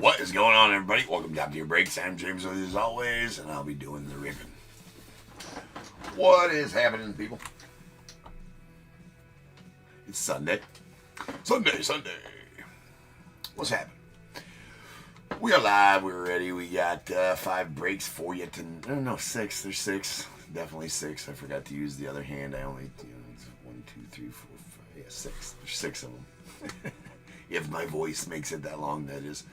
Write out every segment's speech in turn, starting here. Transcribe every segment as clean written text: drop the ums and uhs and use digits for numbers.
What is going on, everybody? Welcome to Top Tier Breaks. I'm James with you as always, and I'll be doing the ripping. What is happening, people? It's Sunday. Sunday. What's happening? We are live. We're ready. We got 5 breaks for you. No, 6. There's 6. Definitely 6. I forgot to use the other hand. I only, it's 1, 2, 3, 4, 5. Yeah, 6. There's 6 of them. If my voice makes it that long, that is.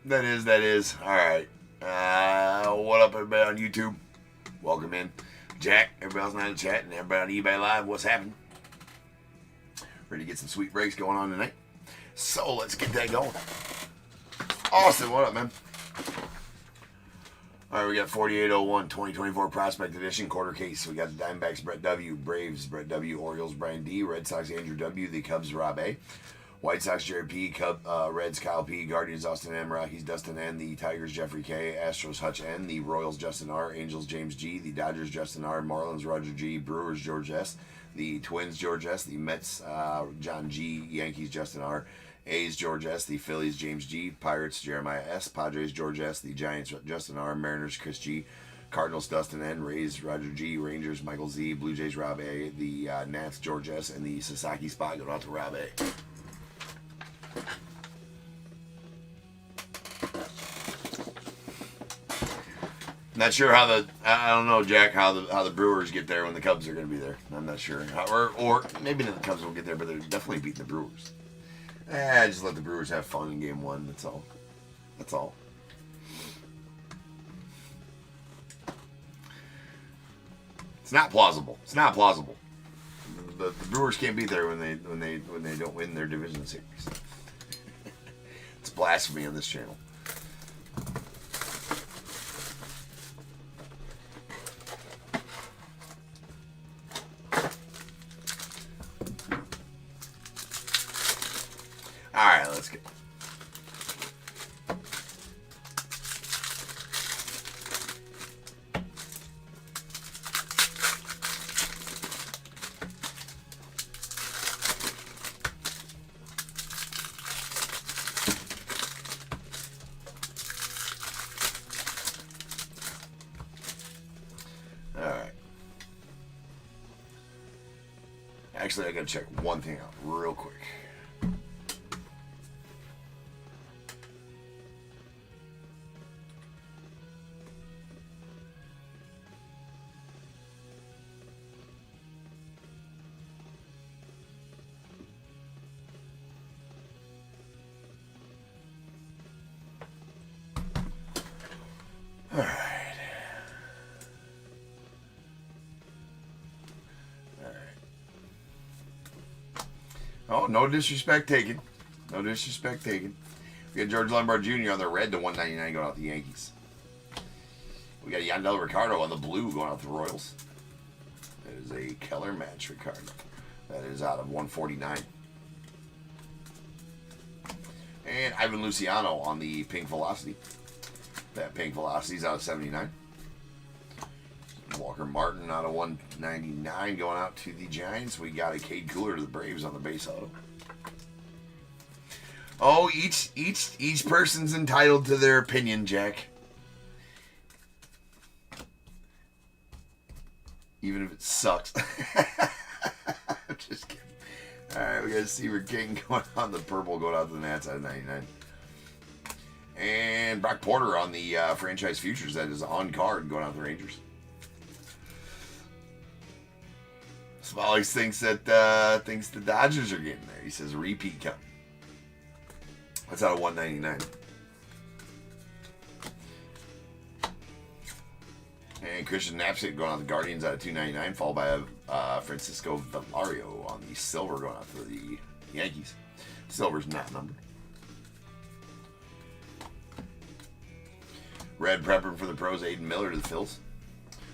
That is. Alright. What up, everybody on YouTube? Welcome in. Jack, everybody else in the chat, and everybody on eBay Live, what's happening? Ready to get some sweet breaks going on tonight? So, let's get that going. Austin, what up, man? Alright, we got 4801 2024 Prospect Edition quarter case. We got the Diamondbacks, Brett W. Braves, Brett W. Orioles, Brian D. Red Sox, Andrew W. The Cubs, Rob A. White Sox, Jared P. Reds, Kyle P. Guardians, Austin M. Rockies, Dustin N. The Tigers, Jeffrey K. Astros, Hutch N. The Royals, Justin R. Angels, James G. The Dodgers, Justin R. Marlins, Roger G. Brewers, George S. The Twins, George S. The Mets, John G. Yankees, Justin R. A's, George S. The Phillies, James G. Pirates, Jeremiah S. Padres, George S. The Giants, Justin R. Mariners, Chris G. Cardinals, Dustin N. Rays, Roger G. Rangers, Michael Z. Blue Jays, Rob A. The Nats, George S. And the Sasaki spot going out to Rob A. Not sure how I don't know, Jack, how the Brewers get there when the Cubs are going to be there. I'm not sure. Or maybe the Cubs will get there, but they're definitely beating the Brewers. Just let the Brewers have fun in game 1. That's all. That's all. It's not plausible. It's not plausible. The Brewers can't be there when they don't win their division series. It's blasphemy on this channel. All right, let's go. All right. Actually, I gotta check one thing out real quick. All right. Oh, no disrespect taken. No disrespect taken. We got George Lombard Jr. on the red to 199 going out the Yankees. We got Yandel Ricardo on the blue going out the Royals. That is a Keller match, Ricardo. That is out of 149. And Ivan Luciano on the pink velocity. That pink velocity is out of 79. Walker Martin out of 199 going out to the Giants. We got a Cade Cooler to the Braves on the base auto. Oh, each person's entitled to their opinion, Jack. Even if it sucks. I'm just kidding. Alright, we got Seaver King going on the purple, going out to the Nats out of 99. And Brock Porter on the franchise futures, that is on card, going out to the Rangers. Smallix thinks the Dodgers are getting there. He says repeat count. That's out of 199. And Christian Knapsack going out the Guardians out of 299, followed by Francisco Valario on the silver going out to the Yankees. Silver's not numbered. Red prepping for the pros, Aiden Miller to the Phils.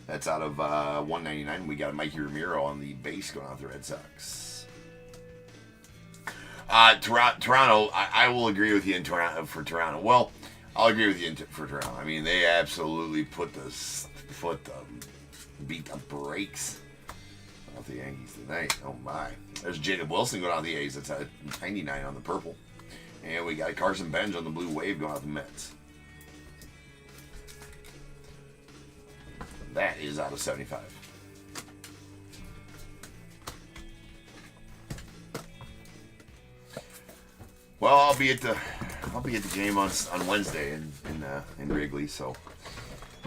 That's out of 199. We got a Mikey Ramiro on the base going out the Red Sox. Toronto, I will agree with you in Toronto for Toronto. Well, I'll agree with you for Toronto. I mean, they absolutely beat the brakes off the Yankees tonight. Oh my! There's Jacob Wilson going out the A's. That's at 99 on the purple. And we got Carson Bench on the blue wave going out the Mets. That is out of 75. Well, I'll be at the game on Wednesday in Wrigley. So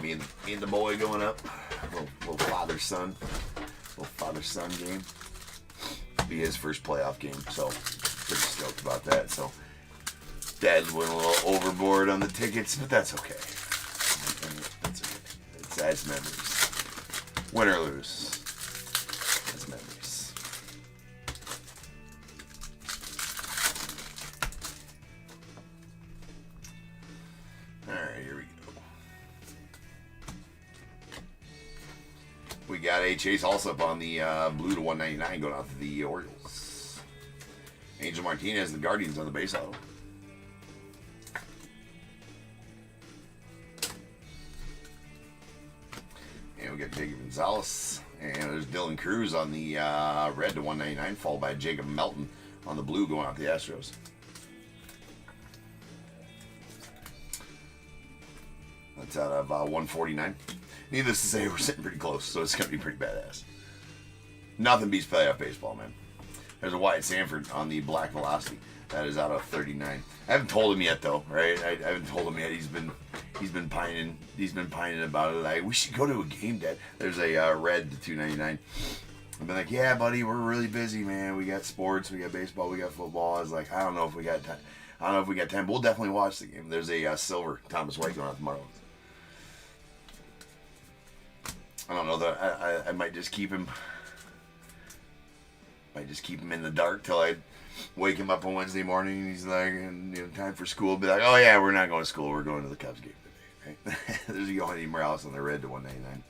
me and the boy going up, little father son game. Be his first playoff game. So pretty stoked about that. So Dad went a little overboard on the tickets, but that's okay. That's okay. That's memories. Win or lose, that's memories. All right, here we go. We got a Chase Allsup on the blue to 199 going out to the Orioles. Angel Martinez, the Guardians on the base auto. And we got Jacob Gonzalez. And there's Dylan Cruz on the red to 199, followed by Jacob Melton on the blue going out to the Astros. That's out of 149. Needless to say, we're sitting pretty close, so it's going to be pretty badass. Nothing beats playoff baseball, man. There's a Wyatt Sanford on the black velocity. That is out of 39. I haven't told him yet, though, right? I haven't told him yet. He's been pining. He's been pining about it. Like, we should go to a game, Dad. There's a red to 299. I've been like, yeah, buddy, we're really busy, man. We got sports, we got baseball, we got football. I was like, I don't know if we got time. We'll definitely watch the game. There's a silver Thomas White going out tomorrow. I don't know that I might just keep him. Might just keep him in the dark till I wake him up on Wednesday morning. And he's like, and time for school. Be like, oh yeah, we're not going to school. We're going to the Cubs game today. Right? There's Yohani Morales on the red to 199.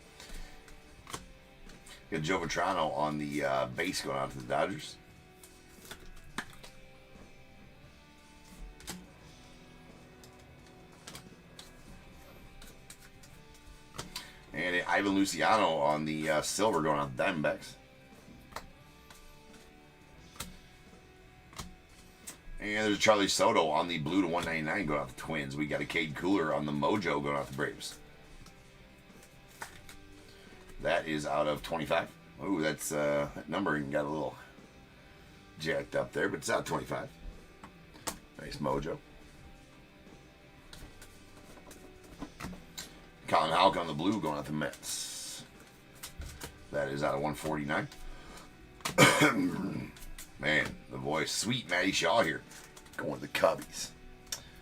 Got Joe Vitrano on the base going out to the Dodgers. And Ivan Luciano on the silver going out to the Diamondbacks. And there's Charlie Soto on the blue to 199 going out the Twins. We got a Cade Cooler on the Mojo going out the Braves. That is out of 25. Ooh, that's that numbering got a little jacked up there, but it's out of 25. Nice Mojo. Colin Houck on the blue going out the Mets. That is out of 149. Man, the voice. Sweet Matty Shaw here. Going with the Cubbies.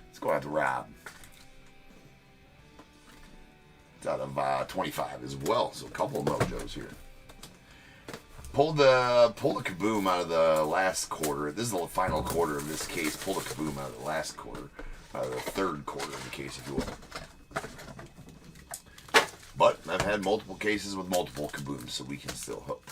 Let's go out to Rob. It's out of 25 as well. So a couple of mojos here. Pulled the kaboom out of the last quarter. This is the final quarter of this case. Pulled the kaboom out of the last quarter. Out of the third quarter of the case, if you will. But I've had multiple cases with multiple kabooms, so we can still hope.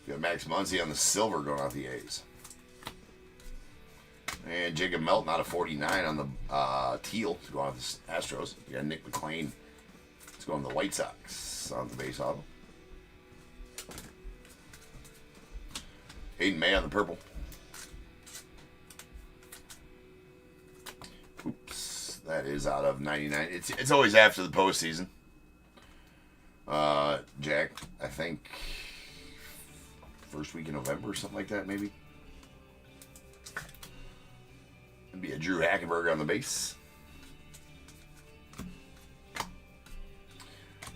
Got Max Muncy on the silver going out the A's. And Jacob Melton out of 49 on the teal going out the Astros. We got Nick McLean. Let's go on the White Sox on the base auto. Hayden May on the purple. Oops, that is out of 99. It's always after the postseason. Jack, I think first week in November or something like that, maybe. It'd be a Drew Hackenberg on the base.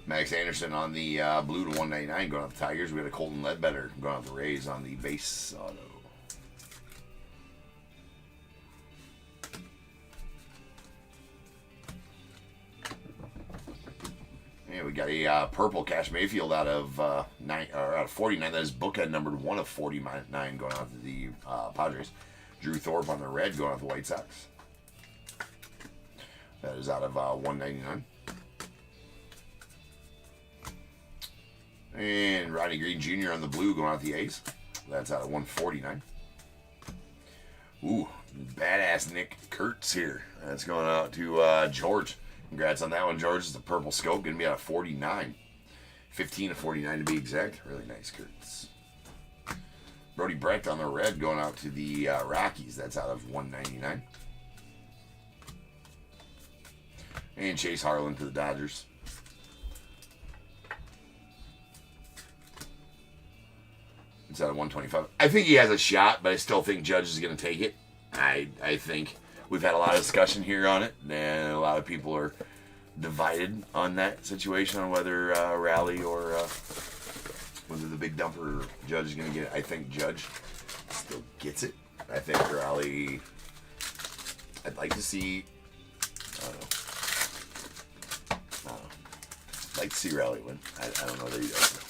Max Anderson on the blue to 199 going out the Tigers. We got a Colton Ledbetter going out the Rays on the base auto. And we got a purple Cash Mayfield out of 49. That is bookend numbered 1 of 49 going out to the Padres. Drew Thorpe on the red going out to the White Sox. That is out of $199. And Rodney Green Jr. on the blue going out the A's. That's out of $149. Ooh, badass Nick Kurtz here. That's going out to George. Congrats on that one, George. It's a purple scope. Going to be out of 49. 15 of 49 to be exact. Really nice Kurtz. Brody Brecht on the red going out to the Rockies. That's out of $199. And Chase Harlan to the Dodgers. It's out of $125. I think he has a shot, but I still think Judge is going to take it. I think we've had a lot of discussion here on it, and a lot of people are divided on that situation on whether Raleigh or whether the big dumper or Judge is going to get it. I think Judge still gets it. I think Raleigh, I'd like to see, I don't know. I'd like to see Raleigh win. I don't know that he does.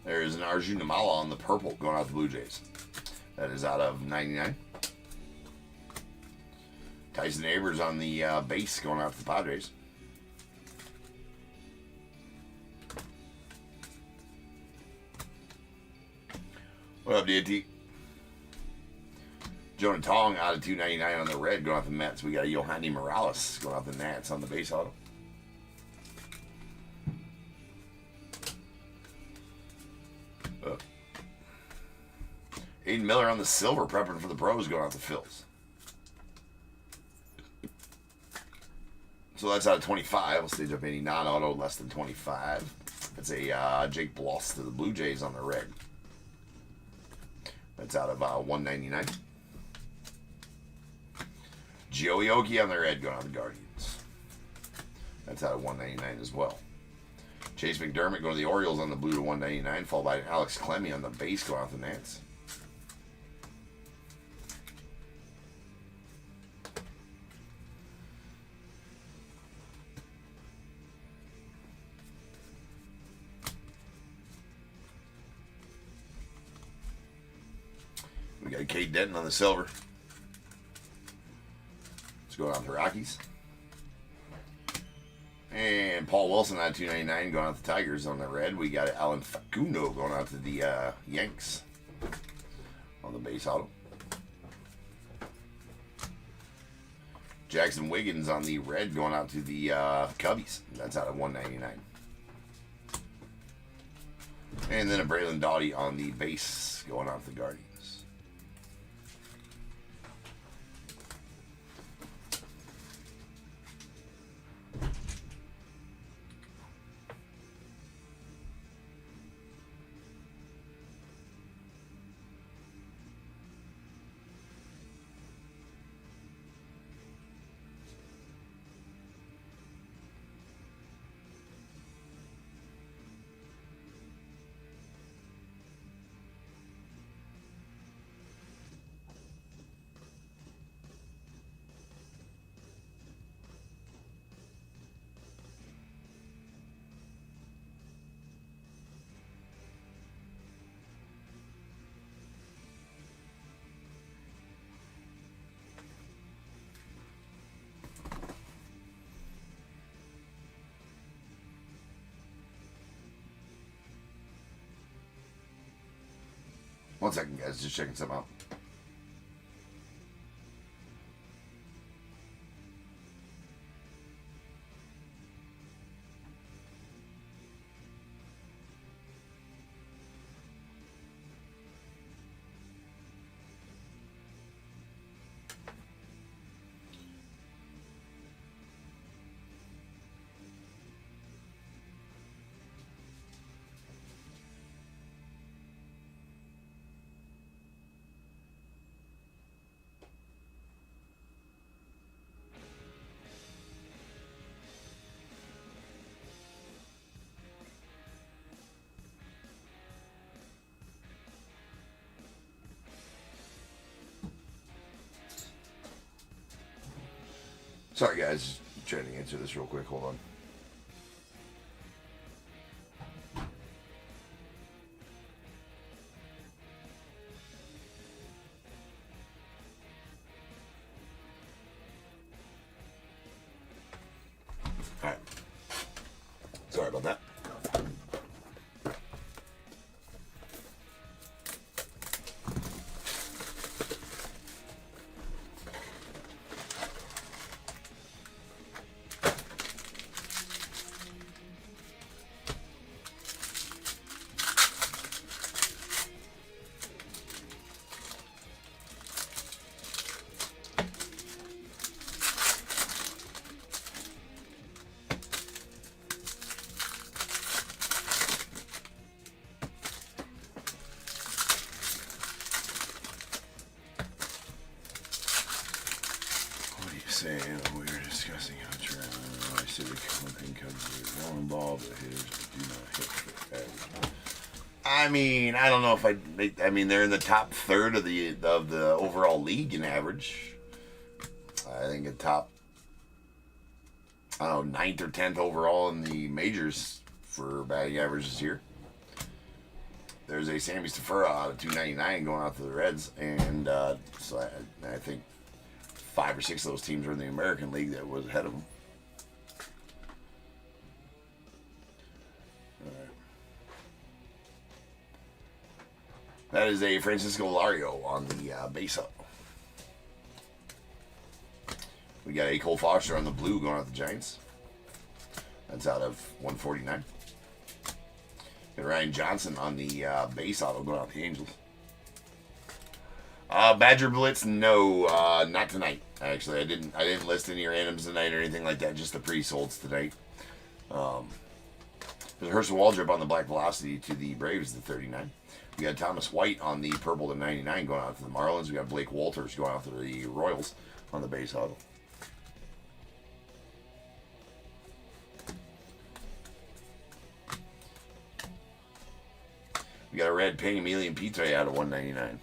There's an Arjun Namala on the purple going out the Blue Jays. That is out of 99. Tyson Avers on the base going out to the Padres. What up, DT? Jonah Tong out of 299 on the red going out the Mets. We got a Yohani Morales going out the Nats on the base auto. Aiden Miller on the silver, prepping for the pros, going out the Phils. So that's out of 25. We'll stage up any non-auto less than 25. That's a Jake Bloss to the Blue Jays on the red. That's out of $199. Joey Okie on the red, going out the Guardians. That's out of $199 as well. Chase McDermott going to the Orioles on the blue to $199, followed by Alex Clemmy on the base going out the Nats. We got Cade Denton on the silver. Let's go down to the Rockies. And Paul Wilson on $299 going out to the Tigers on the red. We got Alan Facundo going out to the Yanks on the base auto. Jackson Wiggins on the red going out to the Cubbies. That's out of $199. And then a Braylon Doughty on the base going out to the Guardians. One second, guys. Just checking something out. Sorry, guys. Just trying to answer this real quick. Hold on. All right. Sorry about that. Saying we were discussing how I said the campaign comes well involved, but hitters do not hit for average. I mean, I don't know if I'd make. I mean, they're in the top third of the overall league in average. I think a top, I don't know, 9th or 10th overall in the majors for batting average this year. There's a Sammy Stafura out of 299 going out to the Reds, and so I think 5 or 6 of those teams were in the American League that was ahead of them. All right. That is a Francisco Lario on the base up. We got a Cole Foster on the blue going out the Giants. That's out of 149. And Ryan Johnson on the base auto going out the Angels. Badger Blitz, no, not tonight. Actually, I didn't list any randoms tonight or anything like that. Just the pre-solds tonight. There's Herschel Waldrop on the Black Velocity to the Braves, the 39. We got Thomas White on the purple to 99 going out to the Marlins. We got Blake Walters going out to the Royals on the base auto. We got a red Payne Emilian Pitre out of 199.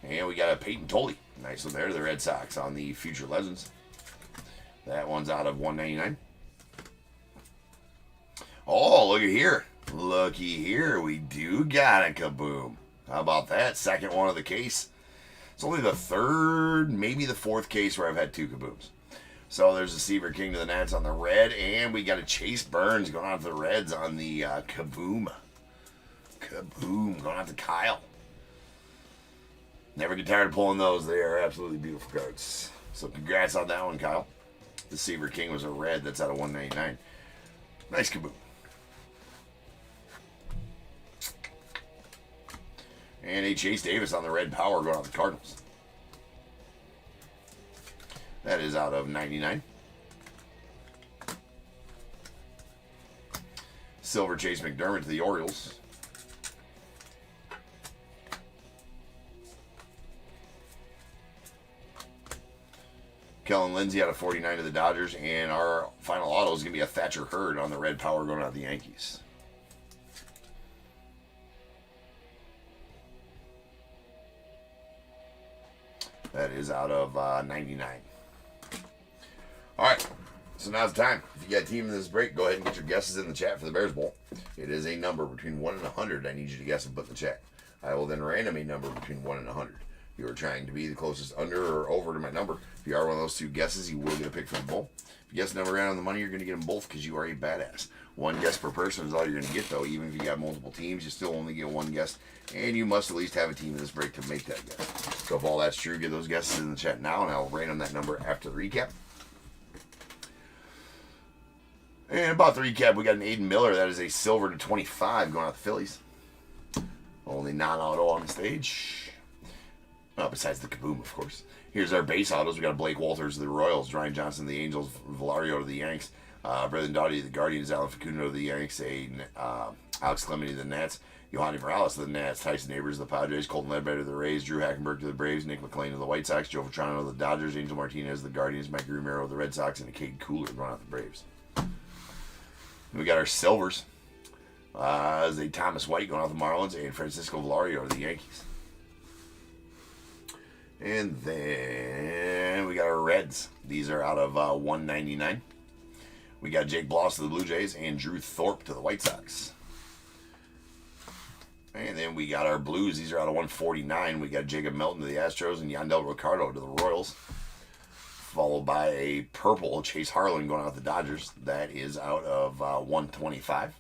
And we got a Peyton Tolley. Nice one there. The Red Sox on the Future Legends. That one's out of 199. Oh, look at here. Looky here. We do got a kaboom. How about that? Second one of the case. It's only the third, maybe the fourth case where I've had 2 kabooms. So there's a Seaver King to the Nats on the red. And we got a Chase Burns going out to the Reds on the kaboom. Kaboom. Going out to Kyle. Never get tired of pulling those. They are absolutely beautiful cards. So congrats on that one, Kyle. The Seaver King was a red. That's out of 199. Nice kaboom. And a Chase Davis on the red power going out the Cardinals. That is out of 99. Silver Chase McDermott to the Orioles. Kellen Lindsay out of 49 to the Dodgers. And our final auto is going to be a Thatcher Hurd on the red power going out to the Yankees. That is out of 99. All right, so now's the time. If you got a team in this break, go ahead and get your guesses in the chat for the Bears Bowl. It is a number between 1 and 100. I need you to guess and put in the chat. I will then random a number between 1 and 100. You are trying to be the closest under or over to my number. If you are one of those 2 guesses, you will get a pick from the bowl. If you guess the number right on the money, you're going to get them both because you are a badass. 1 guess per person is all you're going to get, though. Even if you got multiple teams, you still only get 1 guess. And you must at least have a team in this break to make that guess. So if all that's true, get those guesses in the chat now, and I'll random that number after the recap. And about the recap, we got an Aiden Miller. That is a silver to 25 going out the Phillies. Only non-auto on the stage. Oh, besides the kaboom, of course. Here's our base autos. We got Blake Walters to the Royals, Ryan Johnson to the Angels, Valario to the Yanks, Brendan Doughty to the Guardians, Alan Facundo to the Yanks, Alex Clemente to the Nats, Yohani Morales to the Nats, Tyson Neighbors to the Padres, Colton Ledbetter to the Rays, Drew Hackenberg to the Braves, Nick McLean to the White Sox, Joe Vetrano to the Dodgers, Angel Martinez to the Guardians, Mike Romero to the Red Sox, and a Cade Cooler going out the Braves. We got our silvers. As a Thomas White going out the Marlins, and Francisco Valario to the Yankees. And then we we got our Reds. These are out of $199. We got Jake Bloss to the Blue Jays and Drew Thorpe to the White Sox. And then we got our Blues. These are out of $149. We got Jacob Melton to the Astros and Yandel Ricardo to the Royals. Followed by a purple Chase Harlan going out to the Dodgers. That is out of $125.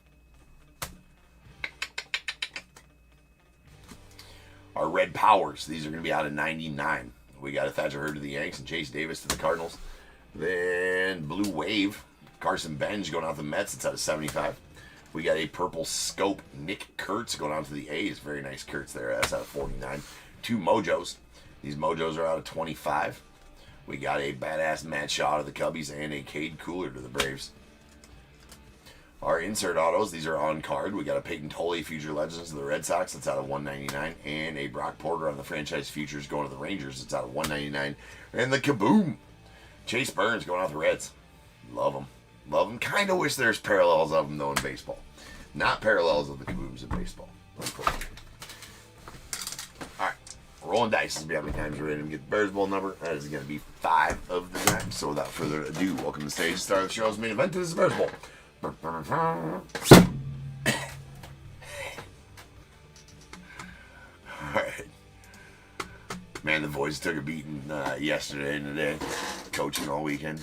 Our Red Powers. These are going to be out of $99. We got a Thatcher Hurd to the Yanks and Chase Davis to the Cardinals. Then Blue Wave. Carson Benj going out to the Mets. It's out of $75. We got a purple scope Nick Kurtz going out to the A's. Very nice Kurtz there. That's out of $49. 2 Mojos. These Mojos are out of $25. We got a badass Matt Shaw to the Cubbies and a Cade Cooler to the Braves. Our insert autos, these are on card. We got a Peyton Tolley Future Legends to the Red Sox. That's out of $199. And a Brock Porter on the franchise futures going to the Rangers. It's out of $199. And the Kaboom! Chase Burns going out to the Reds. Love them. Love them. Kind of wish there's parallels of them, though, in baseball. Not parallels of the Kabooms in baseball, unfortunately. All right. Rolling dice. This will be how many times you're ready to get the Bears Bowl number. That is going to be 5 of the time. So without further ado, welcome to the stage. Star of the show's main event. This is the Bears Bowl. All right. Man, the voice took a beating yesterday and today. Coaching all weekend.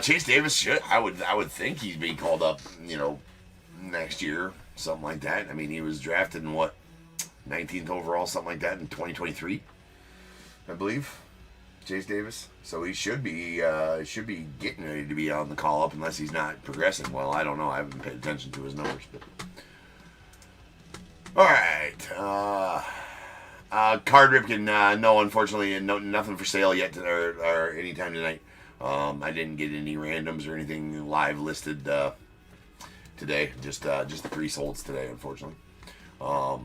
Chase Davis should. I would think he's being called up, next year, something like that. I mean, he was drafted in 19th overall, something like that, in 2023, I believe. Chase Davis. So he should be getting ready to be on the call up, unless he's not progressing well. I don't know. I haven't paid attention to his numbers. But all right. Card Ripken. No, unfortunately, nothing for sale yet or anytime tonight. I didn't get any randoms or anything live listed today. Just the pre-solds today, unfortunately. But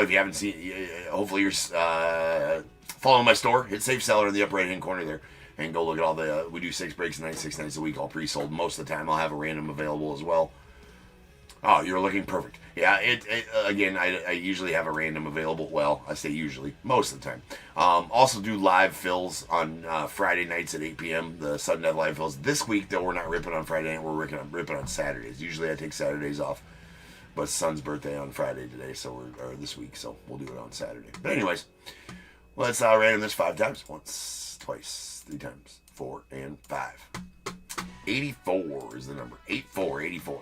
if you haven't seen, hopefully you're following my store. Hit Safe Seller in the upper right-hand corner there, and go look at all the. We do 6 breaks a night, 6 nights a week, all pre-sold. Most of the time, I'll have a random available as well. Oh, you're looking perfect. Yeah, again, I usually have a random available. Well, I say usually, most of the time. Also do live fills on Friday nights at 8 p.m., the sudden death live fills. This week, though, we're not ripping on Friday night. We're ripping on Saturdays. Usually I take Saturdays off, but son's birthday on Friday today, or this week, so we'll do it on Saturday. But anyways, let's random this 5 times. Once, twice, 3 times, 4, and 5. 84 is the number. 84.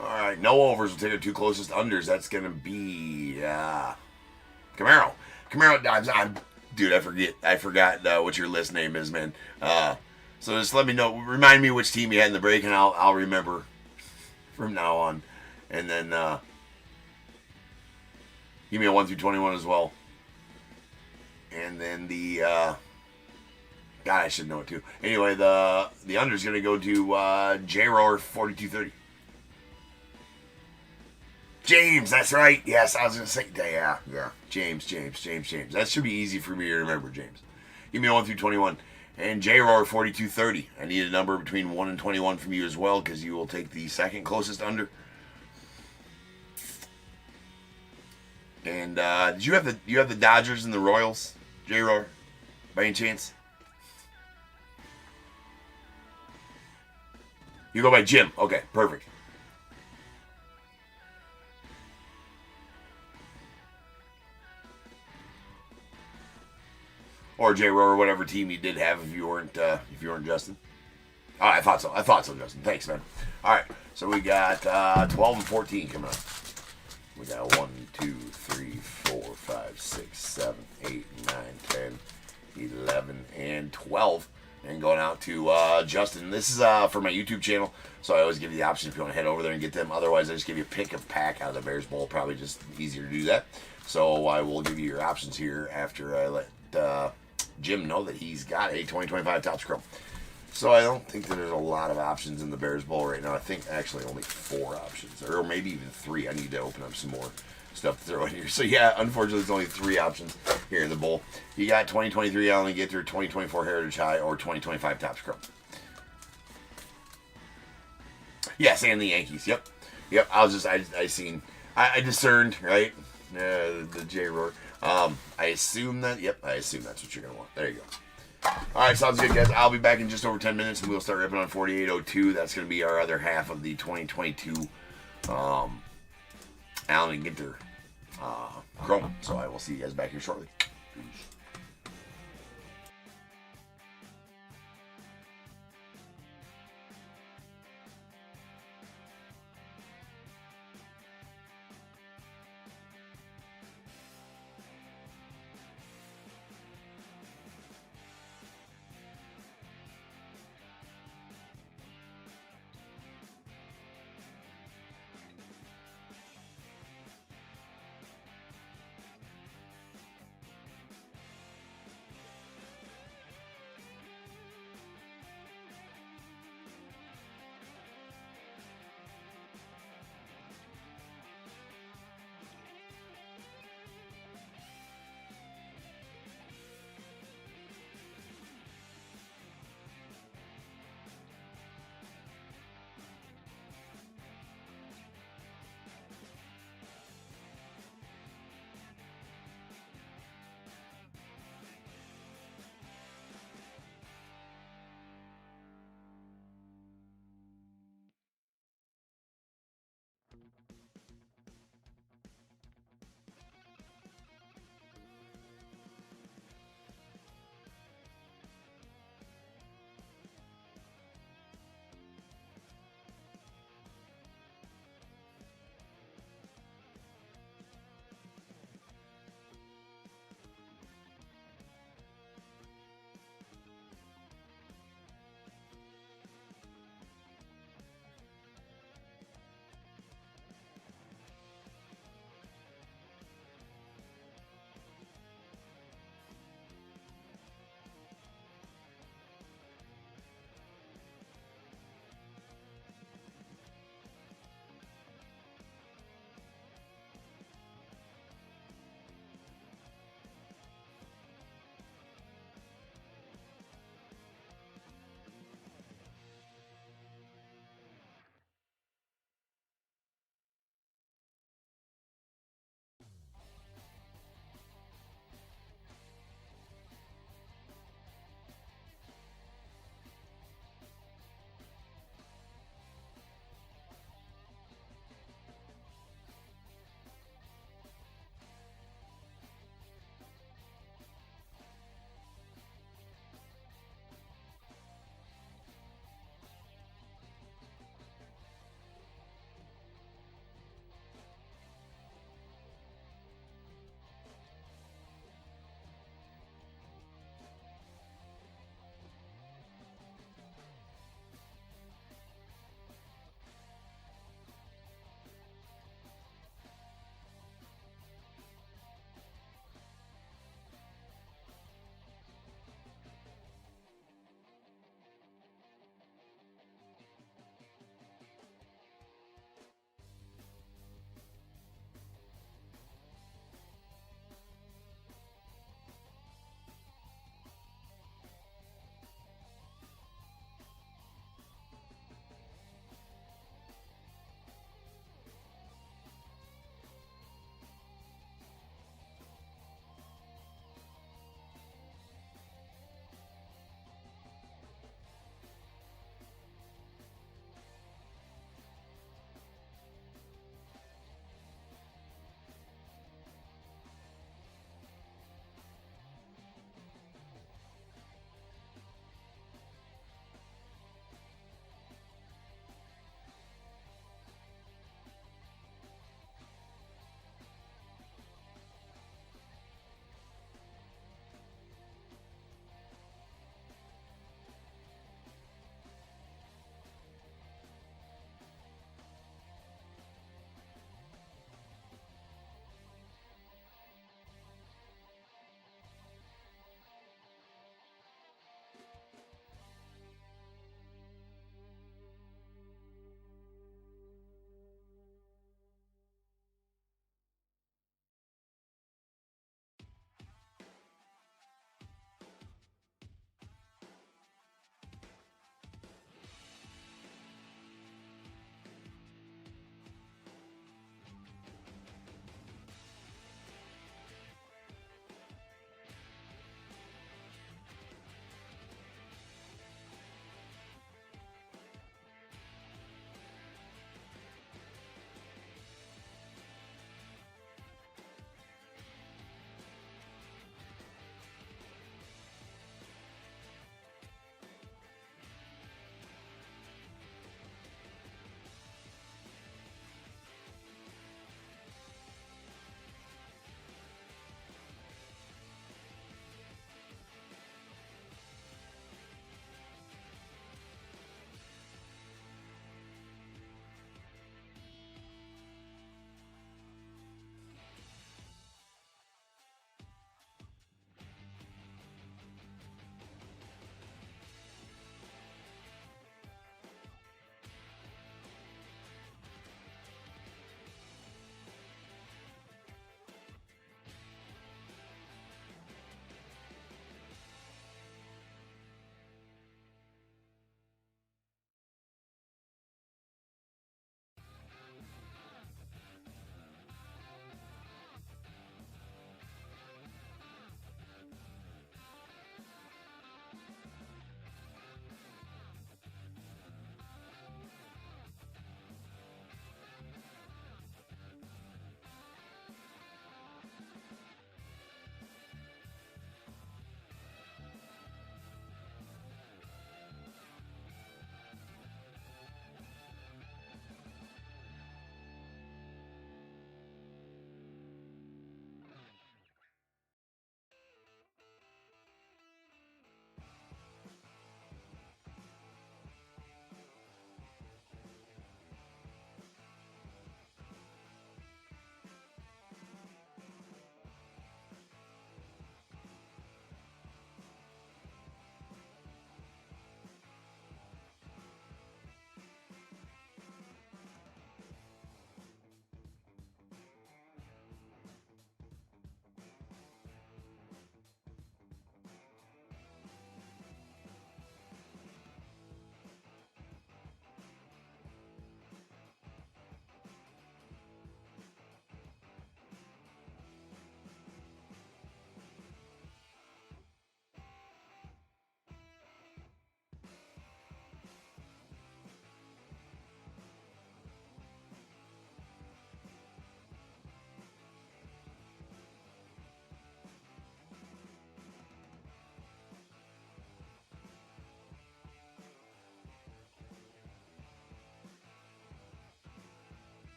All right, no overs. We'll take our 2 closest unders. That's going to be Camaro. Dude, I forgot what your list name is, man. So just let me know. Remind me which team you had in the break, and I'll remember from now on. And then give me a 1 through 21 as well. And then the God, I should know it too. Anyway, the under's going to go to J-Roar 4230. James, that's right. Yes, I was going to say, yeah. James. That should be easy for me to remember, James. Give me a 1 through 21. And J-Roar 4230. I need a number between 1 and 21 from you as well, because you will take the second closest under. And did you have the Dodgers and the Royals, J-Roar, by any chance? You go by Jim. Okay, perfect. Or J-Roar, or whatever team you did have if you weren't Justin. Oh, I thought so, Justin. Thanks, man. All right, so we got 12 and 14 coming up. We got 1, 2, 3, 4, 5, 6, 7, 8, 9, 10, 11, and 12. And going out to Justin. This is for my YouTube channel, so I always give you the option if you want to head over there and get them. Otherwise, I just give you a pick of pack out of the Bears Bowl. Probably just easier to do that. So I will give you your options here after I let Jim know that he's got a 2025 Topps Chrome. So I don't think that there's a lot of options in the Bears Bowl right now. I think actually only 4 options, or maybe even 3. I need to open up some more stuff to throw in here. So yeah, unfortunately, there's only 3 options here in the bowl. You got 2023 Allen Gitter, 2024 Heritage High, or 2025 Topps Chrome. Yes, and the Yankees. Yep. I discerned, right? The J roar. I assume that. Yep, I assume that's what you're gonna want. There you go. All right, sounds good, guys. I'll be back in just over 10 minutes, and we'll start ripping on 4802. That's gonna be our other half of the 2022 Allen and Ginter Chrome. So I will see you guys back here shortly. Peace.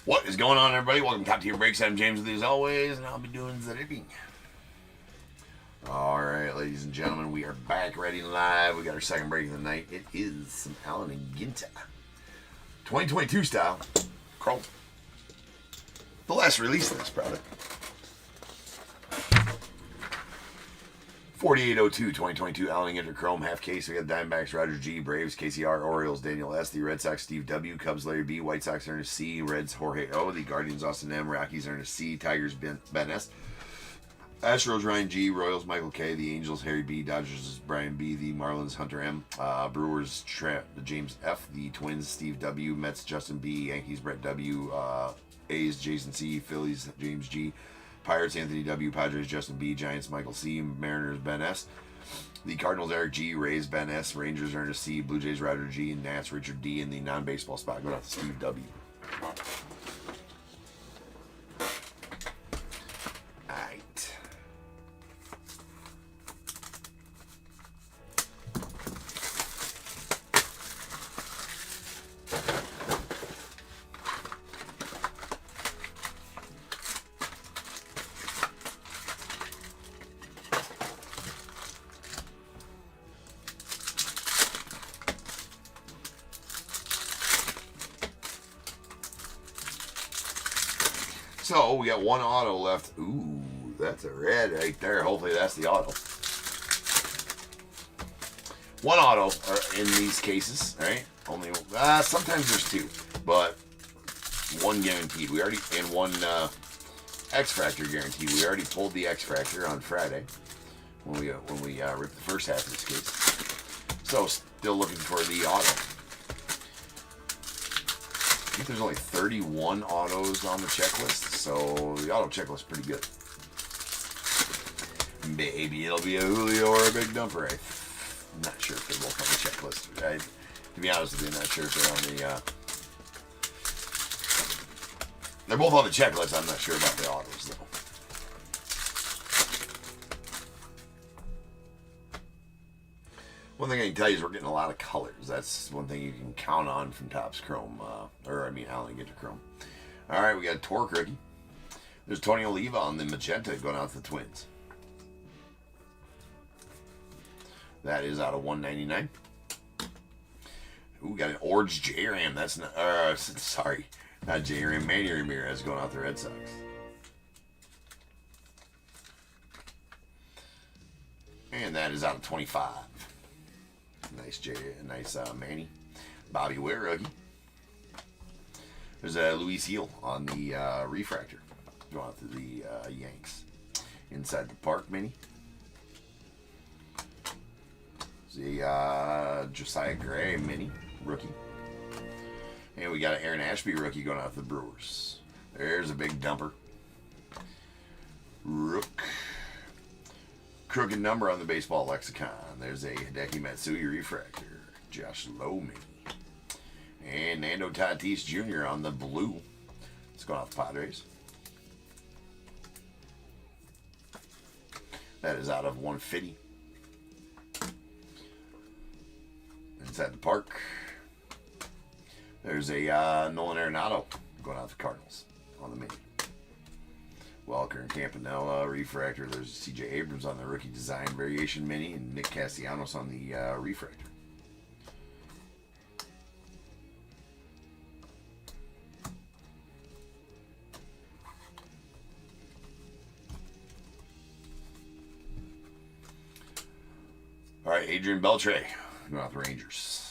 What is going on, everybody? Welcome to Top Tier Breaks. I'm James with you as always, and I'll be doing the ripping. Alright, ladies and gentlemen, we are back ready and live. We got our second break of the night. It is some Allen and GINTER 2022 style chrome. The last release of this product. 4802 2022 Allen and GINTER Chrome half case. We got Diamondbacks, Roger G, Braves, KCR, Orioles, Daniel S, the Red Sox, Steve W, Cubs, Larry B, White Sox, Ernest C, Reds, Jorge O, the Guardians, Austin M, Rockies, Ernest C, Tigers, Ben S, Astros, Ryan G, Royals, Michael K, the Angels, Harry B, Dodgers, Brian B, the Marlins, Hunter M, Brewers, James F, the Twins, Steve W, Mets, Justin B, Yankees, Brett W, A's, Jason C, Phillies, James G, Pirates, Anthony W, Padres, Justin B, Giants, Michael C, Mariners, Ben S, the Cardinals, Eric G, Rays, Ben S, Rangers, Ernest C, Blue Jays, Roger G, and Nats, Richard D, in the non-baseball spot going out to Steve W. Alright. So, we got one auto left. Ooh, that's a red right there. Hopefully that's the auto. One auto in these cases, right? Only, sometimes there's two, but one guaranteed. We already, and one X-Fractor guaranteed. We already pulled the X-Fractor on Friday when we ripped the first half of this case. So, still looking for the auto. I think there's only 31 autos on the checklist, so the auto checklist is pretty good. Maybe it'll be a Julio or a Big Dumper. I'm not sure if they're both on the checklist. To be honest with you, I'm not sure if they're on the... They're both on the checklist. I'm not sure about the autos, though. One thing I can tell you is we're getting a lot of colors. That's one thing you can count on from Topp's Chrome, Allen and GINTER Chrome. All right, we got a Torque rookie. There's Tony Oliva on the magenta going out to the Twins. That is out of 199. Ooh, we got an Orange J-Ram. That's not, sorry, not J-Ram. Manny Ramirez going out the Red Sox. And that is out of 25. Nice Manny. Bobby Witt rookie. There's a Luis Heel on the refractor. Going out to the Yanks. Inside the Park mini. The Josiah Gray mini rookie. And we got an Aaron Ashby rookie going out to the Brewers. There's a big dumper. Crooked number on the baseball lexicon. There's a Hideki Matsui refractor. Josh Lowe mini. And Nando Tatis Jr. on the blue. It's going off the Padres. That is out of 150. Inside the Park. There's a Nolan Arenado going out the Cardinals on the mini. Welker and Campanella refractor. There's C.J. Abrams on the rookie design variation mini, and Nick Castellanos on the refractor. All right, Adrian Beltre going out the Rangers.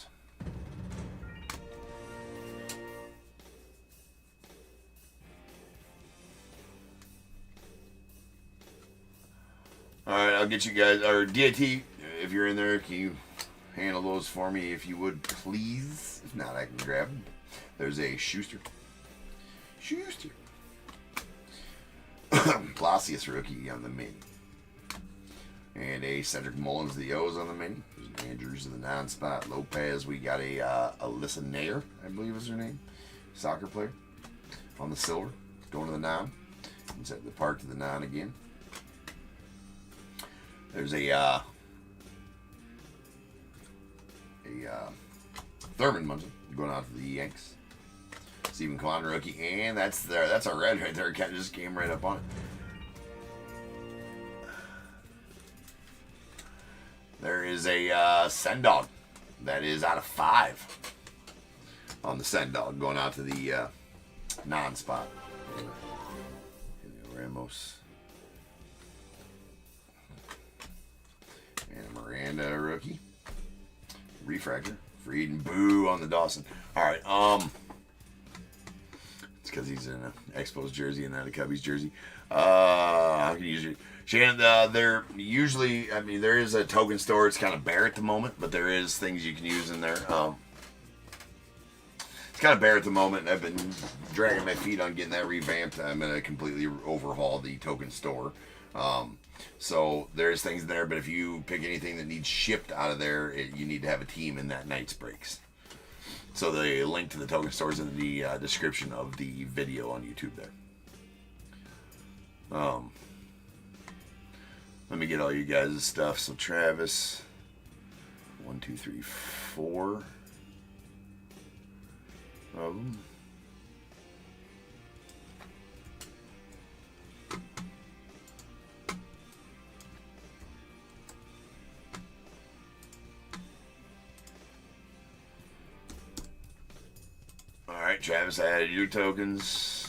Alright, I'll get you guys, or DIT, if you're in there, can you handle those for me if you would, please? If not, I can grab them. There's a Schuster. Palacios rookie on the mini. And a Cedric Mullins of the O's on the mini. There's an Andrews of the non-spot. Lopez, we got a Alyssa Nair, I believe is her name. Soccer player. On the silver. Going to the non. Inside the Park to the non again. There's a Thurman Munson going out to the Yanks. Stephen Kwan rookie, and that's a red right there. Kind of just came right up on it. There is a Send Dog. That is out of 5 on the Send Dog, going out to the non-spot. Ramos. And a Miranda rookie. Refractor. Freed and Boo on the Dawson. Alright, it's because he's in an Expos jersey and not a Cubbies jersey. How can you use it? Shannon, they're usually, I mean, there is a token store. It's kind of bare at the moment, but there is things you can use in there. It's kind of bare at the moment. I've been dragging my feet on getting that revamped. I'm going to completely overhaul the token store. So there's things in there, but if you pick anything that needs shipped out of there, you need to have a team in that Knights breaks. So the link to the token store is in the description of the video on YouTube there. Let me get all you guys' stuff. So Travis, 1, 2, 3, 4 of them. All right, Travis, I added your tokens.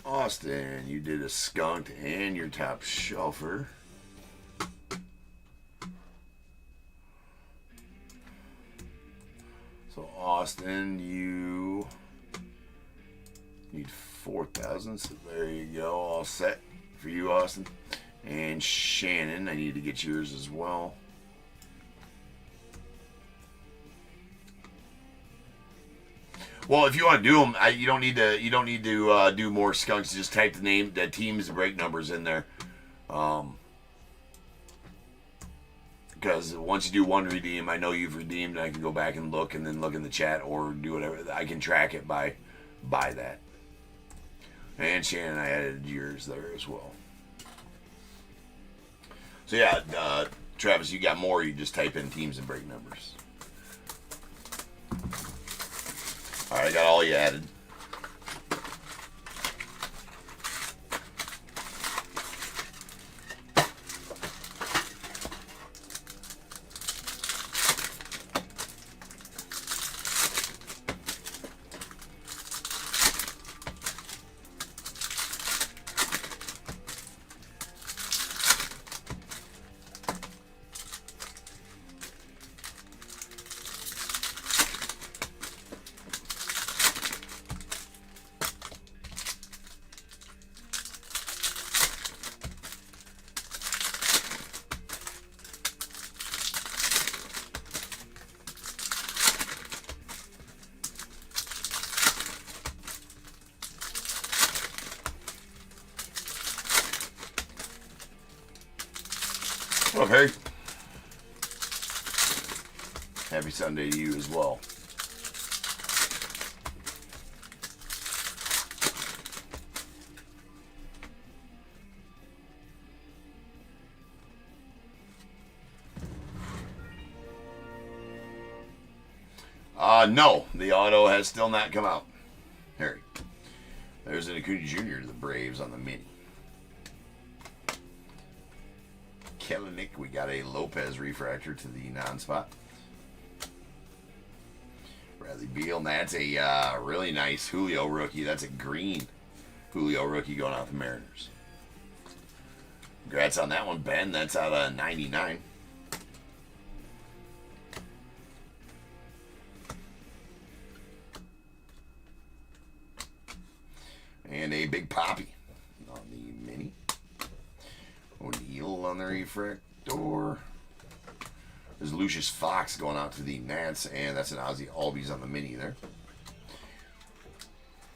Austin, you did a skunked and your top shelfer. So Austin, you need 4,000. So there you go, all set for you, Austin. And Shannon, I need to get yours as well. Well, if you want to do them, you don't need to do more skunks. Just type the name, the teams, break numbers in there. Because once you do one redeem, I know you've redeemed. And I can go back and look, and then look in the chat or do whatever. I can track it by that. And Shannon, I added yours there as well. So yeah, Travis, you got more. You just type in teams and break numbers. All right, I got all you added. Okay. Happy Sunday to you as well. No, the auto has still not come out. Harry. There's an Acuna Jr. to the Braves on the mini. Kellenic, we got a Lopez refractor to the non-spot. Bradley Beal, and that's a really nice Julio rookie. That's a green Julio rookie going out to the Mariners. Congrats on that one, Ben. That's out of 99. And a Big Poppy on the mini. O'Neal on the refractor. There's Lucius Fox going out to the Nats, and that's an Ozzy Albies on the mini there.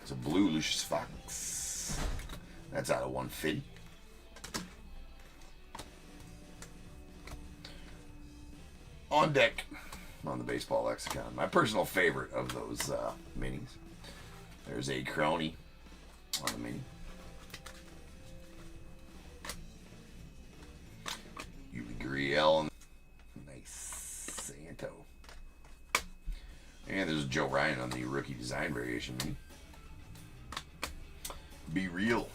It's a blue Lucius Fox. That's out of 150. On deck on the baseball lexicon. My personal favorite of those minis. There's a Crony on the mini. Griel, nice Santo. And there's Joe Ryan on the rookie design variation. Be real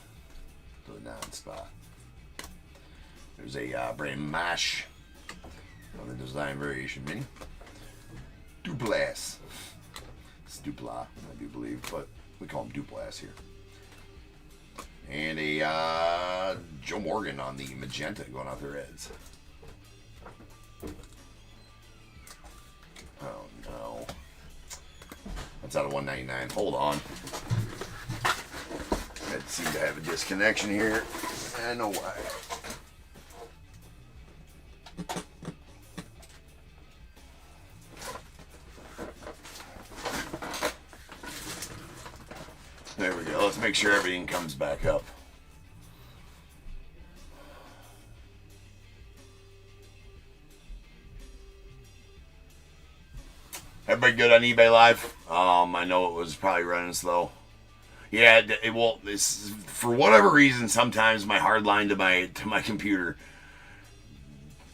to the non-spot. There's a Brandon Mash on the design variation mini. Duplas. It's Dupla, I do believe, but we call him Duplas here. And a Joe Morgan on the magenta going out the Reds. Oh no. That's out of 199. Hold on. I seem to have a disconnection here. I know why. There we go. Let's make sure everything comes back up. Everybody good on eBay Live? I know it was probably running slow. Yeah, it will. This, for whatever reason, sometimes my hard line to my computer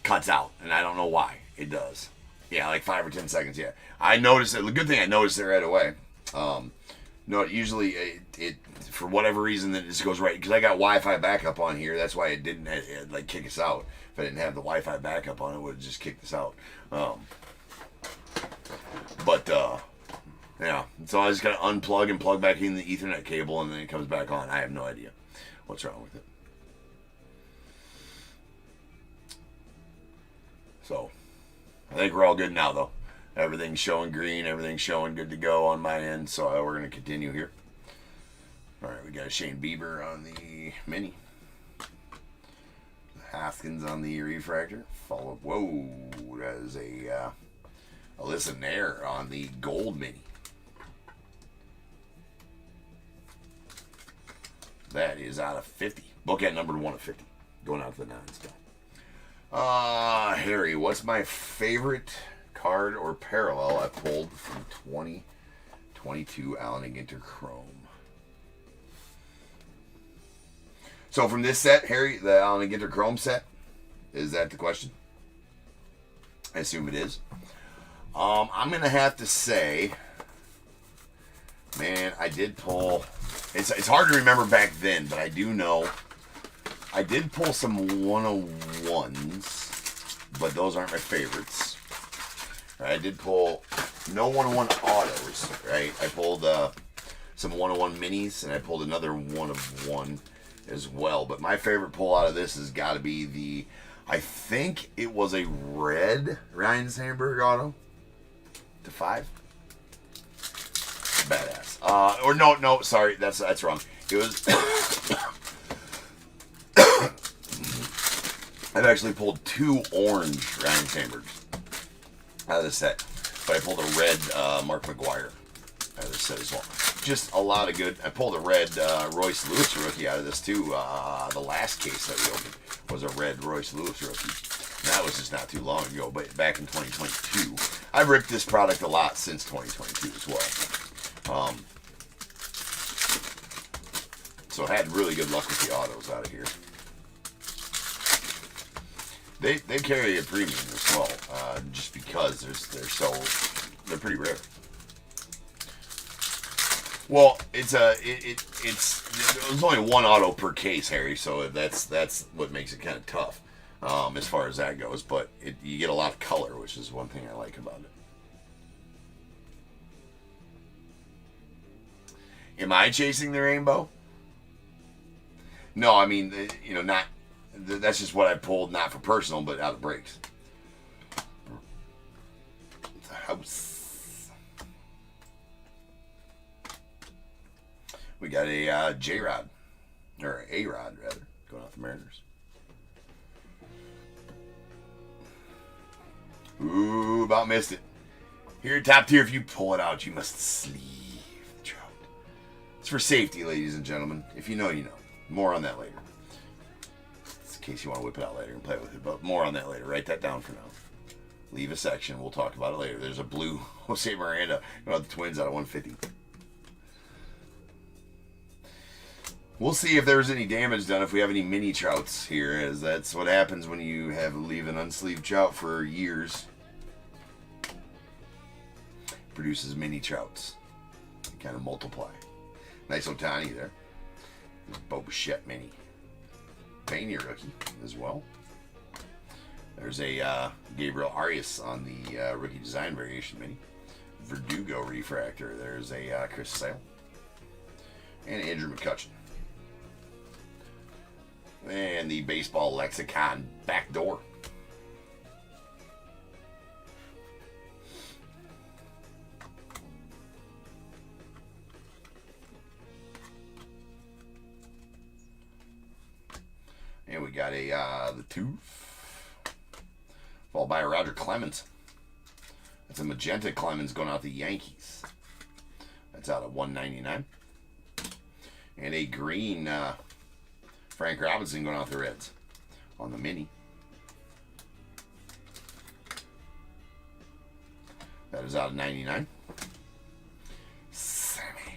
cuts out, and I don't know why it does. Yeah, like 5 or 10 seconds. Yeah, I noticed it. The good thing I noticed it right away. No, usually it for whatever reason that just goes right because I got Wi-Fi backup on here. That's why it didn't like kick us out. If I didn't have the Wi-Fi backup on, it would have just kicked us out. Yeah, so I just gotta unplug and plug back in the Ethernet cable, and then it comes back on. I have no idea what's wrong with it. So I think we're all good now, though. Everything's showing green. Everything's showing good to go on my end. So we're going to continue here. All right, we got a Shane Bieber on the mini. Haskins on the refractor. Follow up. Whoa, that is a Alyssa Nair on the gold mini. That is out of 50. Bookend numbered 1 of 50. Going out to the 9 spot. Harry, what's my favorite card or parallel I pulled from 2022 Allen and Ginter Chrome? So from this set, Harry, the Allen and Ginter Chrome set, is that the question? I assume it is. I'm going to have to say, man, I did pull... It's hard to remember back then, but I do know I did pull some 101s, but those aren't my favorites. I did pull no 101 autos, right? I pulled some 101 minis, and I pulled another 1 of 1 as well. But my favorite pull out of this has got to be the, I think it was a red Ryan Sandberg auto to 5. Badass. Or no, sorry, that's wrong. It was. I've actually pulled 2 orange Ryan Sandbergs out of the set, but I pulled a red Mark McGuire out of this set as well. Just a lot of good. I pulled a red Royce Lewis rookie out of this too. The last case that we opened was a red Royce Lewis rookie. And that was just not too long ago, but back in 2022. I've ripped this product a lot since 2022 as well. So I had really good luck with the autos out of here. They carry a premium as well, just because they're pretty rare. Well, there's only 1 auto per case, Harry, so that's what makes it kind of tough as far as that goes. But you get a lot of color, which is one thing I like about it. Am I chasing the rainbow? No, I mean, not. That's just what I pulled, not for personal, but out of breaks. The house. We got a J-Rod, or A-Rod rather, going off the Mariners. Ooh, about missed it. Here at Top Tier, if you pull it out, you must sleeve the trout. It's for safety, ladies and gentlemen. If you know, you know. More on that later. In case you want to whip it out later and play with it, but more on that later. Write that down for now. Leave a section. We'll talk about it later. There's a blue Jose Miranda. The Twins out of 150. We'll see if there's any damage done, if we have any mini trouts here, as that's what happens when you leave an unsleeved trout for years. produces mini trouts. They kind of multiply. Nice Otani there. There's BOWMAN mini. PANINI rookie as well. There's a Gabriel Arias on the rookie design variation mini. Verdugo refractor. There's a Chris Sale. And Andrew McCutcheon. And the baseball lexicon backdoor. And we got a the tooth, followed by a Roger Clemens. That's a magenta Clemens going out the Yankees. That's out of 199. And a green Frank Robinson going out the Reds on the mini. That is out of 99. Sammy.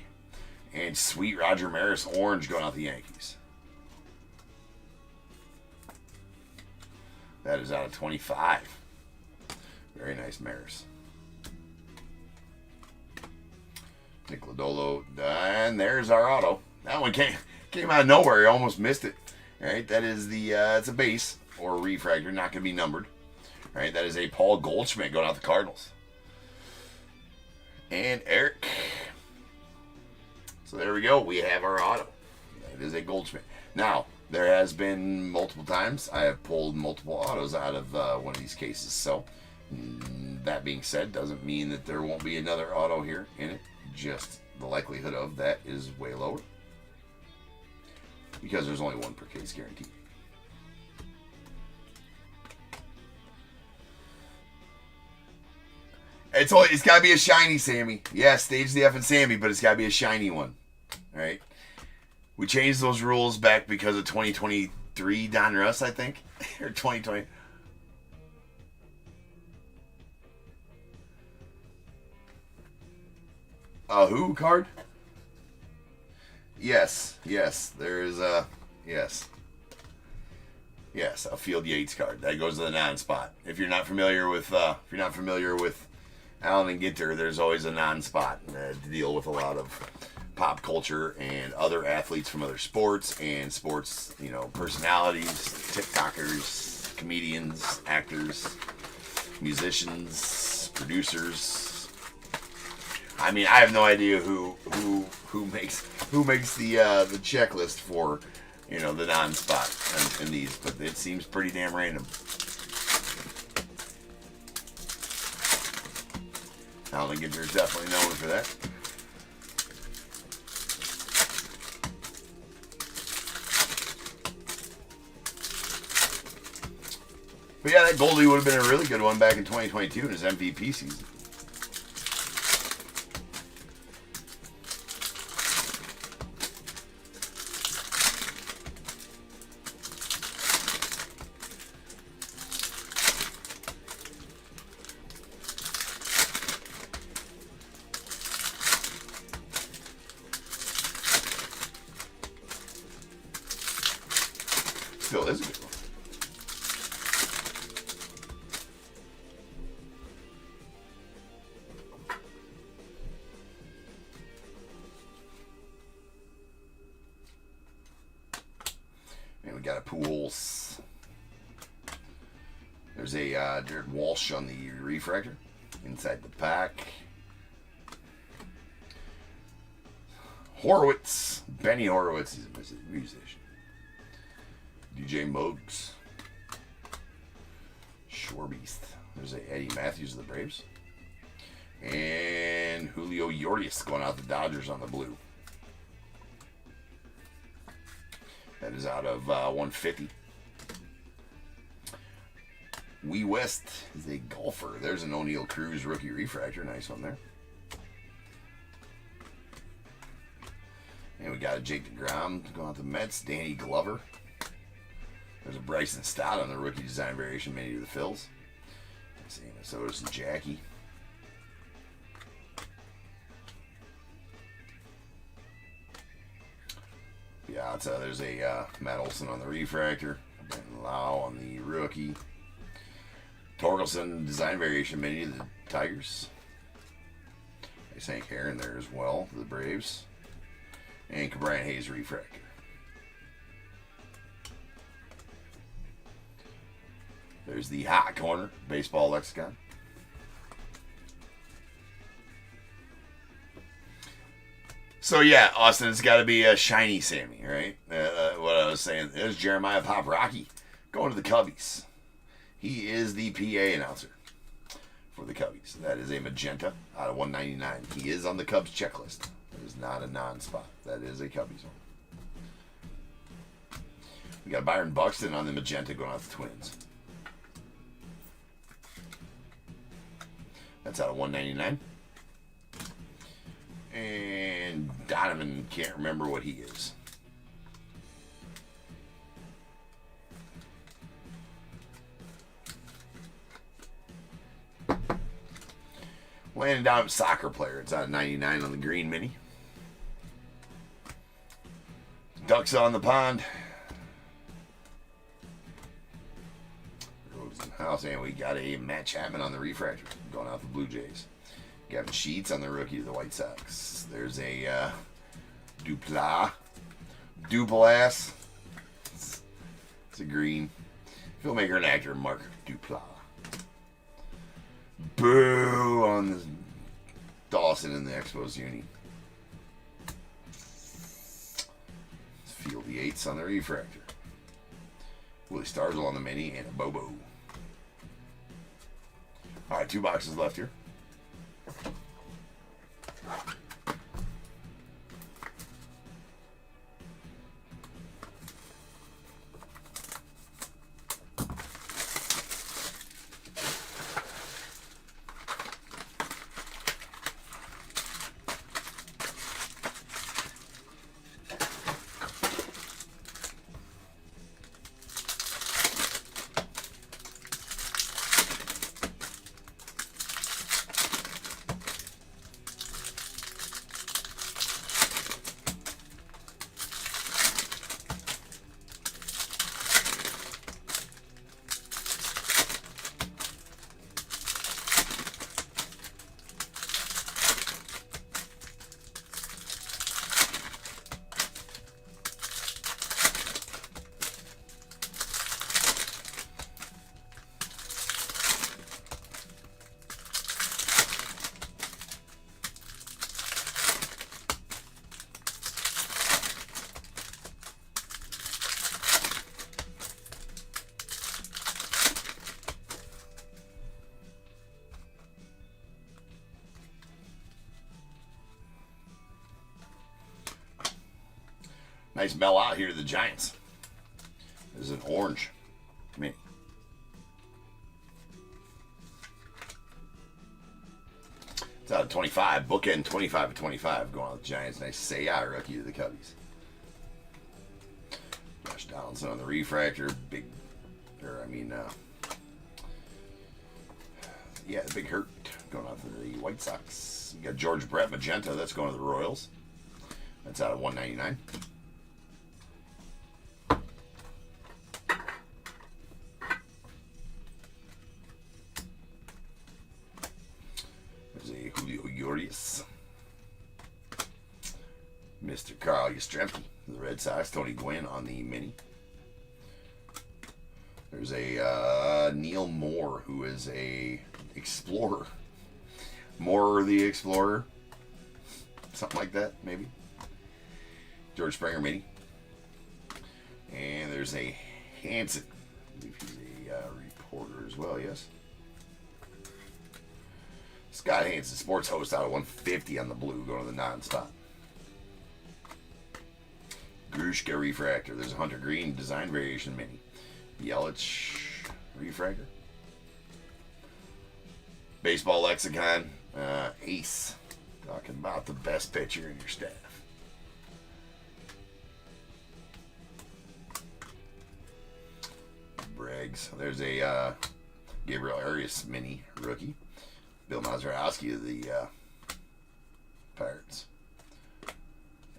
And sweet Roger Maris orange going out the Yankees. That is out of 25. Very nice Maris. Nick Lodolo. And there's our auto. That one came out of nowhere. You almost missed it. All right, that is the it's a base or a refractor, not going to be numbered. All right, that is a Paul Goldschmidt going out the Cardinals. And Eric. So there we go. We have our auto. That is a Goldschmidt. Now, there has been multiple times I have pulled multiple autos out of one of these cases. So that being said, doesn't mean that there won't be another auto here in it. Just the likelihood of that is way lower. Because there's only one per case guaranteed. It's got to be a shiny Sammy. Yeah, stage the F and Sammy, but it's got to be a shiny one. All right. We changed those rules back because of 2023 Don Russ, I think, or 2020. A who card? Yes, there is a yes, a Field Yates card that goes to the non-spot. If you're not familiar with Allen and Ginter, there's always a non-spot to deal with a lot of pop culture and other athletes from other sports and sports, personalities, TikTokers, comedians, actors, musicians, producers. I mean, I have no idea who makes the checklist for the non-spot in these, but it seems pretty damn random. Allen Ginter is definitely known for that. But yeah, that Goldie would have been a really good one back in 2022 in his MVP season. Still is a good one. And we got a Pools. There's a Jared Walsh on the refractor inside the pack. Horowitz. Benny Horowitz is a musician. DJ Muggs. Shorebeast. There's a Eddie Matthews of the Braves. And Julio Urias going out the Dodgers on the blue. That is out of 150. Wee West is a golfer. There's an O'Neal Cruz rookie refractor. Nice one there. And we got a Jake DeGrom going out the Mets. Danny Glover. There's a Bryson Stott on the rookie design variation mini to the Phils. Let's see, so there's Jackie. Yeah, there's a Matt Olson on the refractor. Ben Lau on the rookie. Torkelson design variation mini to the Tigers. Nice Hank Aaron there as well for the Braves. And Cabrian Hayes refractor. There's the hot corner, baseball lexicon. So yeah, Austin, it's got to be a shiny Sammy, right? What I was saying. There's Jeremiah Pop Rocky going to the Cubbies. He is the PA announcer for the Cubbies. That is a magenta out of 199. He is on the Cubs checklist. It is not a non-spot. That is a Cubbies one. We got Byron Buxton on the magenta going out the Twins. That's out of 199. And Donovan can't remember what he is. Landon Donovan, soccer player. It's out of 99 on the green mini. Ducks on the pond. Rose in the house. And we got a Matt Chapman on the refractor going out the Blue Jays. Gavin Sheets on the rookie of the White Sox. There's a Duplas. It's a green. Filmmaker and actor Mark Duplas. Boo on the Dawson in the Expos uni. Field the eights on the refractor. Willie Starzl on the mini and a Bobo. All right, 2 boxes left here. Nice bell out here to the Giants. This is an orange mini. It's out of 25. Bookend 25 of 25 going on the Giants. Nice Sayai rookie to the Cubbies. Josh Donaldson on the refractor. The big hurt going on to the White Sox. You got George Brett magenta. That's going to the Royals. That's out of 199. Mr. Carl Yastrzemski, the Red Sox. Tony Gwynn on the mini. There's a Neil Moore, who is a explorer. Moore the Explorer. Something like that, maybe. George Springer mini. And there's a Hansen. I believe he's a reporter as well, yes. Scott Hansen, sports host, out of 150 on the blue, going to the non-stop. Grushka refractor. There's a Hunter Green design variation mini. Yelich refractor. Baseball lexicon. Ace. Talking about the best pitcher in your staff. Braggs. There's a Gabriel Arias mini rookie. Bill Mazeroski of the Pirates.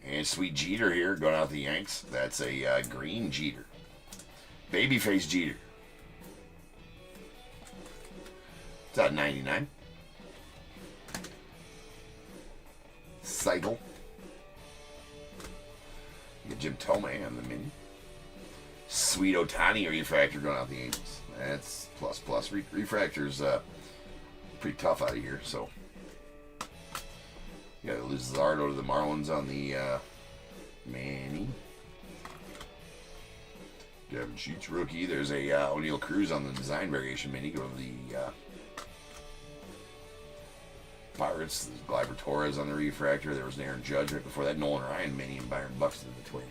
And Sweet Jeter here going out the Yanks. That's a green Jeter. Babyface Jeter. It's at 99. Cycle. You get Jim Tomei on the mini. Sweet Otani refractor going out the Angels. That's plus plus. Refractor's pretty tough out of here, so you got Luzardo to the Marlins on the Manny. Devin Sheets rookie. There's a O'Neal Cruz on the design variation mini. Go to the Pirates. There's Gleyber Torres on the refractor. There was an Aaron Judge right before that. Nolan Ryan mini and Byron Buxton the Twins.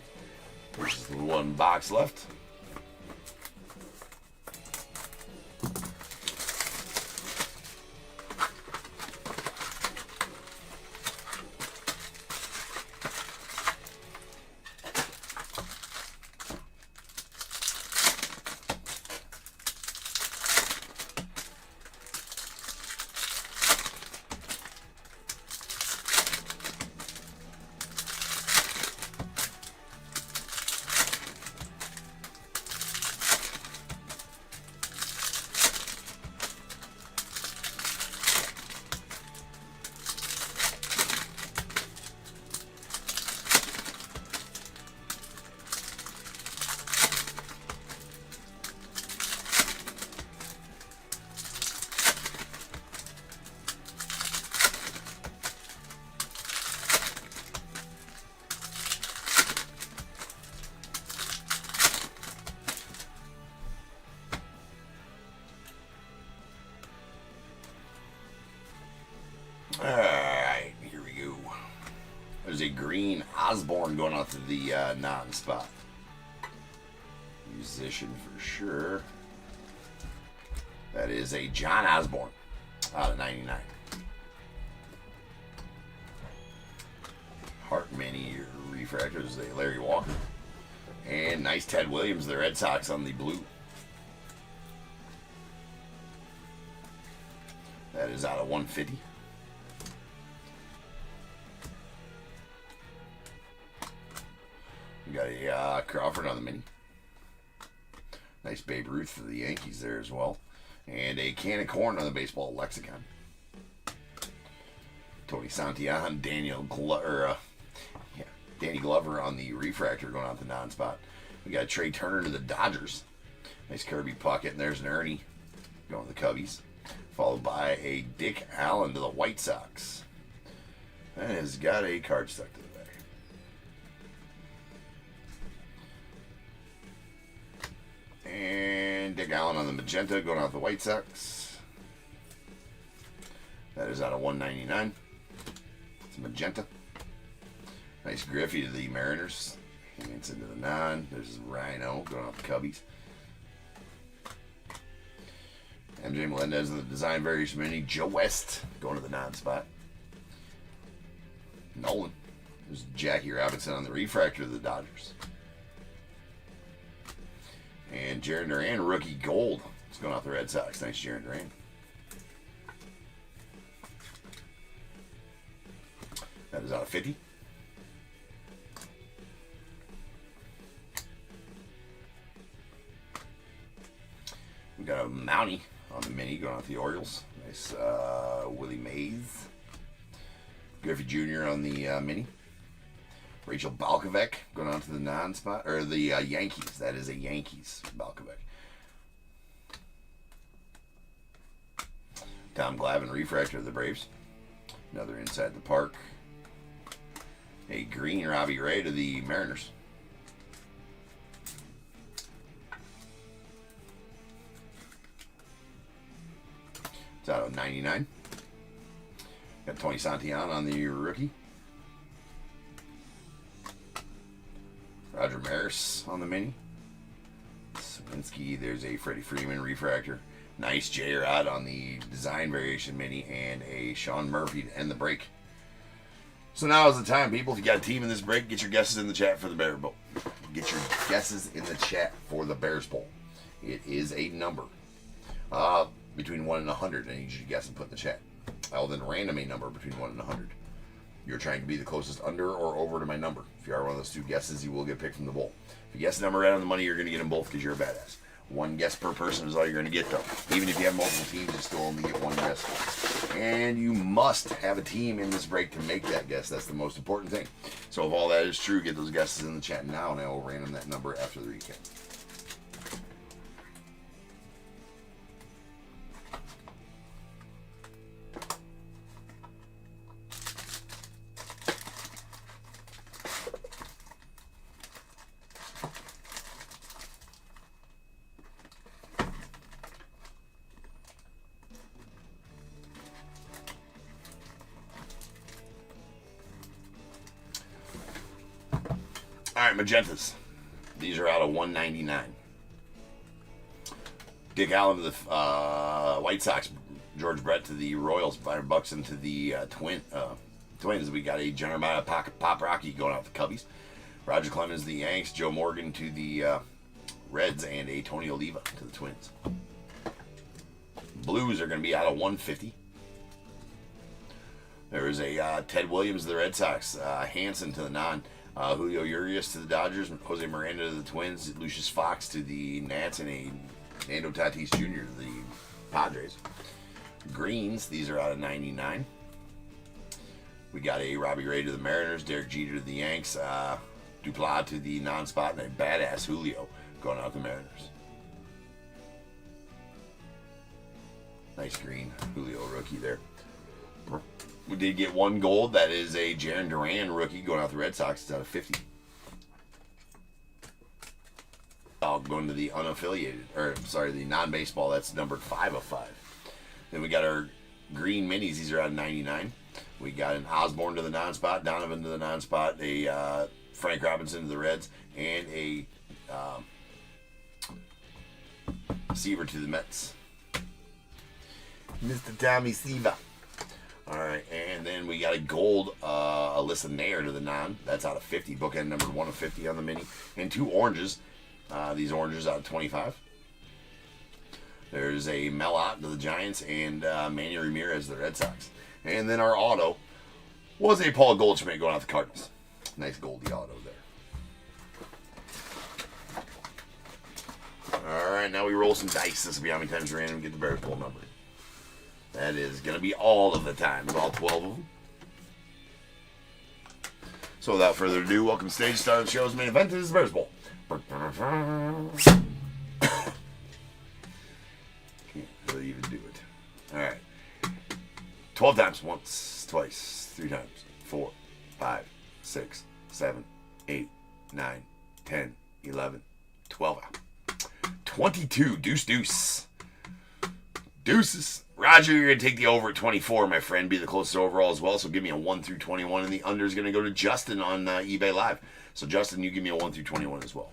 There's the one box left. Alright, here we go. There's a green Osborne going out to the non-spot. Musician for sure. That is a John Osborne out of 99. Heart Mini refractor is a Larry Walker. And nice Ted Williams, the Red Sox on the blue. That is out of 150. We got a Crawford on the mini. Nice Babe Ruth for the Yankees there as well. And a can of corn on the baseball lexicon. Tony Santillan, Danny Glover on the refractor going out the non-spot. We got Trey Turner to the Dodgers. Nice Kirby Puckett, and there's an Ernie going to the Cubbies. Followed by a Dick Allen to the White Sox. And has got a card stuck to the back. And Dick Allen on the magenta going out the White Sox. That is out of 199. It's magenta. Nice Griffey to the Mariners. Hands into the non. There's Rhino going out the Cubbies. MJ Melendez in the design variation mini. Joe West going to the non-spot. Nolan. There's Jackie Robinson on the refractor of the Dodgers. And Jarren Duran, rookie gold. It's going out the Red Sox. Nice Jarren Duran. That is out of 50. We got a Mountie on the mini going out the Orioles. Nice Willie Mays. Griffey Jr. on the mini. Rachel Balkovec going on to the non-spot, or the Yankees. That is a Yankees Balkovec. Tom Glavine refractor of the Braves. Another inside the park. A green Robbie Ray to the Mariners. It's out of 99. Got Tony Santillan on the rookie. Roger Maris on the mini. Swinsky, there's a Freddie Freeman refractor. Nice J-Rod on the design variation mini, and a Sean Murphy to end the break. So now is the time, people. If you got a team in this break, get your guesses in the chat for the Bear Bowl. Get your guesses in the chat for the Bears Bowl. It is a number between 1 and 100. I need you to guess and put in the chat. I will then random a number between 1 and 100. You're trying to be the closest under or over to my number. If you are one of those two guesses, you will get picked from the bowl. If you guess the number right on the money, you're going to get them both because you're a badass. One guess per person is all you're going to get, though. Even if you have multiple teams, you still only get one guess. And you must have a team in this break to make that guess. That's the most important thing. So if all that is true, get those guesses in the chat now, and I will random that number after the recap. All right, Magentas. These are out of 199. Dick Allen to the White Sox. George Brett to the Royals. Byron Buxton to the Twins. We got a Jeremiah Pop Rocky going out to the Cubbies. Roger Clemens to the Yanks. Joe Morgan to the Reds. And a Tony Oliva to the Twins. Blues are going to be out of 150. There is a Ted Williams to the Red Sox. Hansen to the Non. Julio Urias to the Dodgers, Jose Miranda to the Twins, Lucius Fox to the Nats, and a Nando Tatis Jr. to the Padres. Greens, these are out of 99. We got a Robbie Ray to the Mariners, Derek Jeter to the Yanks, Duplass to the non-spot, and a badass Julio going out to the Mariners. Nice green Julio rookie there. We did get one gold. That is a Jarren Duran rookie going out the Red Sox. It's out of 50. Going to the unaffiliated, the non-baseball. That's numbered 5 of 5. Then we got our green minis. These are out of 99. We got an Osborne to the non-spot, Donovan to the non-spot, a Frank Robinson to the Reds, and a Seaver to the Mets. Mr. Tommy Seaver. All right, and then we got a gold Alyssa Nair to the non. That's out of 50. Bookend number 1 of 50 on the mini. And 2 oranges. These oranges out of 25. There's a Melot to the Giants and Manny Ramirez to the Red Sox. And then our auto was a Paul Goldschmidt going out the Cardinals. Nice Goldie auto there. All right, now we roll some dice. This will be how many times random get the Bears Bowl number. That is going to be all of the times, all 12 of them. So without further ado, welcome to stage star of the show's main event. This is the Bears Bowl. Can't really even do it. All right. 12 times. Once, twice, 3 times. 4, 5, 6, 7, 8, 9, 10, 11, 12 out. 22. Deuce, deuce. Deuces. Roger, you're going to take the over at 24, my friend. Be the closest overall as well. So give me a 1 through 21. And the under is going to go to Justin on eBay Live. So, Justin, you give me a 1 through 21 as well.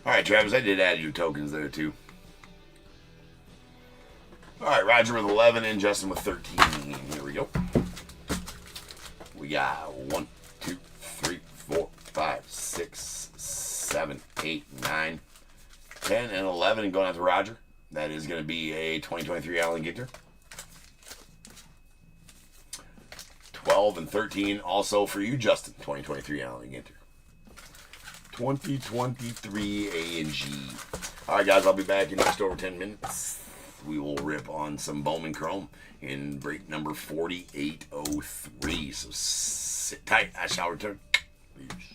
All right, Travis, I did add your tokens there, too. All right, Roger with 11 and Justin with 13. Here we go. We got 1, 2, 3, 4, 5, 6, 7, 8, 9, 10, and 11. And going out to Roger. That is going to be a 2023 Allen Ginter. 12 and 13 also for you, Justin. 2023 Allen Ginter. 2023 A and G. All right, guys, I'll be back in just over 10 minutes. We will rip on some Bowman Chrome in break number 4803. So sit tight. I shall return. Peace.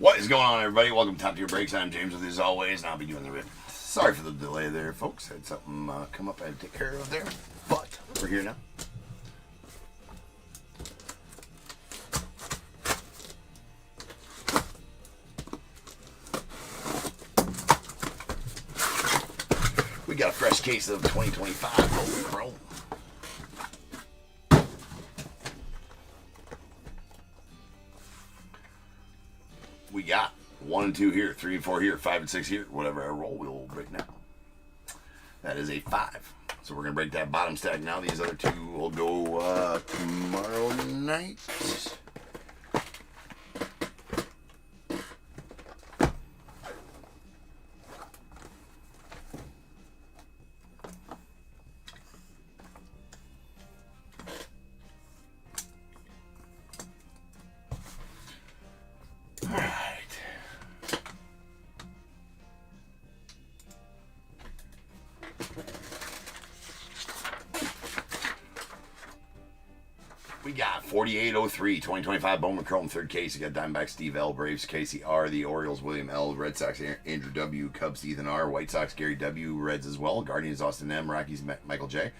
What is going on, everybody? Welcome to Top Tier Breaks. I'm James with you as always, and I'll be doing the rip. Sorry for the delay there, folks. Had something come up I had to take care of there, but we're here now. We got a fresh case of 2025 Bowman Chrome. We got 1 and 2 here, 3 and 4 here, 5 and 6 here. Whatever I roll, we'll break now. That is a 5. So we're going to break that bottom stack now. These other two will go tomorrow night. We got 4803, 2025 Bowman Chrome, third case. You got Diamondbacks, Steve L, Braves, Casey R, the Orioles, William L, Red Sox, Andrew W, Cubs, Ethan R, White Sox, Gary W, Reds as well, Guardians, Austin M, Rockies, Michael J,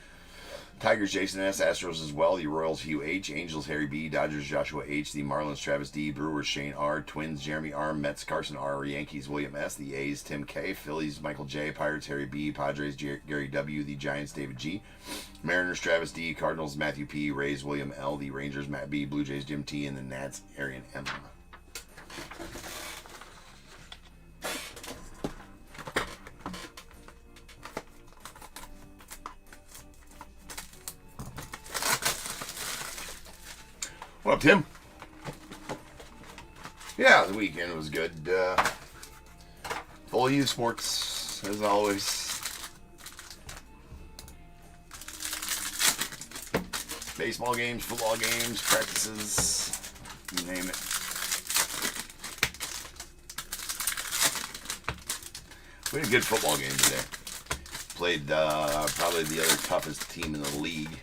Tigers, Jason S, Astros as well, the Royals, Hugh H, Angels, Harry B, Dodgers, Joshua H, the Marlins, Travis D, Brewers, Shane R, Twins, Jeremy R, Mets, Carson R, Yankees, William S, the A's, Tim K, Phillies, Michael J, Pirates, Harry B, Padres, Gary W, the Giants, David G, Mariners, Travis D, Cardinals, Matthew P, Rays, William L, the Rangers, Matt B, Blue Jays, Jim T, and the Nats, Arian M. What up, Tim? Yeah, the weekend was good. Full U sports, as always. Baseball games, football games, practices, you name it. We had a good football game today. Played probably the other toughest team in the league,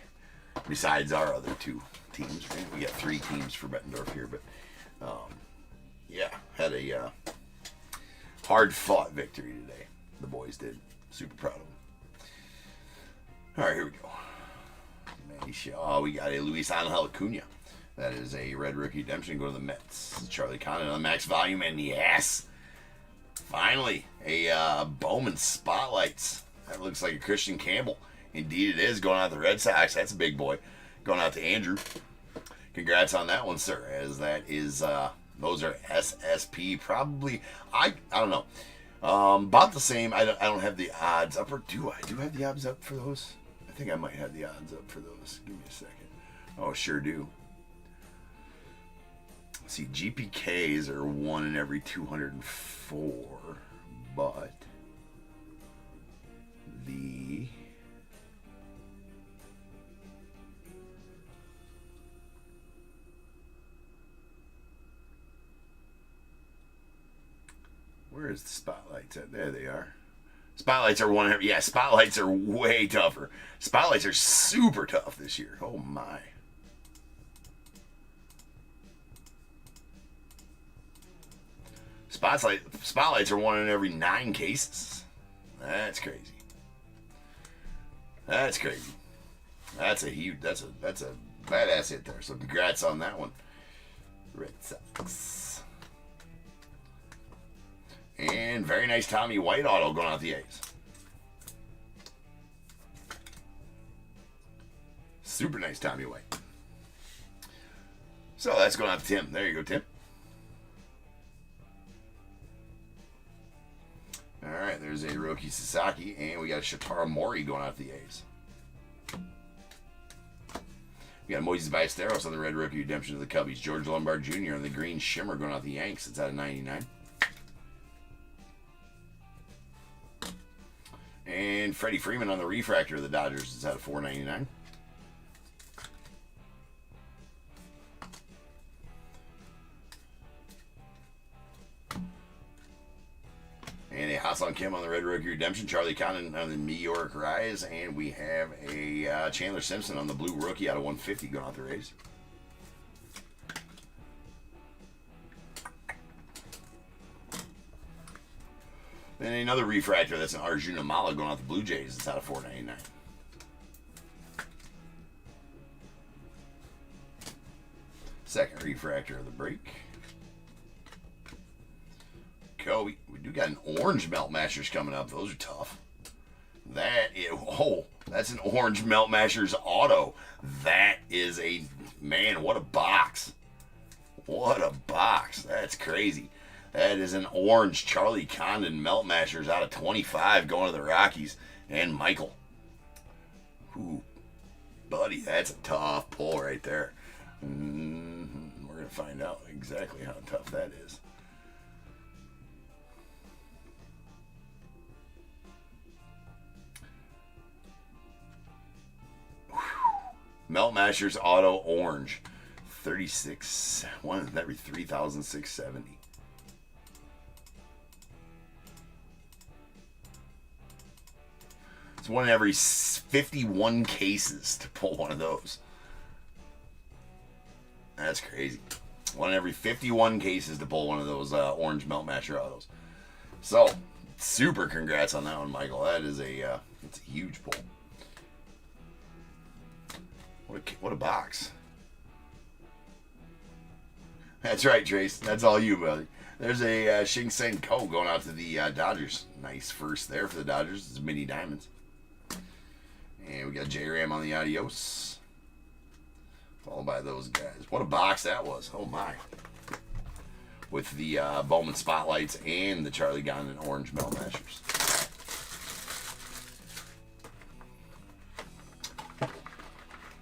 besides our other two teams. We got 3 teams for Bettendorf here, but yeah, had a hard-fought victory today. The boys did. Super proud of them. All right, here we go. Oh, we got a Luis Angel Acuna. That is a red rookie redemption. Go to the Mets. Charlie Connon on max volume, and yes, finally a Bowman Spotlights. That looks like a Christian Campbell. Indeed, it is. Going out to the Red Sox. That's a big boy. Going out to Andrew. Congrats on that one, sir. As that is, those are SSP. Probably, I don't know. About the same. I don't have the odds up, or do I? Do I have the odds up for those? I think I might have the odds up for those. Give me a second. Oh, sure do. Let's see, GPKs are 1 in every 204, but the where is the spotlights at? There they are. Spotlights are 1 in every, yeah, spotlights are way tougher. Spotlights are super tough this year. Oh my. Spotlights are 1 in every 9 cases. That's crazy. That's crazy. That's a huge. That's a badass hit there. So congrats on that one, Red Sox. And very nice Tommy White auto going out the A's. Super nice Tommy White. So that's going out to Tim. There you go, Tim. All right, there's a Hiroki Sasaki, and we got a Shatara Mori going out to the A's. We got Moises Ballesteros on the red rookie redemption of the Cubbies. George Lombard Jr. on the green shimmer going out the Yanks. It's out of 99. And Freddie Freeman on the refractor of the Dodgers. It's out of 499. And a Hassan Kim on the red rookie redemption. Charlie Connon on the meteoric rise. And we have a Chandler Simpson on the blue rookie out of 150 going out the Rays. Then another refractor, that's an Arjuna Mala going out the Blue Jays. It's out of 499. Second refractor of the break. We do got an orange Melt Mashers coming up. Those are tough. That's an orange Melt Mashers auto. That is man, what a box. What a box. That's crazy. That is an orange Charlie Condon Melt Mashers out of 25 going to the Rockies. And Michael. Ooh, buddy, that's a tough pull right there. We're going to find out exactly how tough that is. Melt Mashers Auto Orange. 36. One every 3,670. It's one in every 51 cases to pull one of those. That's crazy. One in every 51 cases to pull one of those orange Melt Masher autos. So, super congrats on that one, Michael. That is it's a huge pull. What a box. That's right, Trace. That's all you, buddy. There's a Shing Sen Ko going out to the Dodgers. Nice first there for the Dodgers. It's mini diamonds. And we got J-Ram on the Adios. Followed by those guys. What a box that was. Oh, my. With the Bowman Spotlights and the Charlie Condon Orange Melt Mashers.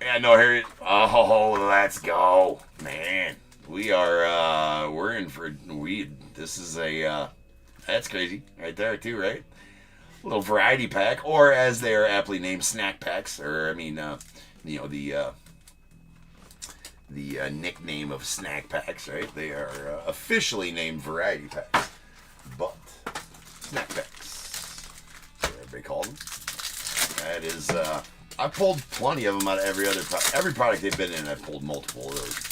Yeah, no, here it. Oh, let's go. Man. We're in for weed. This is that's crazy right there too, right? A little variety pack, or as they are aptly named, snack packs, or I mean, the nickname of snack packs, right? They are officially named variety packs, but snack packs, that's what everybody called them. That is, I pulled plenty of them out of every product they've been in. I pulled multiple of those.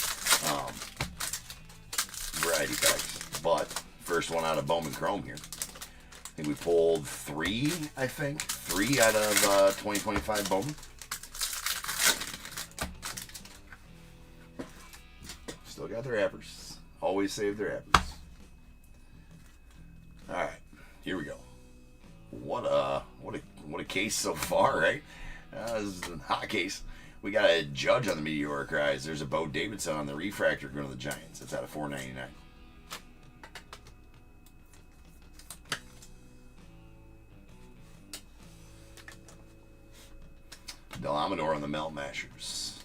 Variety packs, but first one out of Bowman Chrome here. I think we pulled three out of 2025 Bowman. Still got their wrappers. Always save their wrappers. All right, here we go. What a case so far, right? This is a hot case. We got a Judge on the Meteoric Rise. There's a Bo Davidson on the Refractor going to the Giants. That's out of $4.99. Delamador on the Melt Mashers.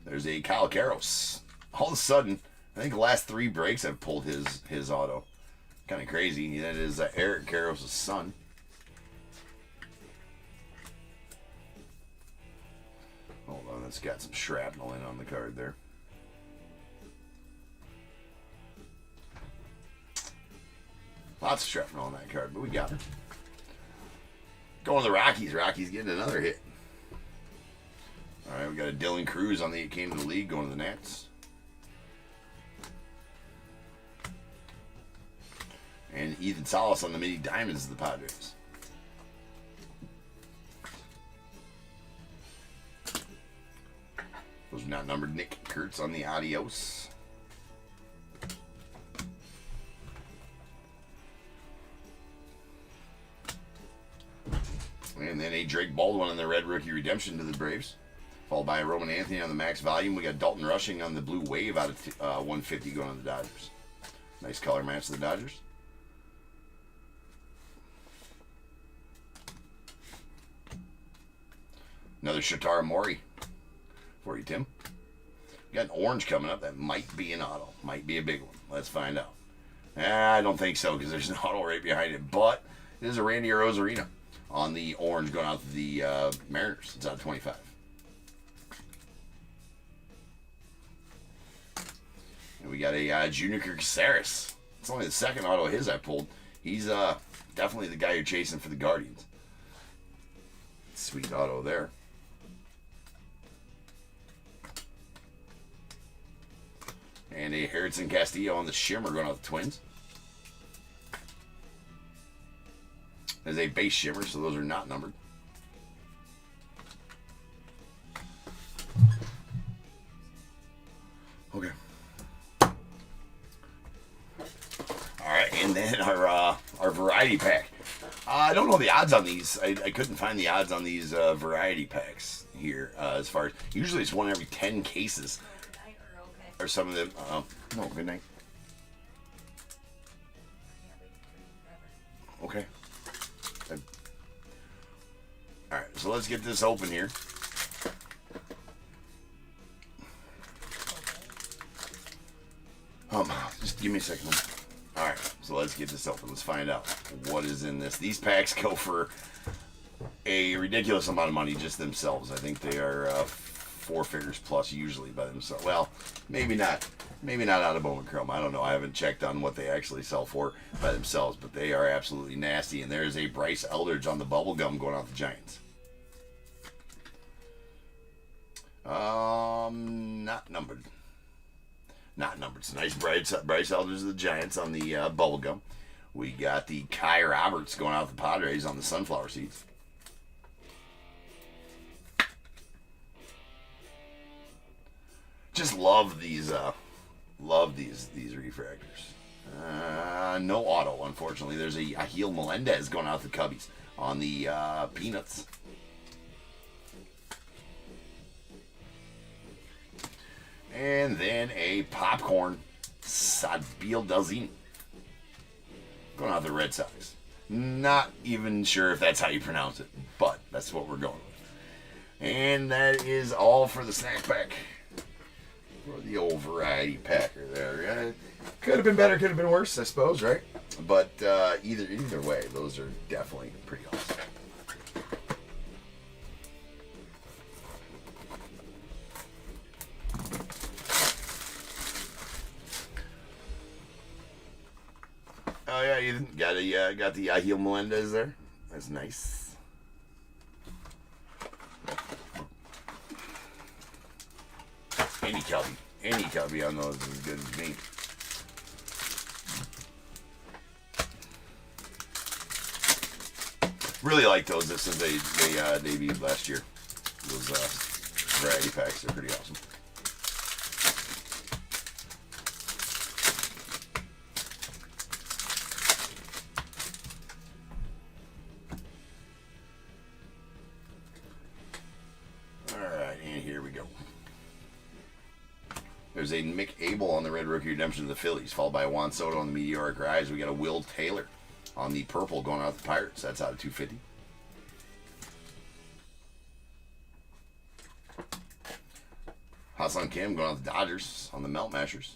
There's a Kyle Karros. All of a sudden, I think the last 3 breaks I've pulled his auto. Kind of crazy. That is Eric Karros' son. Hold on, it's got some shrapnel in on the card there. Lots of shrapnel on that card, but we got it. Going to the Rockies. Rockies getting another hit. All right, we got a Dylan Cruz on the came to the league going to the Nats. And Ethan Salas on the mini diamonds of the Padres. Those are not numbered. Nick Kurtz on the Adios. And then a Drake Baldwin on the Red Rookie Redemption to the Braves. Followed by a Roman Anthony on the Max Volume. We got Dalton Rushing on the Blue Wave out of 150 going on the Dodgers. Nice color match to the Dodgers. Another Shatara Mori for you, Tim. We got an orange coming up that might be an auto. Might be a big one. Let's find out. I don't think so because there's an auto right behind it. But it is a Randy Arozarena on the orange going out to the Mariners. It's out of 25. And we got a Junior Caceres. It's only the second auto of his I pulled. He's definitely the guy you're chasing for the Guardians. Sweet auto there. And a Harrison Castillo on the Shimmer going out the Twins. There's a base Shimmer, so those are not numbered. Okay. Alright, and then our variety pack. I don't know the odds on these. I couldn't find the odds on these variety packs here as far as... Usually it's one every 10 cases. are some of them. No, good night. Okay. All right, so let's get this open here. Just give me a second. All right, so let's get this open. Let's find out what is in this. These packs go for a ridiculous amount of money just themselves. I think they are 4 figures plus usually by themselves. Well, maybe not. Maybe not out of Bowman Chrome. I don't know. I haven't checked on what they actually sell for by themselves, but they are absolutely nasty. And there's a Bryce Eldridge on the bubble gum going out the Giants. Not numbered. Not numbered. It's a nice Bryce Eldridge of the Giants on the bubble gum. We got the Kai Roberts going out the Padres on the sunflower seeds. Just love these refractors. No auto, unfortunately. There's a Ahil Melendez going out the Cubbies on the Peanuts. And then a popcorn Sadbil Dalzini going out the Red Sox. Not even sure if that's how you pronounce it, but that's what we're going with. And that is all for the snack pack. Or the old variety packer there. Could have been better, could have been worse, I suppose, right? But either way, those are definitely pretty awesome. Oh yeah, you got the Ahil Melendez there. That's nice. Any Cubby on those is as good as me. Really like those since they debuted last year. Those variety packs, they're pretty awesome. There's a Mick Abel on the Red Rookie Redemption of the Phillies, followed by Juan Soto on the Meteoric Rise. We got a Will Taylor on the purple going out the Pirates. That's out of 250. Hassan Kim going out the Dodgers on the Melt Mashers.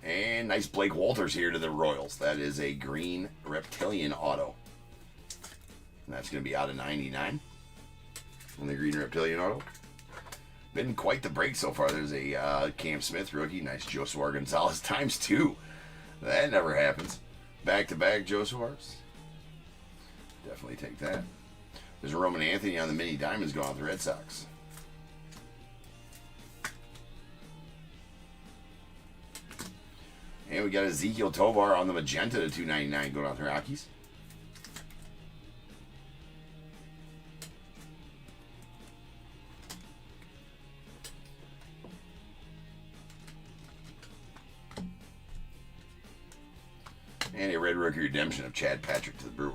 And nice Blake Walters here to the Royals. That is a green Reptilian auto. And that's going to be out of 99. On the green Reptilian auto. Been quite the break so far. There's a Cam Smith rookie. Nice Joe Suarez Gonzalez ×2. That never happens. Back-to-back Joe Suarez. Definitely take that. There's a Roman Anthony on the mini diamonds going out the Red Sox. And we got Ezekiel Tovar on the magenta to 299 going out the Rockies. And a Red Rookie Redemption of Chad Patrick to the Brewers.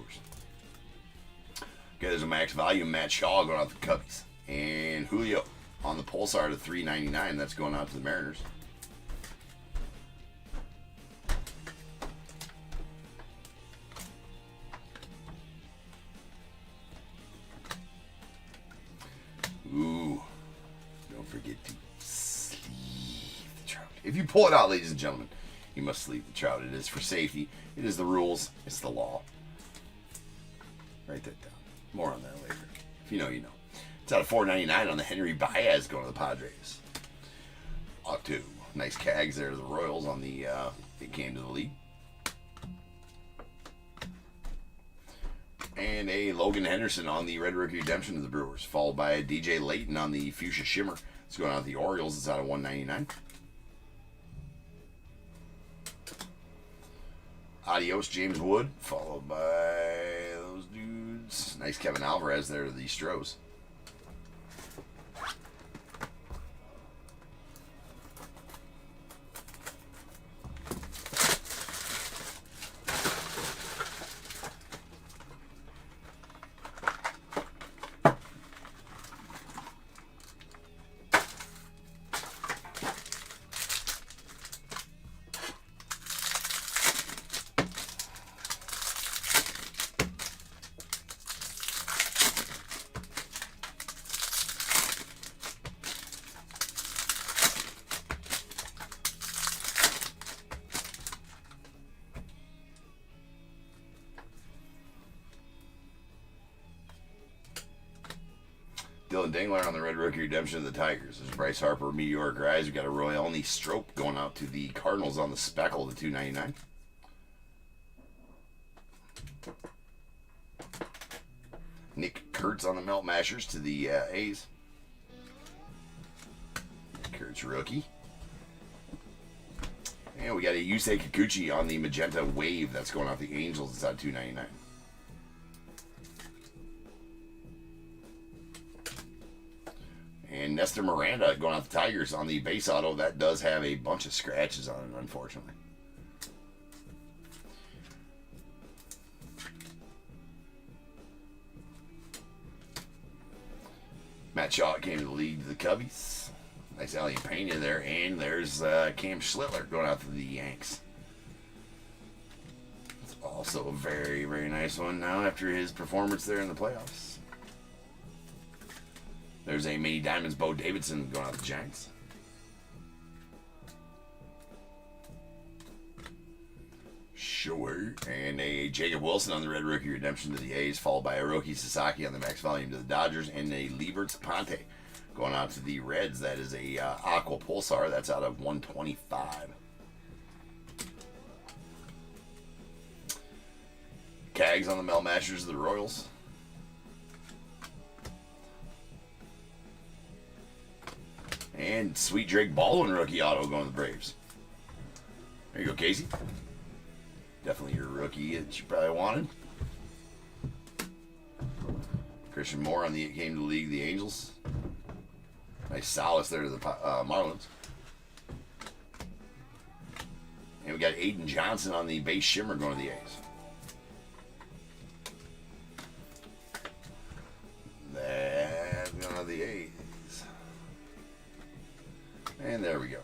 Okay, there's a max volume Matt Shaw going out to the Cubbies. And Julio on the Pulsar to 399. That's going out to the Mariners. Ooh. Don't forget to sleeve the trout. If you pull it out, ladies and gentlemen, you must sleeve the trout. It is for safety. It is the rules. It's the law. Write that down. More on that later. If you know, you know. It's out of 499 on the Henry Baez going to the Padres. Up to nice Cags there to the Royals on the it came to the league. And a Logan Henderson on the Red Rookie Redemption of the Brewers, followed by a DJ Layton on the Fuchsia Shimmer. It's going out to the Orioles. It's out of 199. Adios, James Wood, followed by those dudes. Nice Kevin Alvarez there to the Stros. Dylan Dingler on the Red Rookie Redemption of the Tigers. There's Bryce Harper, Meteoric Rise. We got a Roy Elney Strope going out to the Cardinals on the Speckle to $2.99. Nick Kurtz on the Melt Mashers to the A's. Kurtz rookie. And we got a Yusei Kikuchi on the Magenta Wave. That's going out the Angels. It's at $2.99. And Nestor Miranda going out the Tigers on the base auto. That does have a bunch of scratches on it, unfortunately. Matt Shaw came to the league to the Cubbies. Nice Alien Pena there. And there's Cam Schlittler going out to the Yanks. It's also a very, very nice one now after his performance there in the playoffs. There's a Mini Diamonds Bo Davidson going out to the Giants. Sure. And a Jacob Wilson on the Red Rookie Redemption to the A's, followed by a Hiroki Sasaki on the Max Volume to the Dodgers, and a Liebert's Ponte going out to the Reds. That is a Aqua Pulsar. That's out of 125. Cags on the Mel Masters of the Royals. And Sweet Drake Baldwin rookie auto going to the Braves. There you go, Casey. Definitely your rookie that you probably wanted. Christian Moore on the came to the league, the Angels. Nice solace there to the Marlins. And we got Aiden Johnson on the base shimmer going to the A's. That's going to the A's. And there we go.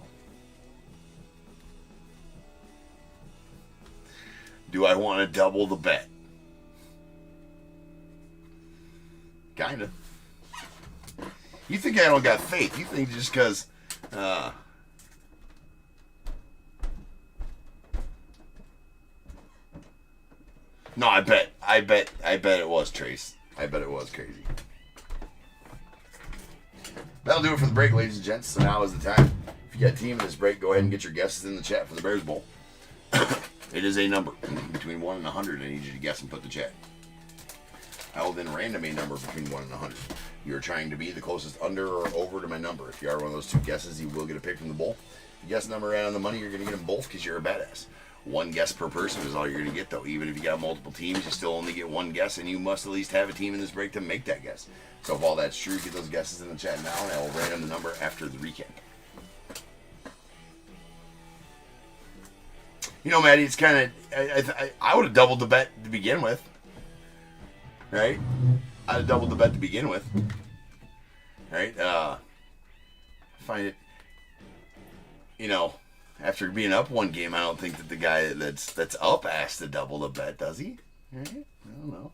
Do I want to double the bet? Kinda. You think I don't got faith. You think just because... No, I bet it was Trace. I bet it was crazy. That'll do it for the break, ladies and gents. So now is the time. If you got a team in this break, go ahead and get your guesses in the chat for the Bears Bowl. It is a number between 1 and 100. I need you to guess and put the chat. I will then random a number between 1 and 100. You're trying to be the closest under or over to my number. If you are one of those two guesses, you will get a pick from the bowl. If you guess number right on the money, you're going to get them both because you're a badass. One guess per person is all you're going to get, though. Even if you got multiple teams, you still only get one guess, and you must at least have a team in this break to make that guess. So if all that's true, get those guesses in the chat now, and I will random the number after the recap. You know, Maddie, it's kind of... I would have doubled the bet to begin with. Right? I'd have doubled the bet to begin with. Right? Find it... You know... After being up one game, I don't think that the guy that's up has to double the bet, does he? Right? I don't know.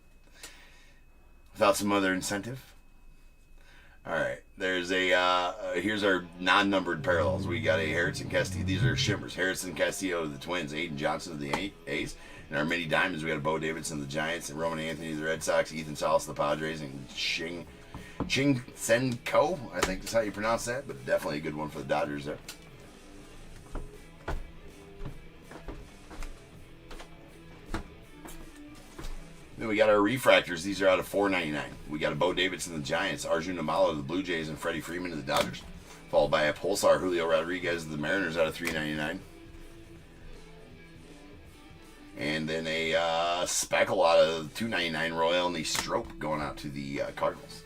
Without some other incentive. All right. There's a here's our non-numbered parallels. We got a Harrison Castillo. These are shimmers. Harrison Castillo of the Twins, Aiden Johnson of the A's, and our mini diamonds. We got a Bo Davidson of the Giants, and Roman Anthony of the Red Sox, Ethan Salas of the Padres, and Ching Sen Ko. I think that's how you pronounce that, but definitely a good one for the Dodgers there. Then we got our refractors. These are out of $4.99. We got a Bo Davidson of the Giants, Arjun Amala of the Blue Jays, and Freddie Freeman of the Dodgers. Followed by a Pulsar Julio Rodriguez of the Mariners out of $3.99. And then a Speckle out of $2.99 Royal and the Strope going out to the Cardinals.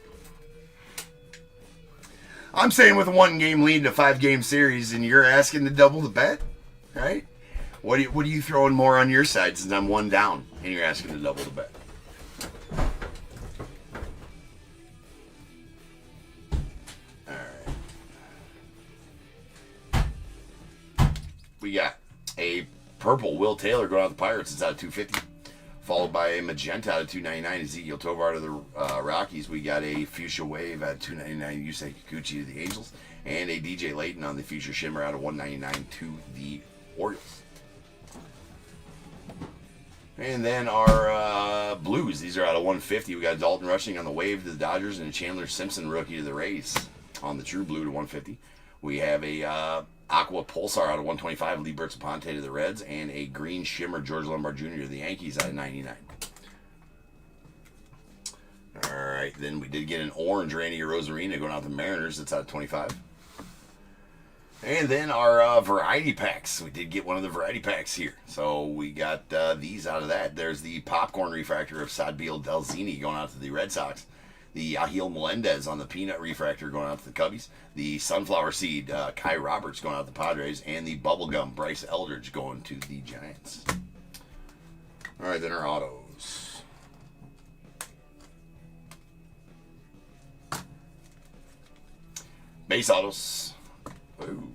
I'm saying with a 1-game lead in a 5-game series, and you're asking to double the bet, right? What are you throwing more on your side since I'm 1 down and you're asking to double the bet? All right. We got a purple Will Taylor going out to the Pirates. It's out of $250. Followed by a magenta out of $2.99. Ezekiel Tovar to the Rockies. We got a Fuchsia Wave out of $2.99. Yusei Kikuchi to the Angels. And a DJ Layton on the Fuchsia Shimmer out of $1.99 to the Orioles. And then our Blues. These are out of 150. We got Dalton Rushing on the wave to the Dodgers and a Chandler Simpson rookie to the Rays on the True Blue to 150. We have a Aqua Pulsar out of 125. Lee Bertzaponte to the Reds and a Green Shimmer George Lombard Jr. to the Yankees out of 99. All right, then we did get an orange Randy Rosarina going out to the Mariners. That's out of 25. And then our variety packs. We did get one of the variety packs here. So we got these out of that. There's the popcorn refractor of Sadbiel Delzini going out to the Red Sox. The Ahil Melendez on the peanut refractor going out to the Cubbies. The sunflower seed Kai Roberts going out to the Padres. And the bubblegum Bryce Eldridge going to the Giants. All right, then our autos. Base autos. Ooh.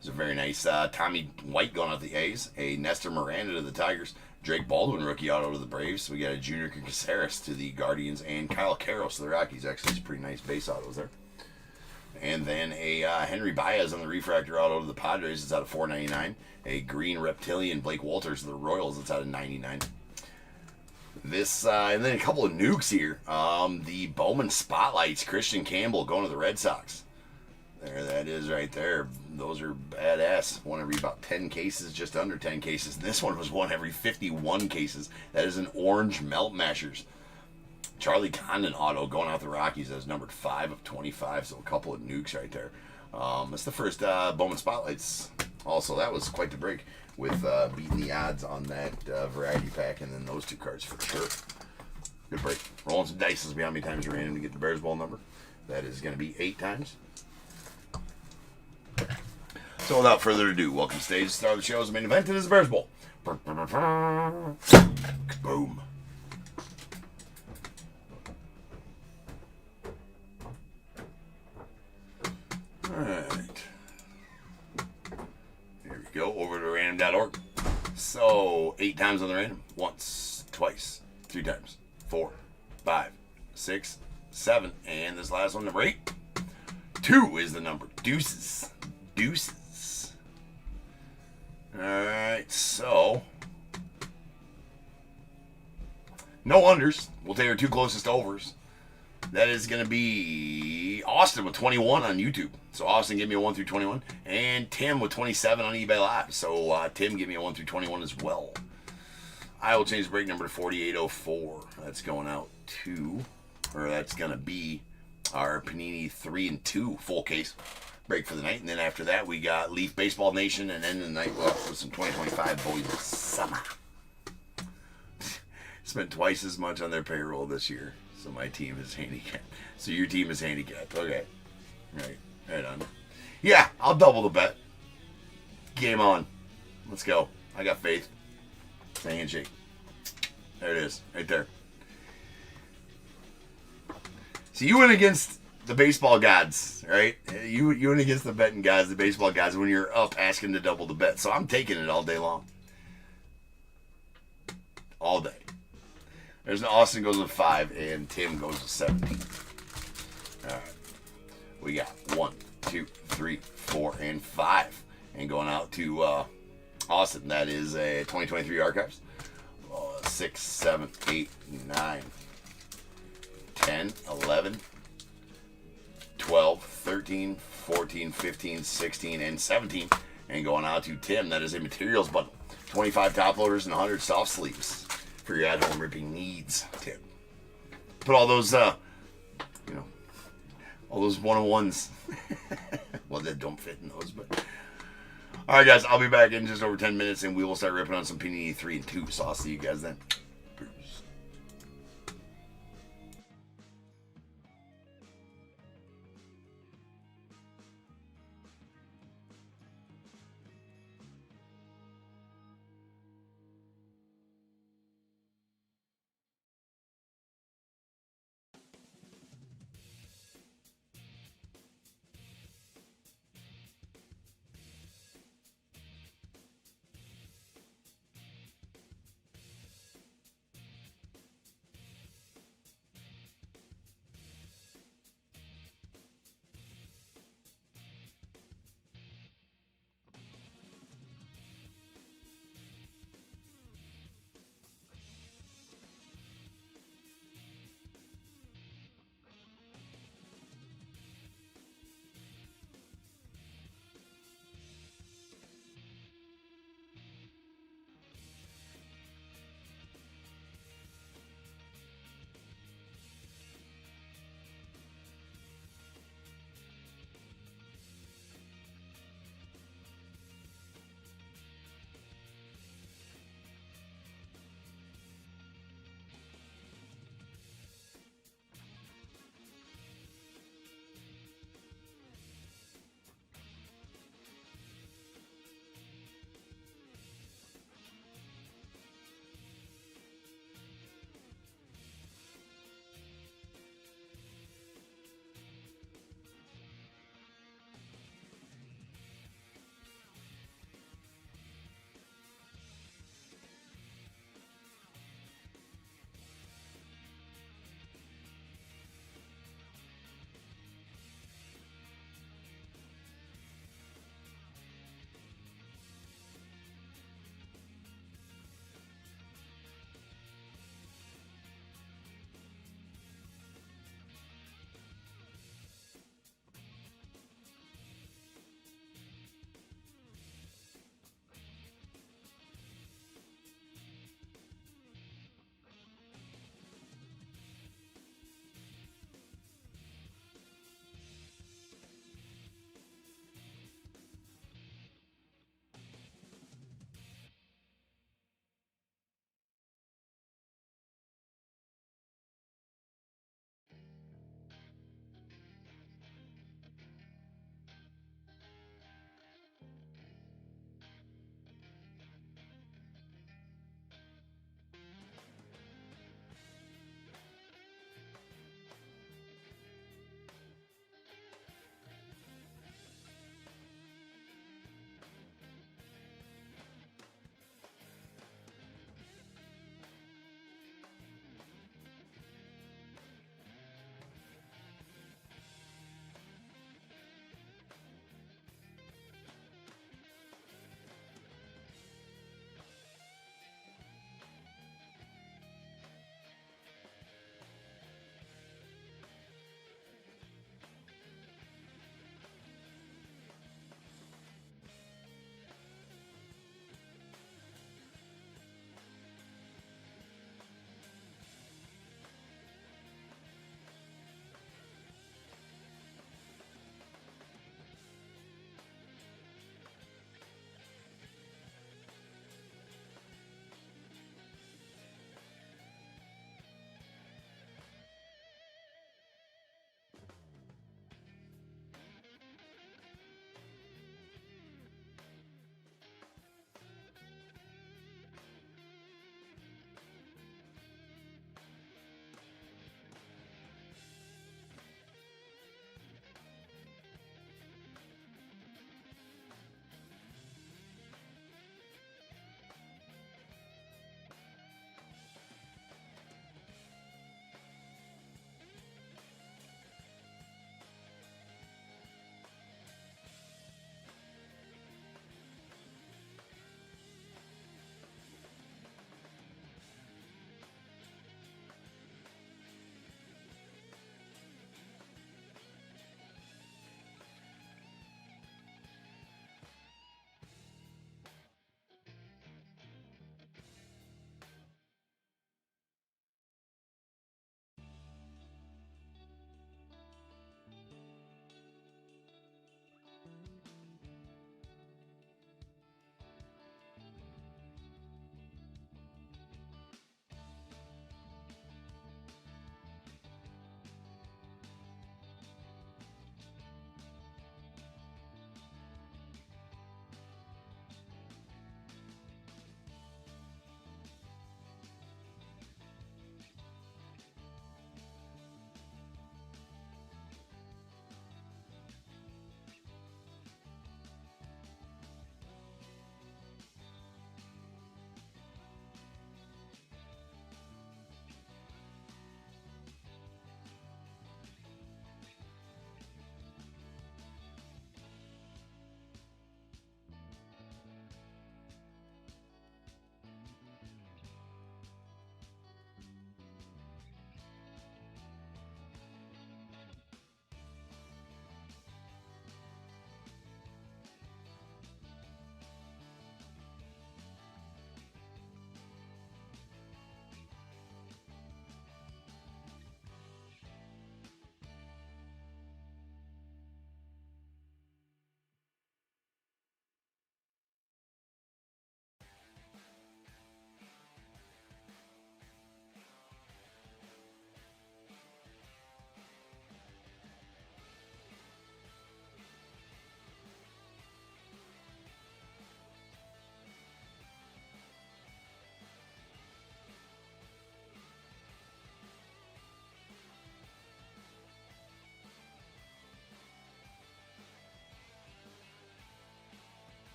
It's a very nice Tommy White going out to the A's. A Nestor Miranda to the Tigers. Drake Baldwin rookie auto to the Braves. We got a Junior Caceres to the Guardians. And Kyle Karros to the Rockies. Actually, it's pretty nice base autos there. And then a Henry Baez on the refractor auto to the Padres. It's out of $4.99. A green reptilian Blake Walters to the Royals. It's out of $99. This and then a couple of nukes here. The Bowman Spotlights. Christian Campbell going to the Red Sox. There that is right there. Those are badass. One every about 10 cases, just under 10 cases. This one was one every 51 cases. That is an orange Melt Mashers. Charlie Condon auto going out the Rockies as numbered 5 of 25. So a couple of nukes right there. That's the first Bowman Spotlights. Also, that was quite the break with beating the odds on that variety pack. And then those two cards for sure. Good break. Rolling some dice. This will be how many times you're random to get the Bears Bowl number. That is going to be 8 times. So without further ado, welcome to stage. Star of the show's main event. It is the Bears Bowl. Boom. Alright. Here we go. Over to random.org. So 8 times on the random. Once, twice, 3 times, 4, 5, 6, 7. And this last one, number 8. 2 is the number. Deuces. Deuces. Alright, so no unders. We'll take our 2 closest overs. That is going to be Austin with 21 on YouTube. So Austin, give me a 1 through 21. And Tim with 27 on eBay Live. So Tim, give me a 1 through 21 as well. I will change the break number to 4804. That's going out to, or that's going to be our Panini 3 and 2 full case break for the night. And then after that, we got Leaf Baseball Nation and end the night with some 2025 Boys of Summer. Spent twice as much on their payroll this year. So my team is handicapped. So your team is handicapped. Okay. Right on. Yeah, I'll double the bet. Game on. Let's go. I got faith. It's a handshake. There it is. Right there. So you went against the baseball gods, right? You went against the betting guys, the baseball gods, when you're up asking to double the bet. So I'm taking it all day long. All day. There's an Austin goes with 5 and Tim goes with 17. All right. We got 1, 2, 3, 4, and 5. And going out to Austin, that is a 2023 Archives. 6, 7, 8, 9, 10, 11, 12, 13, 14, 15, 16, and 17. And going out to Tim, that is a materials bundle. 25 top loaders and 100 soft sleeves for your at-home ripping needs, Tim. Put all those, all those one-on-ones. Well, that don't fit in those, but... All right, guys, I'll be back in just over 10 minutes, and we will start ripping on some Panini 3 and 2. So I'll see you guys then. Peace.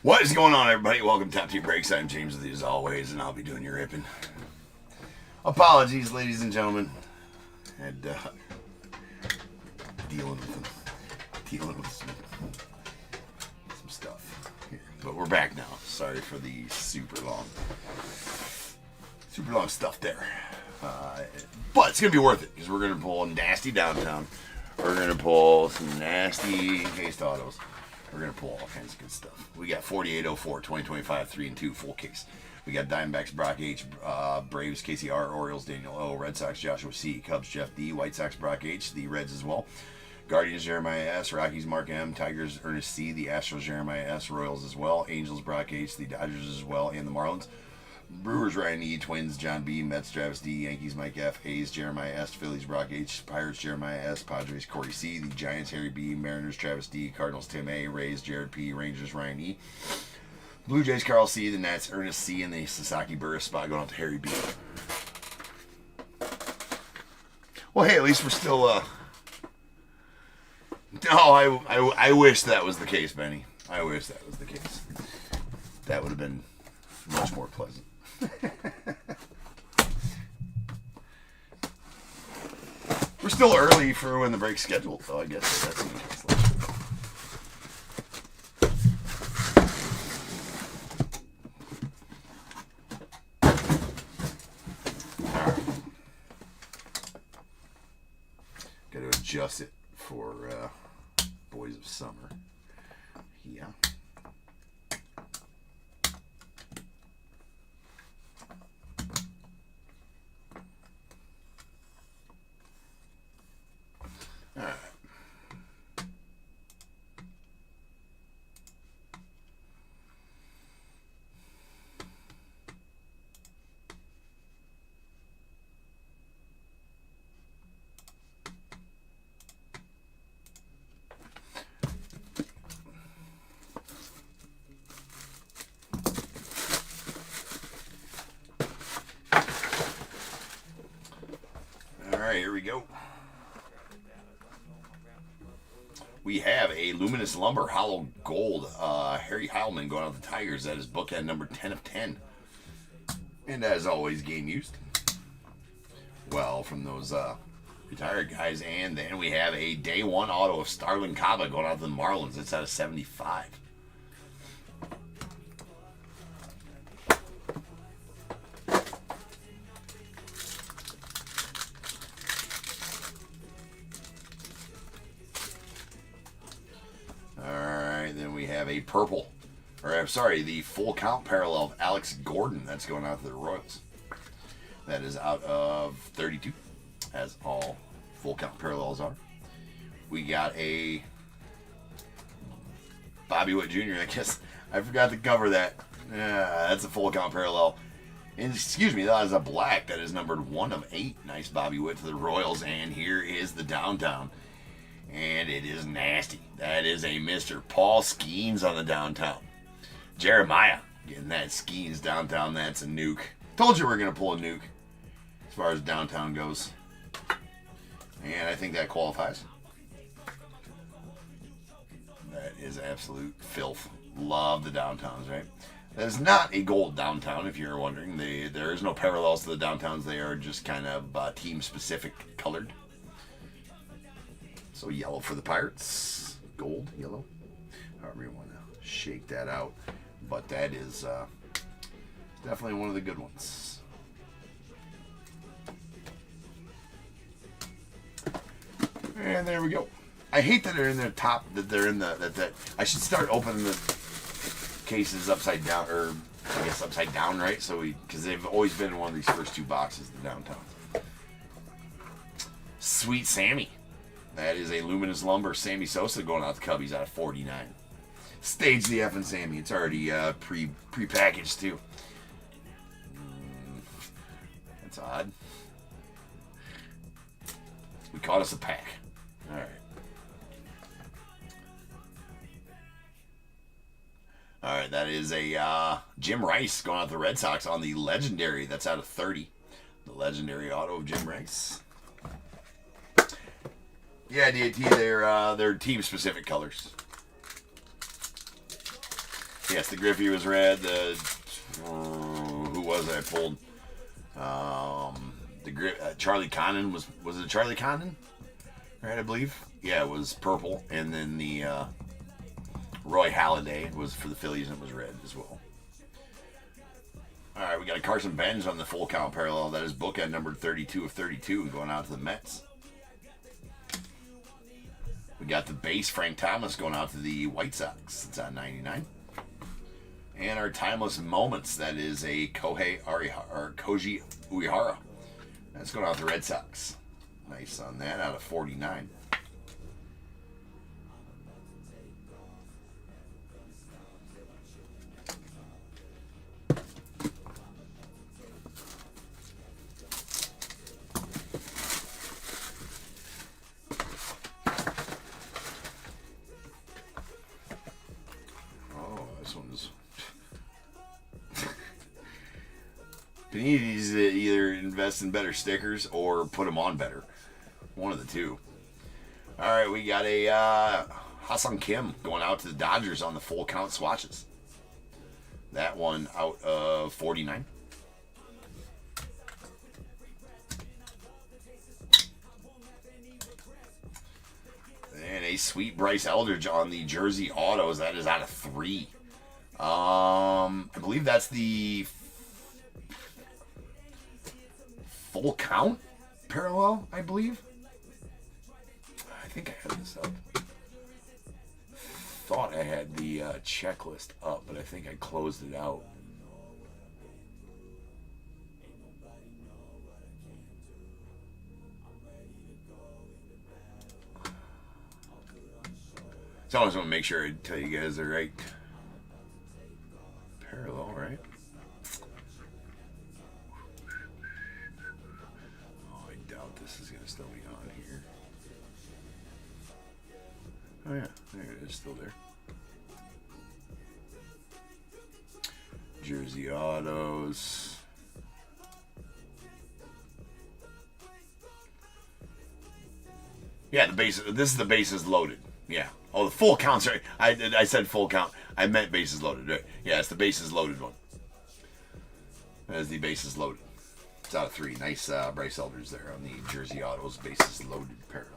What is going on, everybody? Welcome to Top Tier Breaks. I'm James with you as always, and I'll be doing your ripping. Apologies, ladies and gentlemen. And dealing with some stuff here. But we're back now. Sorry for the super long stuff there. But it's gonna be worth it because we're gonna pull nasty downtown. We're gonna pull some nasty encased autos. We're going to pull all kinds of good stuff. We got 4804, 2025, 3 and 2, full case. We got Diamondbacks, Brock H, Braves, KCR, Orioles, Daniel O, Red Sox, Joshua C, Cubs, Jeff D, White Sox, Brock H, the Reds as well. Guardians, Jeremiah S, Rockies, Mark M, Tigers, Ernest C, the Astros, Jeremiah S, Royals as well, Angels, Brock H, the Dodgers as well, and the Marlins. Brewers, Ryan E, Twins, John B, Mets, Travis D, Yankees, Mike F, A's, Jeremiah S, Phillies, Brock H, Pirates, Jeremiah S, Padres, Corey C, the Giants, Harry B, Mariners, Travis D, Cardinals, Tim A, Rays, Jared P, Rangers, Ryan E, Blue Jays, Carl C, the Nats, Ernest C, and the Sasaki Burris spot going out to Harry B. Well, hey, at least we're still, No, I wish that was the case, Benny. I wish that was the case. That would have been much more pleasant. We're still early for when the break's scheduled, so I guess that's an cancellation. Got to adjust it for Boys of Summer. Yeah. Alright, here we go. We have a Luminous Lumber Hollow Gold Harry Heilman going out the Tigers. That is bookend number 10 of 10. And as always, game used. Well, from those retired guys. And then we have a day one auto of Starlin Caba going out to the Marlins. It's out of 75. Then we have a purple, or I'm sorry, the full count parallel of Alex Gordon. That's going out to the Royals. That is out of 32, as all full count parallels are. We got a Bobby Witt Jr. I guess I forgot to cover that. That's a full count parallel. And excuse me, that is a black. That is numbered 1 of 8. Nice Bobby Witt to the Royals. And here is the downtown. And it is nasty. That is a Mr. Paul Skeens on the downtown. Jeremiah getting that Skeens downtown. That's a nuke. Told you we're going to pull a nuke as far as downtown goes. And I think that qualifies. That is absolute filth. Love the downtowns, right? That is not a gold downtown, if you're wondering. There is no parallels to the downtowns. They are just kind of team-specific colored. So yellow for the Pirates, gold, yellow, however you want to shake that out. But that is definitely one of the good ones. And there we go. I hate that they're in the top, that they're in the, that I should start opening the cases upside down, or I guess upside down, right? So because they've always been in one of these first two boxes, the downtown. Sweet Sammy. That is a Luminous Lumber Sammy Sosa going out the Cubbies out of 49. Stage the effing Sammy. It's already pre-packaged too. That's odd. We caught us a pack. All right. All right, that is a Jim Rice going out to the Red Sox on the Legendary. That's out of 30. The Legendary auto of Jim Rice. Yeah, DAT, they're team specific colors. Yes, the Griffey was red. The who was it I pulled? Charlie Condon was it Charlie Condon? Right, I believe. Yeah, it was purple, and then the Roy Halladay was for the Phillies and it was red as well. All right, we got a Carson Benz on the full count parallel. That is bookend number 32 of 32, going out to the Mets. We got the base Frank Thomas going out to the White Sox. It's on 99. And our timeless moments, that is a Koji Uehara. That's going out to the Red Sox. Nice on that, out of 49. Panini needs to either invest in better stickers or put them on better. One of the two. All right, we got a Ha-Seong Kim going out to the Dodgers on the full count swatches. That one out of 49. And a sweet Bryce Eldridge on the jersey autos. That is out of 3. I believe that's the full count parallel, I believe. I think I had this up. Thought I had the checklist up, but I think I closed it out. So I just want to make sure I tell you guys the right parallel, right? This is going to still be on here. Oh yeah, there it is, still there. Jersey autos. Yeah, the base. This is the bases loaded. Yeah. Oh, the full count. Sorry, I said full count. I meant bases loaded. Right? Yeah, it's the bases loaded one. That is the bases loaded. It's out of 3. Nice Bryce Eldridge there on the jersey autos bases loaded parallel.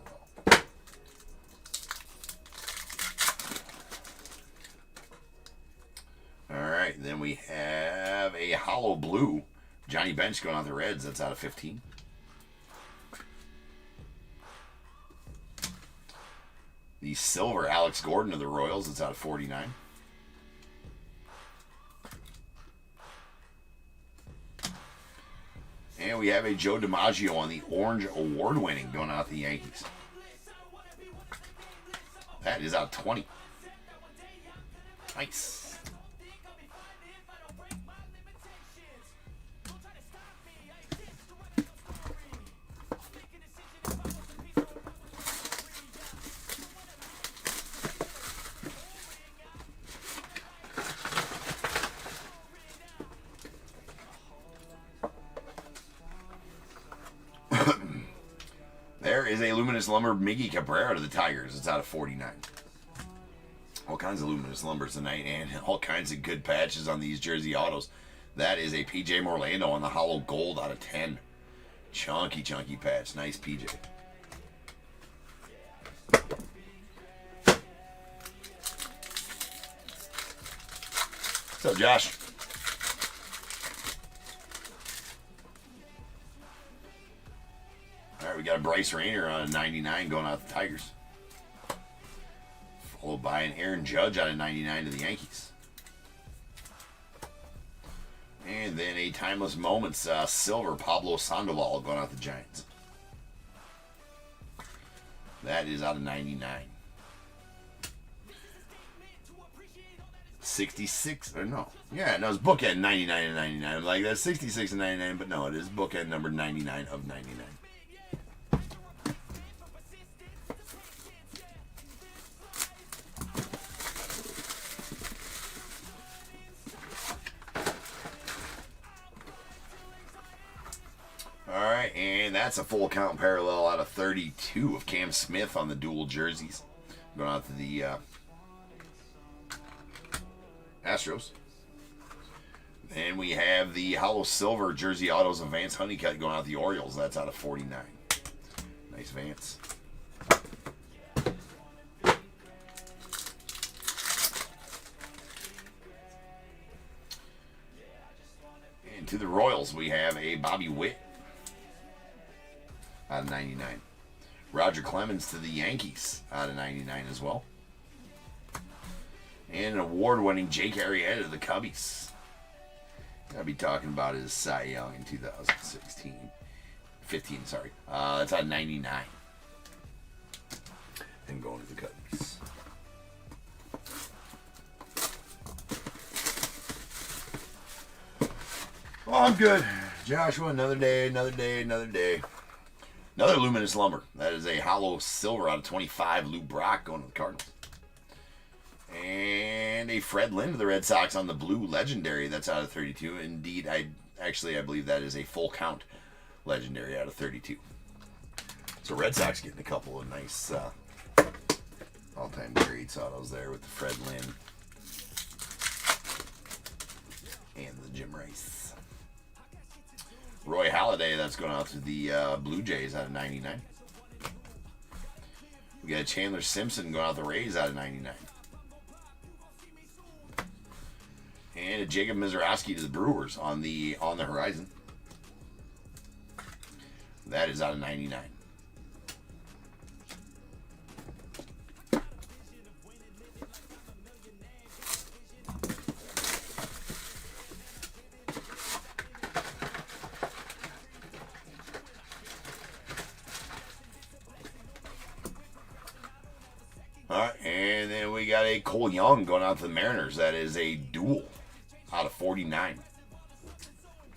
All right, then we have a hollow blue Johnny Bench going on the Reds. That's out of 15. The silver Alex Gordon of the Royals. That's out of 49. And we have a Joe DiMaggio on the orange award-winning going out to the Yankees. That is out 20. Nice. There is a Luminous Lumber Miggy Cabrera to the Tigers. It's out of 49. All kinds of Luminous Lumbers tonight and all kinds of good patches on these jersey autos. That is a PJ Morlando on the hollow gold out of 10. Chunky patch. Nice PJ. What's up, Josh? All right, we got a Bryce Rayner on a 99 going out to the Tigers. Followed by an Aaron Judge out of 99 to the Yankees. And then a Timeless Moments silver Pablo Sandoval going out to the Giants. That is out of 99. 66, or no. Yeah, no, it's bookend 99 and 99. I'm like, that's 66 and 99, but no, it is bookend number 99 of 99. that's a full count parallel out of 32 of Cam Smith on the dual jerseys. Going out to the Astros. And we have the hollow silver jersey autos of Vance Honeycutt going out to the Orioles. That's out of 49. Nice Vance. And to the Royals, we have a Bobby Witt out of 99. Roger Clemens to the Yankees out of 99 as well. And an award-winning Jake Arrieta to the Cubbies. I'll be talking about his Cy Young in 2016. 15, sorry. That's out of 99. And going to the Cubbies. Oh, I'm good. Joshua, another day, another day, another day. Another Luminous Lumber. That is a hollow silver out of 25. Lou Brock going to the Cardinals. And a Fred Lynn to the Red Sox on the blue legendary. That's out of 32. Indeed, I believe that is a full count legendary out of 32. So Red Sox getting a couple of nice all-time greats autos there with the Fred Lynn and the Jim Rice. Roy Halladay, that's going out to the Blue Jays out of 99. We got a Chandler Simpson going out the Rays out of 99. And a Jacob Mizorowski to the Brewers on the horizon. That is out of 99. All right, and then we got a Cole Young going out to the Mariners. That is a dual out of 49.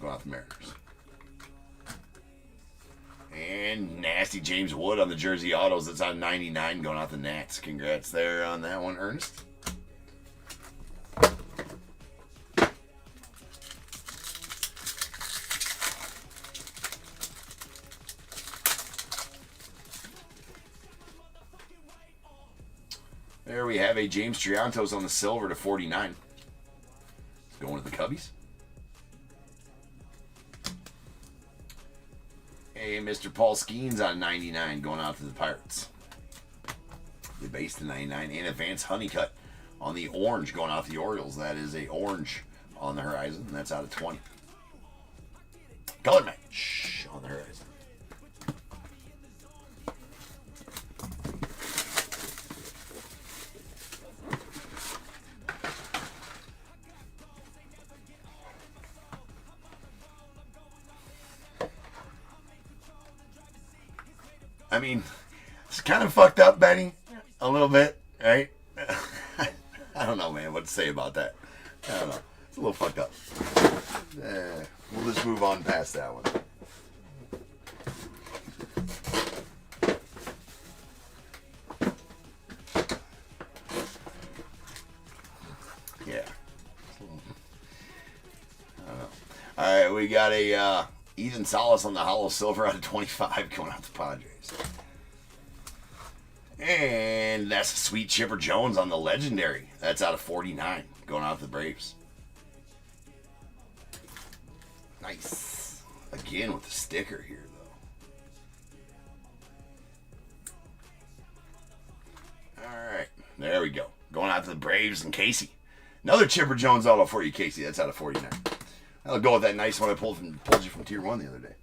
Going out to the Mariners. And nasty James Wood on the jersey autos. That's out of 99 going out the Nats. Congrats there on that one, Ernest. There we have a James Triantos on the silver to 49. Going to the Cubbies. A Mr. Paul Skeens on 99 going out to the Pirates. The base to 99. And a Vance Honeycutt on the orange going out to the Orioles. That is a orange on the horizon. And that's out of 20. Color match on the horizon. I mean, it's kind of fucked up, Benny. A little bit, right? I don't know, man, what to say about that. I don't know. It's a little fucked up. We'll just move on past that one. Yeah. I don't know. All right, we got a Ethan Salas on the hollow silver out of 25 going out to Padres. And that's a sweet Chipper Jones on the legendary. That's out of 49 going out to the Braves. Nice. Again with the sticker here, though. All right. There we go. Going out to the Braves and Casey. Another Chipper Jones auto for you, Casey. That's out of 49. I'll go with that nice one I pulled you from Tier 1 the other day.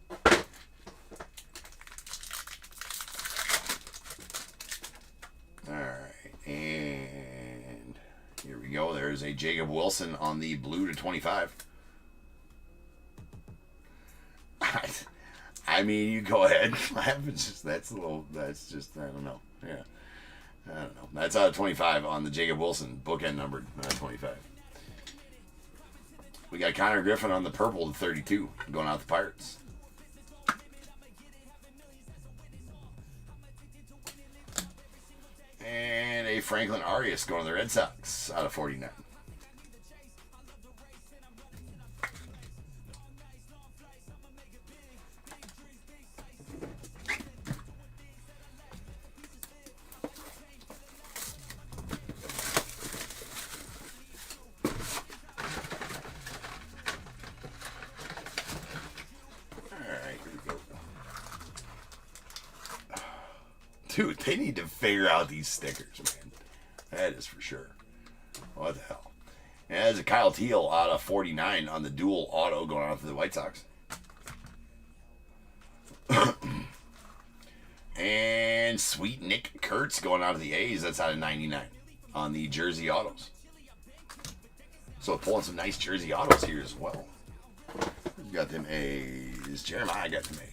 Alright, and here we go. There's a Jacob Wilson on the blue to 25. I mean, you go ahead. It's just, that's just, I don't know. Yeah. I don't know. That's out of 25 on the Jacob Wilson, bookend numbered 25. We got Connor Griffin on the purple to 32, going out the Pirates. And a Franklin Arias going to the Red Sox out of 49. Dude, they need to figure out these stickers, man. That is for sure. What the hell? And that's a Kyle Teal out of 49 on the dual auto going out to the White Sox. And sweet Nick Kurtz going out of the A's. That's out of 99 on the jersey autos. So pulling some nice jersey autos here as well. We've got them A's. Jeremiah got them A's.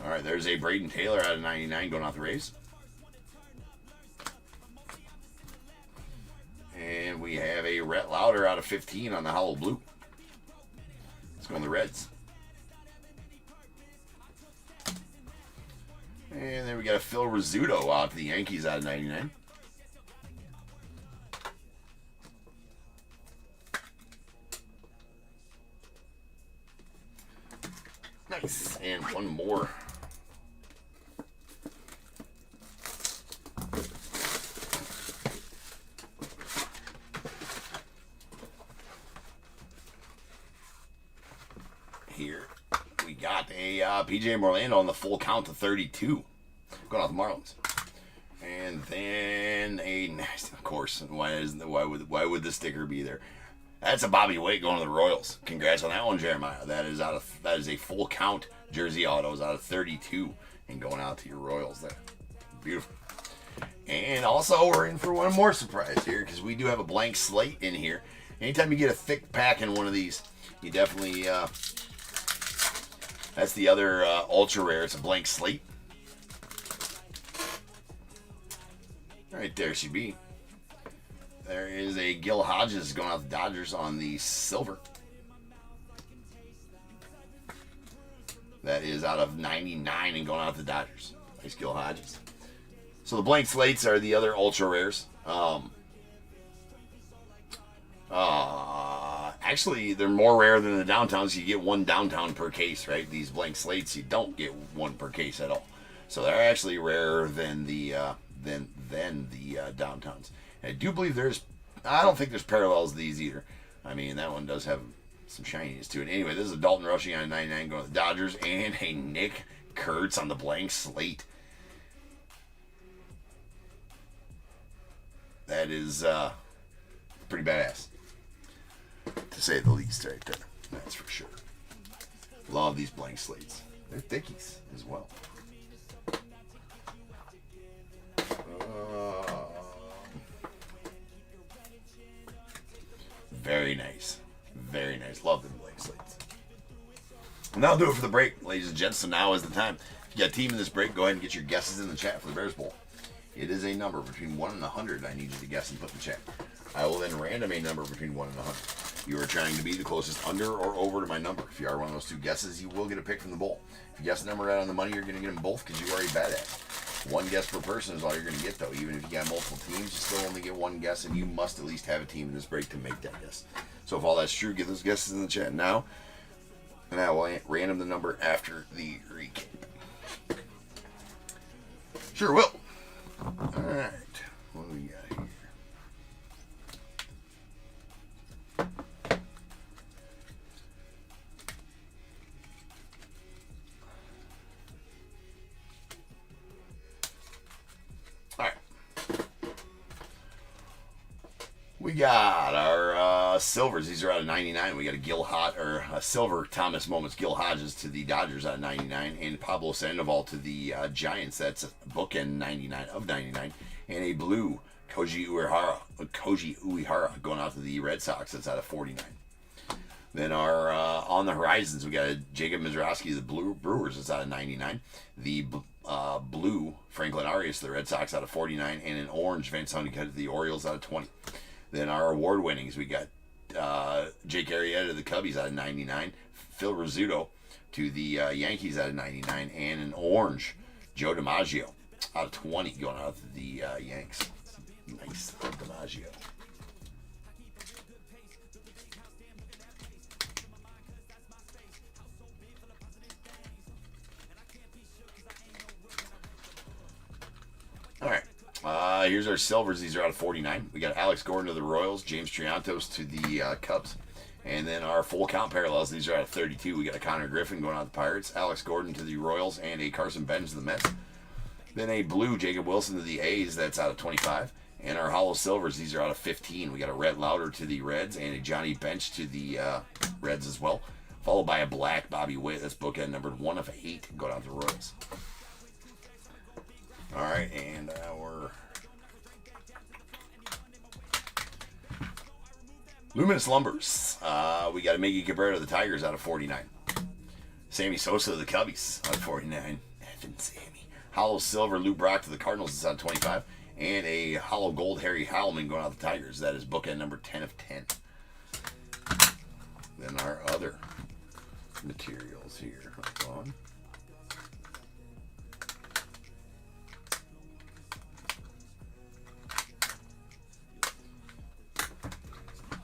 All right, there's a Braden Taylor out of 99 going off the Rays. And we have a Rhett Lauder out of 15 on the Hollow Blue. Let's go on the Reds. And then we got a Phil Rizzuto out to the Yankees out of 99. Nice. And one more. Here we got a PJ Morlando on the full count to 32 going off the Marlins, and then of course, why would the sticker be there? That's a Bobby Witt going to the Royals. Congrats on that one, Jeremiah. That is a full count jersey autos out of 32 and going out to your Royals there. Beautiful. And also we're in for one more surprise here because we do have a blank slate in here. Anytime you get a thick pack in one of these, you definitely that's the other ultra rare. It's a blank slate. Right there she be. There is a Gil Hodges going out the Dodgers on the silver. That is out of 99 and going out the Dodgers. Nice Gil Hodges. So the blank slates are the other ultra rares. Actually, they're more rare than the downtowns. You get one downtown per case, right? These blank slates, you don't get one per case at all. So they're actually rarer than the downtowns. And I do believe I don't think there's parallels to these either. I mean, that one does have some shininess to it. Anyway, this is a Dalton Rushing on 99 going to the Dodgers, and a Nick Kurtz on the blank slate. That is pretty badass, to say the least, right there. That's for sure. Love these blank slates. They're thickies as well. Very nice. Very nice. Love them blank slates. And that'll do it for the break, ladies and gents. So now is the time. If you got a team in this break, go ahead and get your guesses in the chat for the Bears Bowl. It is a number between 1 and 100 I need you to guess and put in the chat. I will then random a number between 1 and 100. You are trying to be the closest under or over to my number. If you are one of those two guesses, you will get a pick from the bowl. If you guess a number right on the money, you're going to get them both because you are a badass. One guess per person is all you're going to get, though. Even if you got multiple teams, you still only get one guess, and you must at least have a team in this break to make that guess. So if all that's true, get those guesses in the chat now, and I will random the number after the recap. Sure will. All right. What do we got here? All right. We got our silvers. These are out of 99. We got a silver Thomas Moments Gil Hodges to the Dodgers out of 99, and Pablo Sandoval to the Giants. That's a bookend 99 of 99, and a blue Koji Uehara going out to the Red Sox. That's out of 49. Then our on the horizons, we got a Jacob Mizrachi, the Brewers. That's out of 99. The blue Franklin Arias to the Red Sox out of 49, and an orange Van Sonnecutt to the Orioles out of 20. Then our award winnings, we got Jake Arrieta to the Cubbies out of 99, Phil Rizzuto to the Yankees out of 99, and an orange Joe DiMaggio out of 20 going out to the Yanks. Nice DiMaggio. All right. Here's our silvers. These are out of 49. We got Alex Gordon to the Royals, James Triantos to the Cubs, And then our full count parallels, these are out of 32. We got a Connor Griffin going out to the Pirates, Alex Gordon to the Royals, and a Carson Benz to the Mets. Then a blue Jacob Wilson to the A's, that's out of 25. And our hollow silvers, these are out of 15. We got a Rhett Lauder to the Reds and a Johnny Bench to the Reds as well. Followed by a black Bobby Witt, that's bookend numbered 1 of 8, going out to the Royals. All right, and our Luminous Lumbers. We got a Miggy Cabrera to the Tigers out of 49. Sammy Sosa to the Cubbies out of 49. Effing Sammy. Hollow Silver Lou Brock to the Cardinals is out of 25. And a Hollow Gold Harry Howellman going out to the Tigers. That is bookend number 10 of 10. Then our other materials here. Hold on.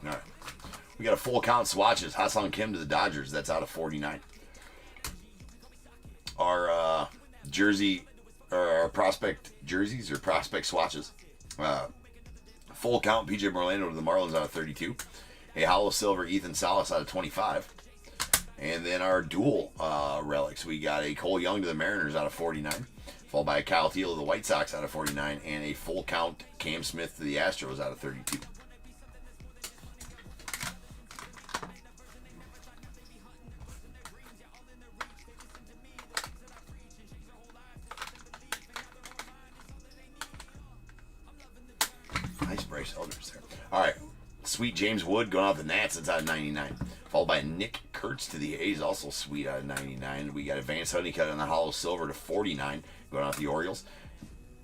All right. We got a full count swatches. Ha-Seong Kim to the Dodgers. That's out of 49. Our jersey, or our prospect jerseys, or prospect swatches. Full count PJ Morlando to the Marlins out of 32. A hollow silver Ethan Salas out of 25. And then our dual relics. We got a Cole Young to the Mariners out of 49. Followed by a Kyle Thiel to the White Sox out of 49. And a full count Cam Smith to the Astros out of 32. Nice Bryce Elders there. All right. Sweet James Wood going out the Nats. That's out of 99. Followed by Nick Kurtz to the A's. Also sweet out of 99. We got Advanced Honeycutt on the hollow silver to 49. Going out the Orioles.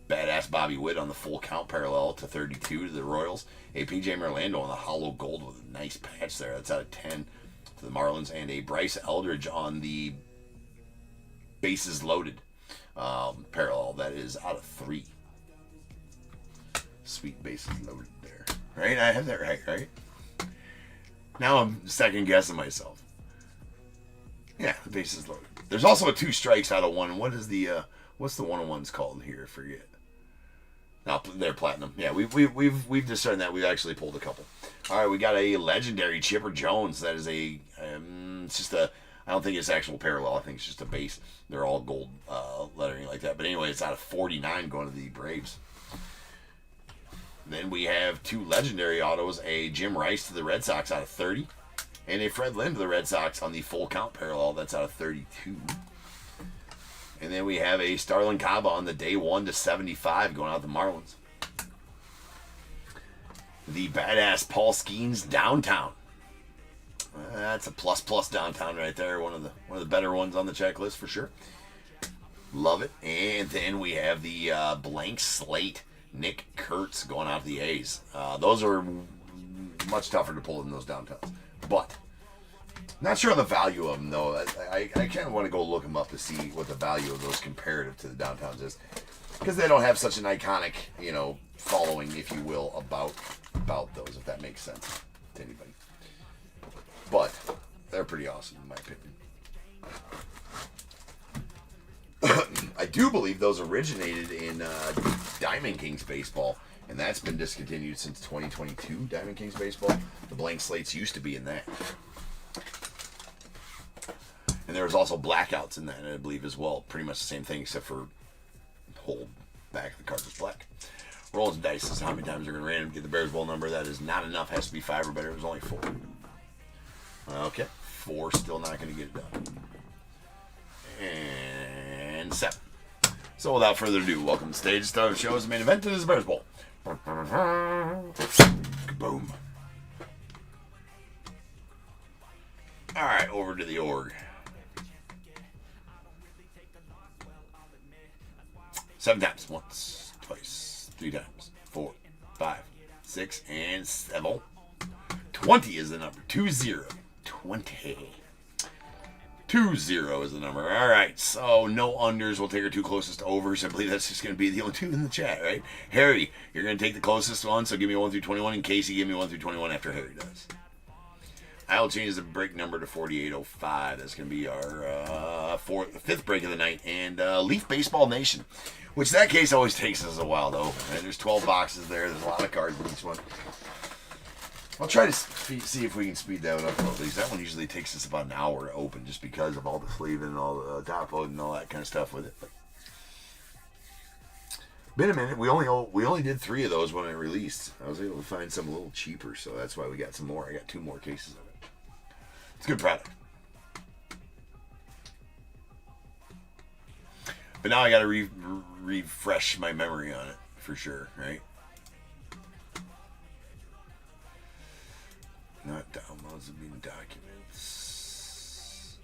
Badass Bobby Witt on the full count parallel to 32 to the Royals. A PJ Merlando on the hollow gold with a nice patch there. That's out of 10 to the Marlins. And a Bryce Eldridge on the bases loaded parallel. That is out of 3. Sweet bases loaded there. Right? I have that right? Now I'm second guessing myself. Yeah, the bases loaded. There's also a 2 strikes out of 1. What is the what's the 1-on-ones called here? I forget. No, they're platinum. Yeah, we've discerned that. We've actually pulled a couple. All right, we got a legendary Chipper Jones. That is a it's just a, I don't think it's actual parallel. I think it's just a base. They're all gold lettering like that. But anyway, it's out of 49 going to the Braves. Then we have 2 legendary autos, a Jim Rice to the Red Sox out of 30, and a Fred Lynn to the Red Sox on the full count parallel. That's out of 32. And then we have a Starlin Caba on the day 1 to 75 going out the Marlins. The badass Paul Skeens Downtown. That's a plus downtown right there. One of the better ones on the checklist for sure. Love it. And then we have the blank slate Nick Kurtz going out to the A's. Those are much tougher to pull than those downtowns. But not sure of the value of them, though. I kind of want to go look them up to see what the value of those comparative to the downtowns is. Because they don't have such an iconic, following, if you will, about those, if that makes sense to anybody. But they're pretty awesome, in my opinion. I do believe those originated in Diamond Kings baseball, and that's been discontinued since 2022. Diamond Kings baseball, the blank slates used to be in that, and there was also blackouts in that, I believe as well. Pretty much the same thing, except for the whole back of the card was black. Rolls and dice is how many times they're going to random get the Bears Bowl number. That is not enough. Has to be 5 or better. It was only 4. Okay, 4 still not going to get it done. And 7. So without further ado, welcome to the stage. Start of the show is the main event. It is the Bears Bowl. Boom. All right, over to the org. 7 times. Once, twice, 3 times, 4, 5, 6, and 7. 20 is the number. 20. 20. 20 is the number. All right, so no unders. We'll take our 2 closest overs. I believe that's just going to be the only 2 in the chat, right? Harry, you're going to take the closest one, so give me 1 through 21. And Casey, give me 1 through 21 after Harry does. I'll change the break number to 4805. That's going to be our 5th break of the night. And Leaf Baseball Nation, which that case always takes us a while to open. Right? There's 12 boxes there. There's a lot of cards in each one. I'll try to see if we can speed that one up a little, because that one usually takes us about an hour to open, just because of all the sleeving and all the top load and all that kind of stuff with it. But been a minute. We only did 3 of those when it released. I was able to find some a little cheaper, so that's why we got some more. I got 2 more cases of it. It's a good product. But now I got to refresh my memory on it for sure, right? Not downloads of being documents.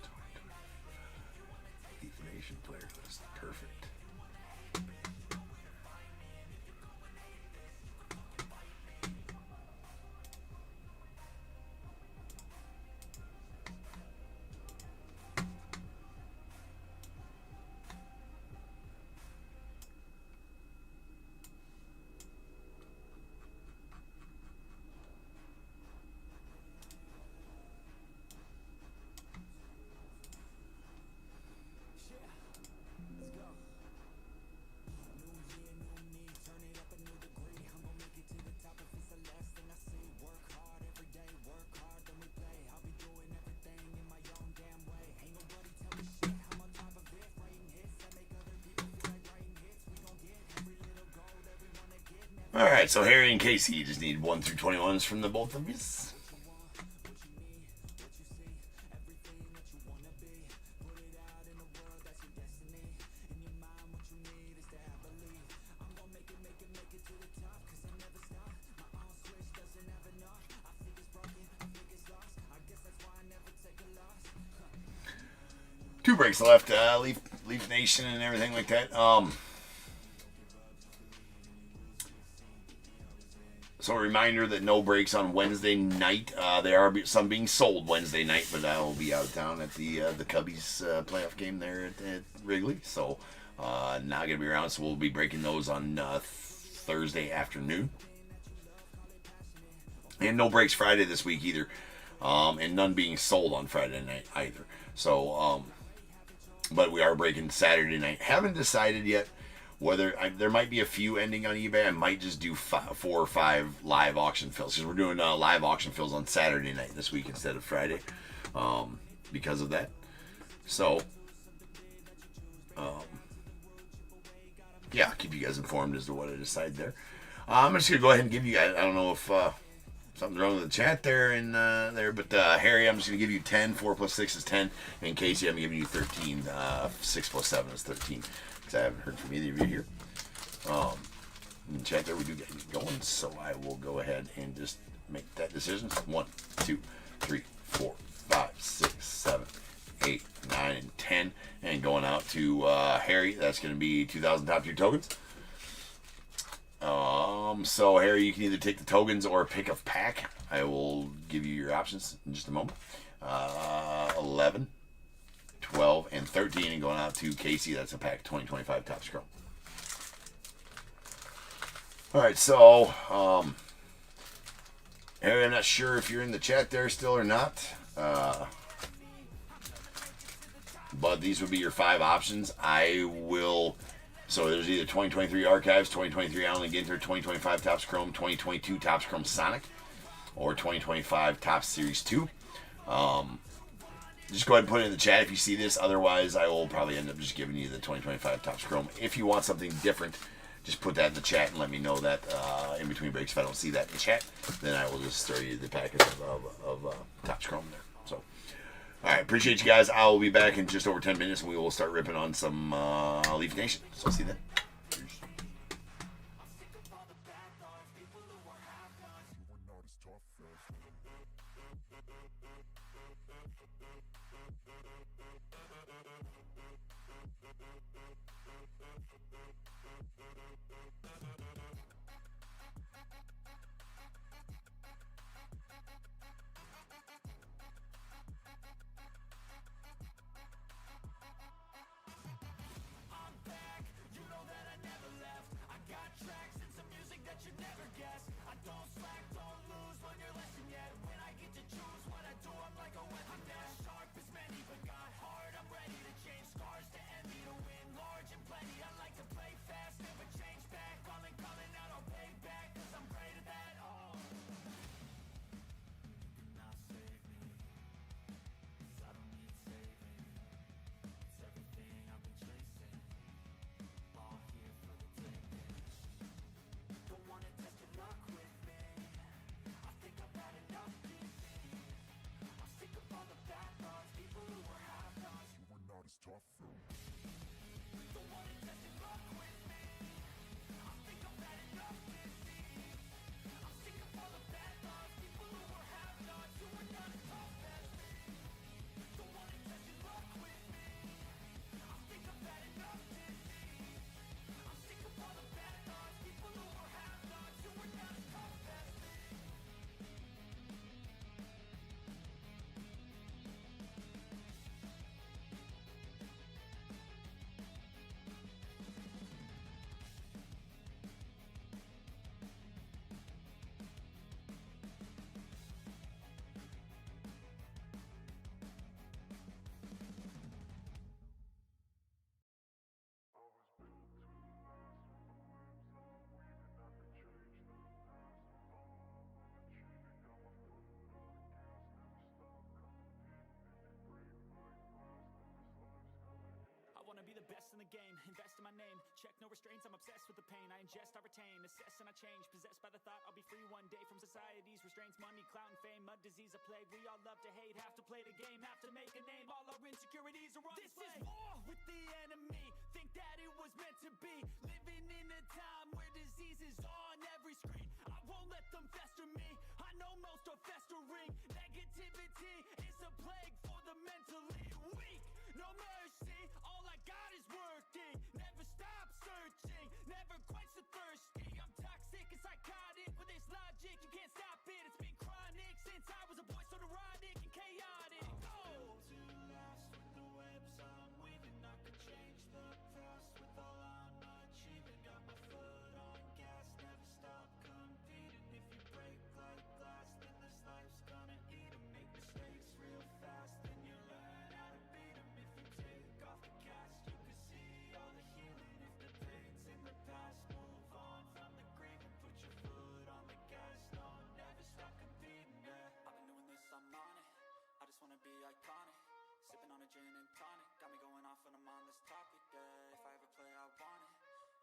Information player list. Perfect. Alright, so Harry and Casey, you just need 1 through 21s from the both of you. Two breaks left, Leaf Nation and everything like that. So a reminder that no breaks on Wednesday night. There are some being sold Wednesday night, but I will be out of town at the Cubbies playoff game there at Wrigley. So not going to be around, so we'll be breaking those on Thursday afternoon. And no breaks Friday this week either. And none being sold on Friday night either. So, but we are breaking Saturday night. Haven't decided yet whether there might be a few ending on eBay. I might just do 4 or 5 live auction fills, because we're doing live auction fills on Saturday night this week instead of Friday, because of that. So, yeah, I'll keep you guys informed as to what I decide there. I'm just gonna go ahead and give you guys. I don't know if something's wrong with the chat there and there, but Harry, I'm just gonna give you 10. 4 plus 6 is 10. And Casey, I'm giving you 13. 6 plus 7 is 13. I haven't heard from either of you here. In the chat there, we do get you going, so I will go ahead and just make that decision. 1, 2, 3, 4, 5, 6, 7, 8, 9, and 10. And going out to Harry, that's going to be 2,000 top tier tokens. So Harry, you can either take the tokens or pick a pack. I will give you your options in just a moment. 11. 12 and 13, and going out to Casey, that's a pack 2025 Top Scrum. Alright, so Harry, I'm not sure if you're in the chat there still or not, but these would be your 5 options. So there's either 2023 Archives, 2023 Allen and Ginter, 2025 Topps Chrome, 2022 Topps Chrome Sonic, or 2025 Topps Series 2. Just go ahead and put it in the chat if you see this. Otherwise, I will probably end up just giving you the 2025 Topps Chrome. If you want something different, just put that in the chat and let me know that in between breaks. If I don't see that in the chat, then I will just throw you the package of Topps Chrome there. So, all right, appreciate you guys. I will be back in just over 10 minutes, and we will start ripping on some Leaf Nation. So, I'll see you then. the game, invest in my name. Check no restraints, I'm obsessed with the pain. I ingest, I retain, assess and I change. Possessed by the thought I'll be free one day from society's restraints. Money, clout and fame, mud, disease, a plague. We all love to hate, have to play the game, have to make a name. All our insecurities are on display. This is war with the enemy, think that it was meant to be. Living in a time where disease is on every screen. I won't let them fester me, I know most are festering. Negativity is a plague for the mentally weak. No mercy, all I got is working. Never stop searching, never quite so thirsty. I'm toxic and psychotic, with this logic, you can't stop it. It's been chronic since I was a boy, so neurotic and chaotic. Built to last with the webs I'm weaving. I could change the past with all I'm achieving. Got my foot on gas, never stop competing. If you break like glass, then this life's gonna eat 'em. Make mistakes real fast, then you learn how to beat 'em. If you take off the cast, you can see all the healing. If the pain's in the past, move on from the grave and put your foot on the gas. No, never stop competing, yeah. I've been doing this, I'm on it. I just wanna be iconic. Sipping on a gin and tonic, got me going off when I'm on this topic, yeah. If I ever play, I want it.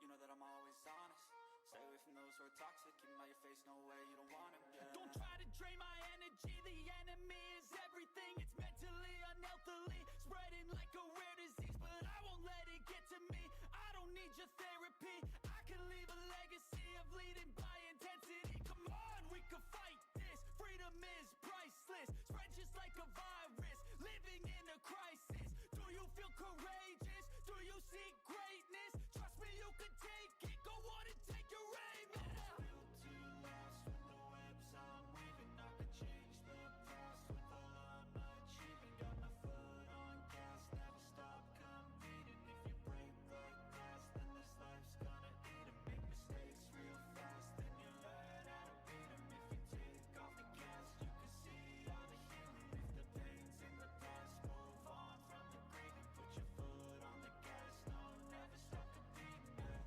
You know that I'm always honest. Stay away from those who are toxic. Keep them out your face, no way, you don't want them, yeah. Don't try to drain my energy. The enemy is everything. It's mentally, unhealthily, spreading like a rare disease. But I won't let it get to me. I don't need your therapy. I can leave a legacy of leading by intensity. Come on, we can fight this. Freedom is priceless. Spread just like a virus. Living in a crisis. Do you feel courageous? Do you seek greatness? Trust me, you can take it. Go on and take your aim. Yeah. Built to last with the webs I'm weaving. I could change the past with all I'm achieving. Got my foot on gas, never stop competing. If you break like glass, then this life's gonna eat 'em. Make mistakes real fast, then you learn how to beat 'em. If you take off the gas, you can see all the healing. If the pain's in the past, move on from the grave and put your foot on the gas. No, never stop competing, yeah.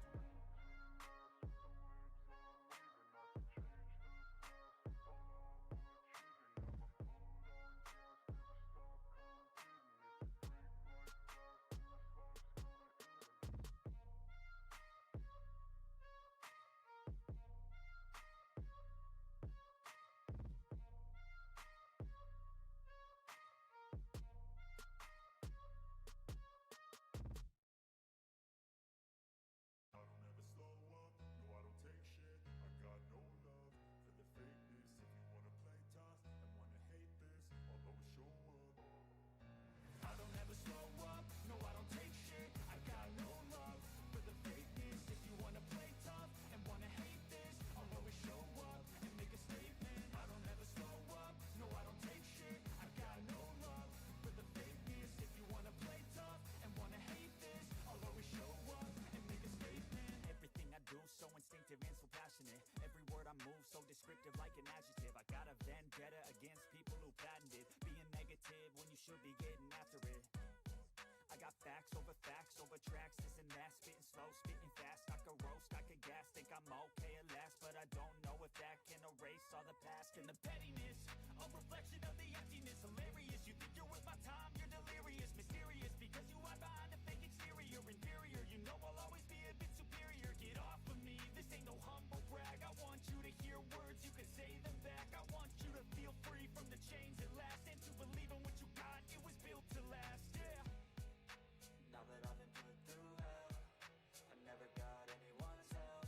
I don't ever slow up, no I don't take shit. I got no love for the fakeness. If you wanna play tough and wanna hate this, I'll always show up. I don't ever slow up, no I don't take shit. I got no love for the fakeness. If you wanna play tough and wanna hate this, I'll always show up and make a statement. I don't ever slow up, no I don't take shit. I got no love for the fakeness. If you wanna play tough and wanna hate this, I'll always show up and make a statement. Everything I do so instinctive and so passionate. Every word I move so descriptive like an adjective. I got a vendetta against people who patented being negative when you should be getting after it. I got facts over tracks, this and that. Spitting slow, spitting fast. I could roast, I could gas. Think I'm okay at last, but I don't know if that can erase all the past. And the pettiness, a reflection of the emptiness. Hilarious, you think you're worth my time, you're delirious. Mysterious, because you hide behind a fake exterior. Inferior, you know I'll always be a bit superior. Get off of me, this ain't no humble brag. I want you to hear words, you can say them back. I want you to feel free from the chains at last, and to believe in what you got, it was built to last, yeah. Now that I've been put through hell, I never got anyone's help.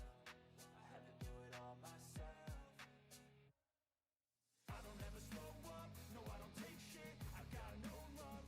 I had to do it all myself. I don't ever slow up, no I don't take shit. I got no love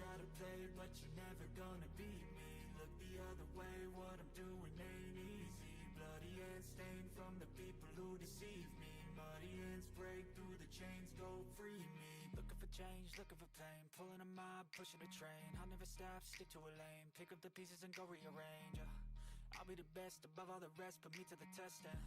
try to play, but you're never gonna beat me. Look the other way, what I'm doing ain't easy. Bloody hands stained from the people who deceive me. Muddy hands break through the chains, go free me. Looking for change, looking for pain, pulling a mob, pushing a train. I'll never stop, stick to a lane, pick up the pieces and go rearrange. I'll be the best above all the rest, put me to the test and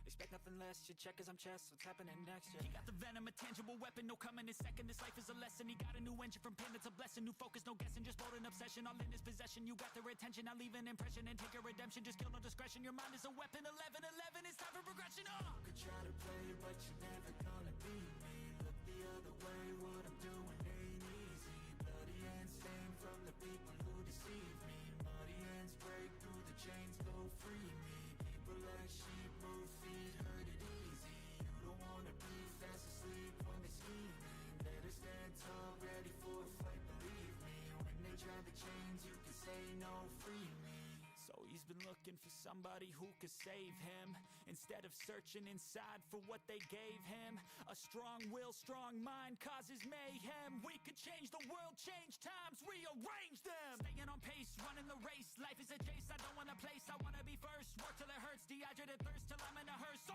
expect nothing less. You check as I'm chess, what's happening next? Yeah. He got the venom, a tangible weapon, no coming in second. This life is a lesson. He got a new engine from pain, it's a blessing. New focus, no guessing, just bold and obsession. All in his possession, you got their attention. I leave an impression and take your redemption. Just kill no discretion. Your mind is a weapon. 11-11, it's time for progression. You could try to play, but you're never gonna beat me. Look the other way, what I'm doing ain't easy. Bloody hands stained from the people who deceive me. Muddy hands break through the chains, go free me. People like sheep move feet, hurt it easy. You don't wanna be fast asleep when they scheming. Better stand tall, ready for a fight, believe me. When they try to change, you can say no, free me. So he's been looking for somebody who could save him, instead of searching inside for what they gave him. A strong will, strong mind causes mayhem. We could change the world, change times, rearrange them. Staying on pace, running the race. Life is a chase, I don't want a place. I wanna be first, work till it hurts. Dehydrated thirst till I'm in a hearse.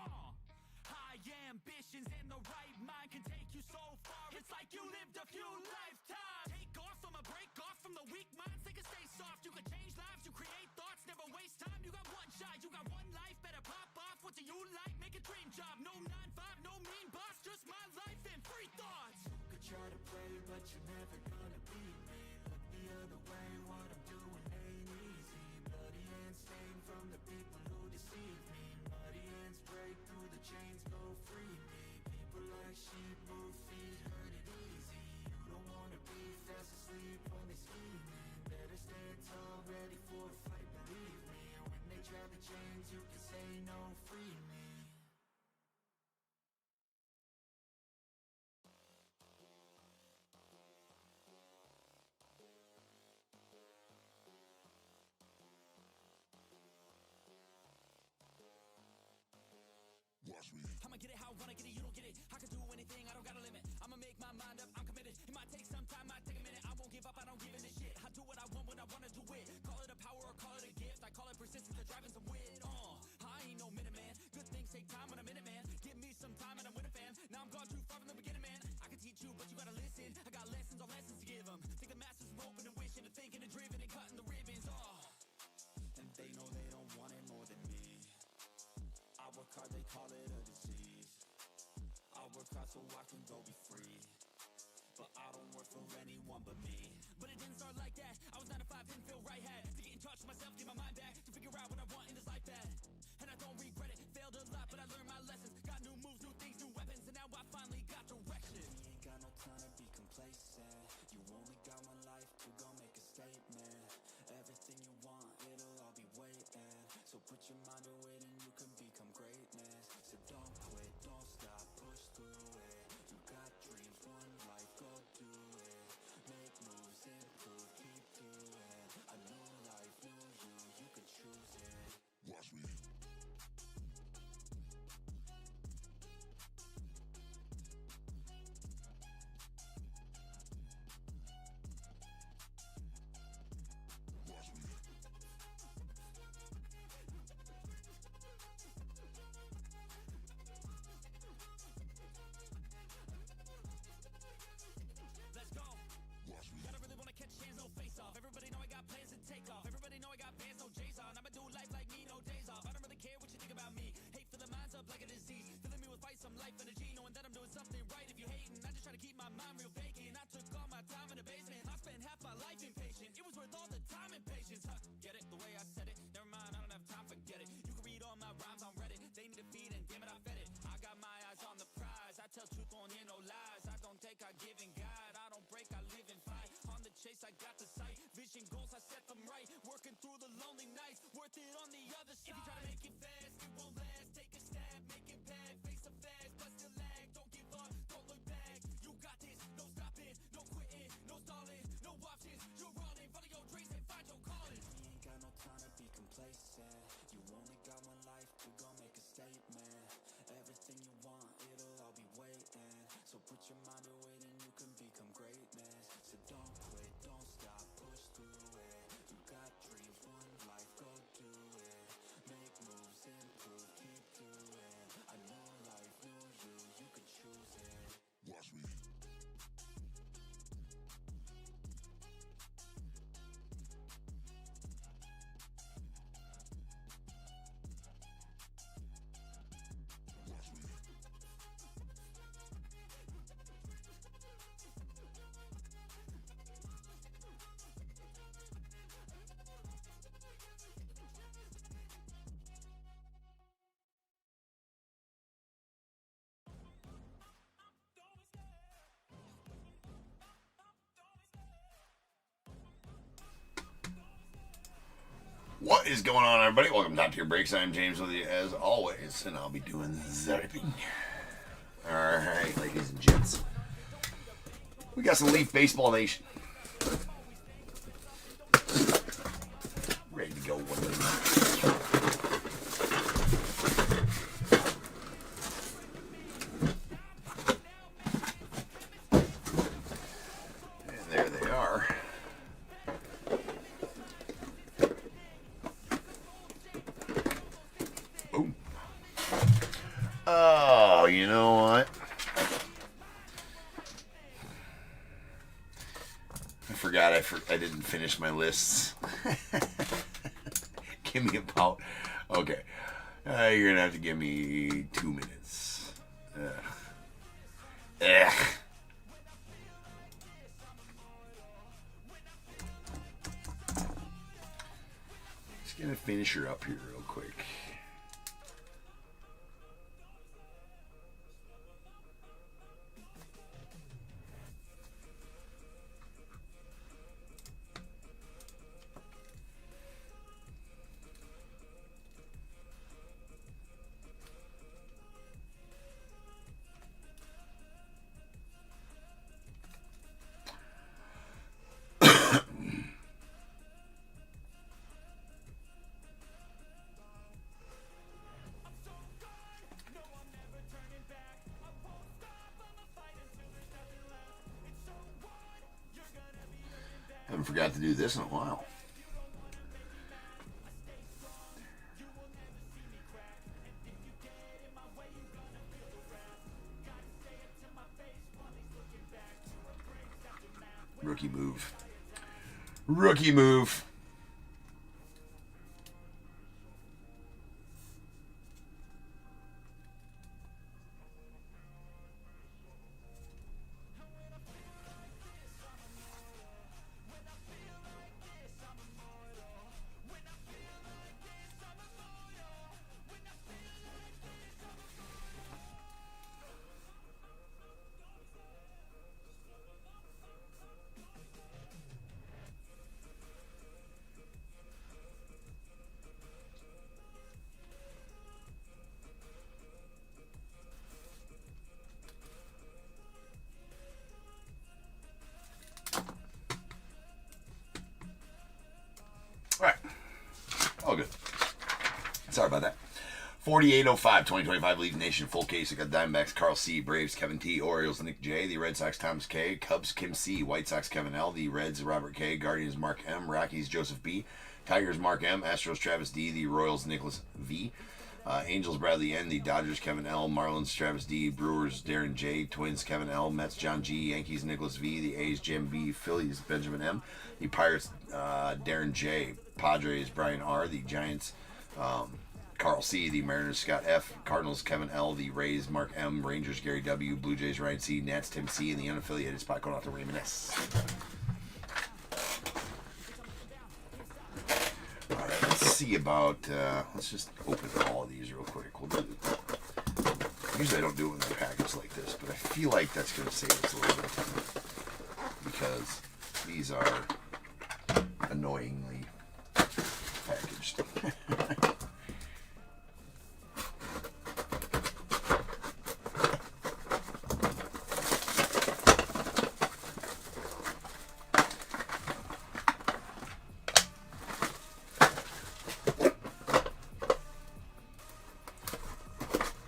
High ambitions and the right mind can take you so far. It's like you lived a few lifetimes. Take off from a break off from the weak minds. They can stay soft. You can change lives, you create thoughts. Never waste time. You got one shot, you got one life. Better pop off. What do you like? Make a dream job. No 9-5, no mean boss. Just my life and free thoughts. You could try to play, but you're never gonna beat me. Look the other way, what I'm doing ain't easy. Bloody hands stained from the people who deceive me. Muddy hands break through the chains, go free me. People like sheep move feet, hurt it easy. You don't wanna be fast asleep when they scheming. Better stand tall, ready for a fight, believe me. When they try to change, you can say no, free me. Watch me. I'ma get it how I wanna get it, you don't get it. I can do anything, I don't got a limit. I'ma make my mind up, I'm committed. It might take some time, might take a minute. I won't give up, I don't give in a shit. I do what I want when I wanna do it. Call it a power or call it a gift. I call it persistence or driving some wit. I ain't no minute man. Good things take time when I'm in it, man. Give me some time and I'm with a fan. Now I'm gone too far from the beginning, man. I can teach you, but you gotta listen. I got lessons on lessons to give them. Think the masters are open and wishing and thinking and driven and cutting the ribbons. And they know they don't want it more than me. I work hard, they call it a disease. I work hard so I can go be free. But I don't work for anyone but me. But it didn't start like that. I was 9 to 5, didn't feel right. Had to get in touch with myself, get my mind back, to figure out what I want in this life bad. And I don't regret it, failed a lot, but I learned my lessons. Got new moves, new things, new weapons, and now I finally got direction. You ain't got no time to be complacent. You only got one life to go make a statement. Everything you want, it'll all be waiting. So put your mind to it and you can become greatness. So don't quit, don't stop, push through it. You got dreams, one life, go do it. Make moves, improve, keep doing. A new life, new you can choose it. Watch me. Let's go. Gotta really wanna catch hands, no face off. Everybody know I got plans to take off. Everybody know I got bands, no J's on. I'ma do life like me, no days off. I don't really care what you think about me. Hate for the minds up like a disease. Filling me with fight, some life energy. Knowing that I'm doing something right if you hating. I just try to keep my mind real vacant. I took all my time in the basement. I spent half my life impatient. It was worth all the time and patience. Huh, get it? The way I said it. Never mind, I don't have time, forget it. You can read all my rhymes on Reddit. They need a feed and damn it, I fed it. I got my eyes on the prize. I tell truth, won't hear no lies. I don't take, I give and guide. I don't break, I live and fight. On the chase, I got the sight. Vision goals, I set them right. Working through the lonely nights. Worth it on the other side. If you try to make it fast, it won't last. Take a stab, make it bad. Face the fast, but still lag. Don't give up, don't look back. You got this, no stopping, no quitting, no stalling, no options. You're running, follow your dreams and find your calling. You ain't got no time to be complacent. You only got one life to go make a statement. is going on, everybody? Welcome to Top Tier Breaks. I'm James with you as always, and I'll be doing the zipping. Alright, ladies and gents. We got some Leaf Baseball Nation. Ready to go. And there they are. Boom. Oh, you know what? I forgot I didn't finish my lists. Give me about... Okay. You're going to have to give me 2 minutes. Ugh. Just going to finish her up here real quick. Haven't forgot to do this in a while. Rookie move. Rookie move. Alright. All good. Sorry about that. 4805, 2025 Leaf Nation full case. I got Diamondbacks, Carl C, Braves, Kevin T, Orioles, Nick J, the Red Sox, Thomas K, Cubs, Kim C, White Sox, Kevin L, the Reds, Robert K, Guardians, Mark M, Rockies, Joseph B, Tigers, Mark M, Astros, Travis D, the Royals, Nicholas V, Angels, Bradley N, the Dodgers, Kevin L, Marlins, Travis D, Brewers, Darren J, Twins, Kevin L, Mets, John G, Yankees, Nicholas V, the A's, Jim B, Phillies, Benjamin M, the Pirates, Darren J, Padres, Brian R, the Giants, Carl C, the Mariners, Scott F, Cardinals, Kevin L, the Rays, Mark M, Rangers, Gary W, Blue Jays, Ryan C, Nats, Tim C, and the unaffiliated spot going out to Raymond S. Alright, let's see about, let's just open all of these real quick. We'll do, usually I don't do it in a package like this, but I feel like that's going to save us a little bit of time, because these are annoyingly packaged.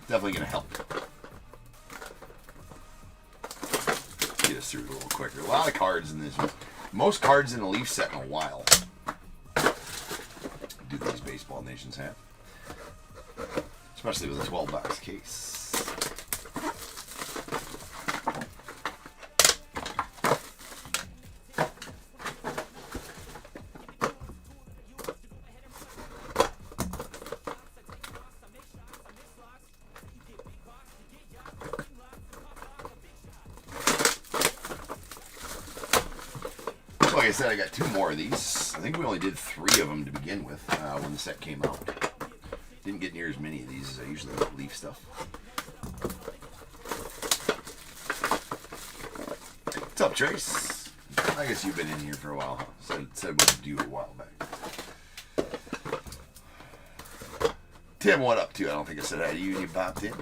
Definitely going to help get us through it a little quicker. A lot of cards in this one. Most cards in a Leaf set in a while. Do these Baseball Nations have. Especially with a 12-box case. Like I said, I got 2 more of these. I think we only did 3 of them to begin with when the set came out. Didn't get near as many of these as I usually get Leaf stuff. What's up, Trace? I guess you've been in here for a while, huh? Said what to do a while back. Tim, what up to? I don't think I said hi to you and you popped in.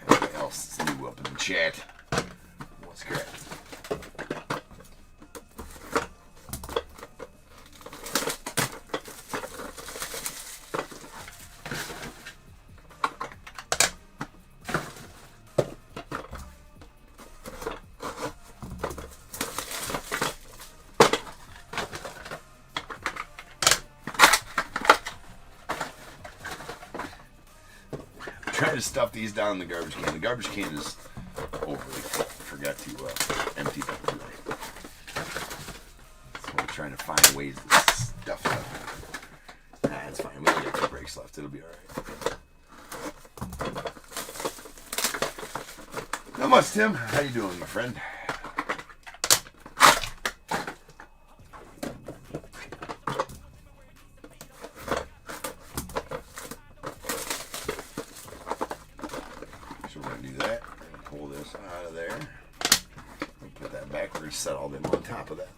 Anybody else is new up in the chat? What's correct? Trying to stuff these down in the garbage can. The garbage can is overly full. Forgot to empty that today. So we're trying to find ways to stuff stuff. Nah, it's fine. We only got 2 breaks left. It'll be alright. Not much, Tim. How you doing, my friend? Set all them on top of that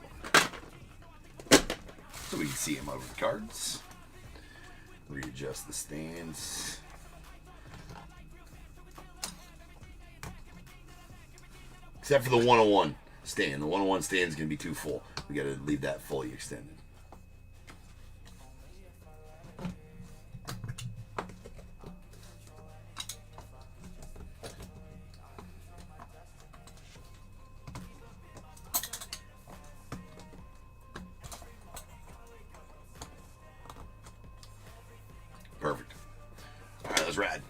so we can see them over the cards. Readjust the stands. Except for the 101 stand. The 101 stand is going to be too full. We got to leave that fully extended. Perfect. All right, let's ride.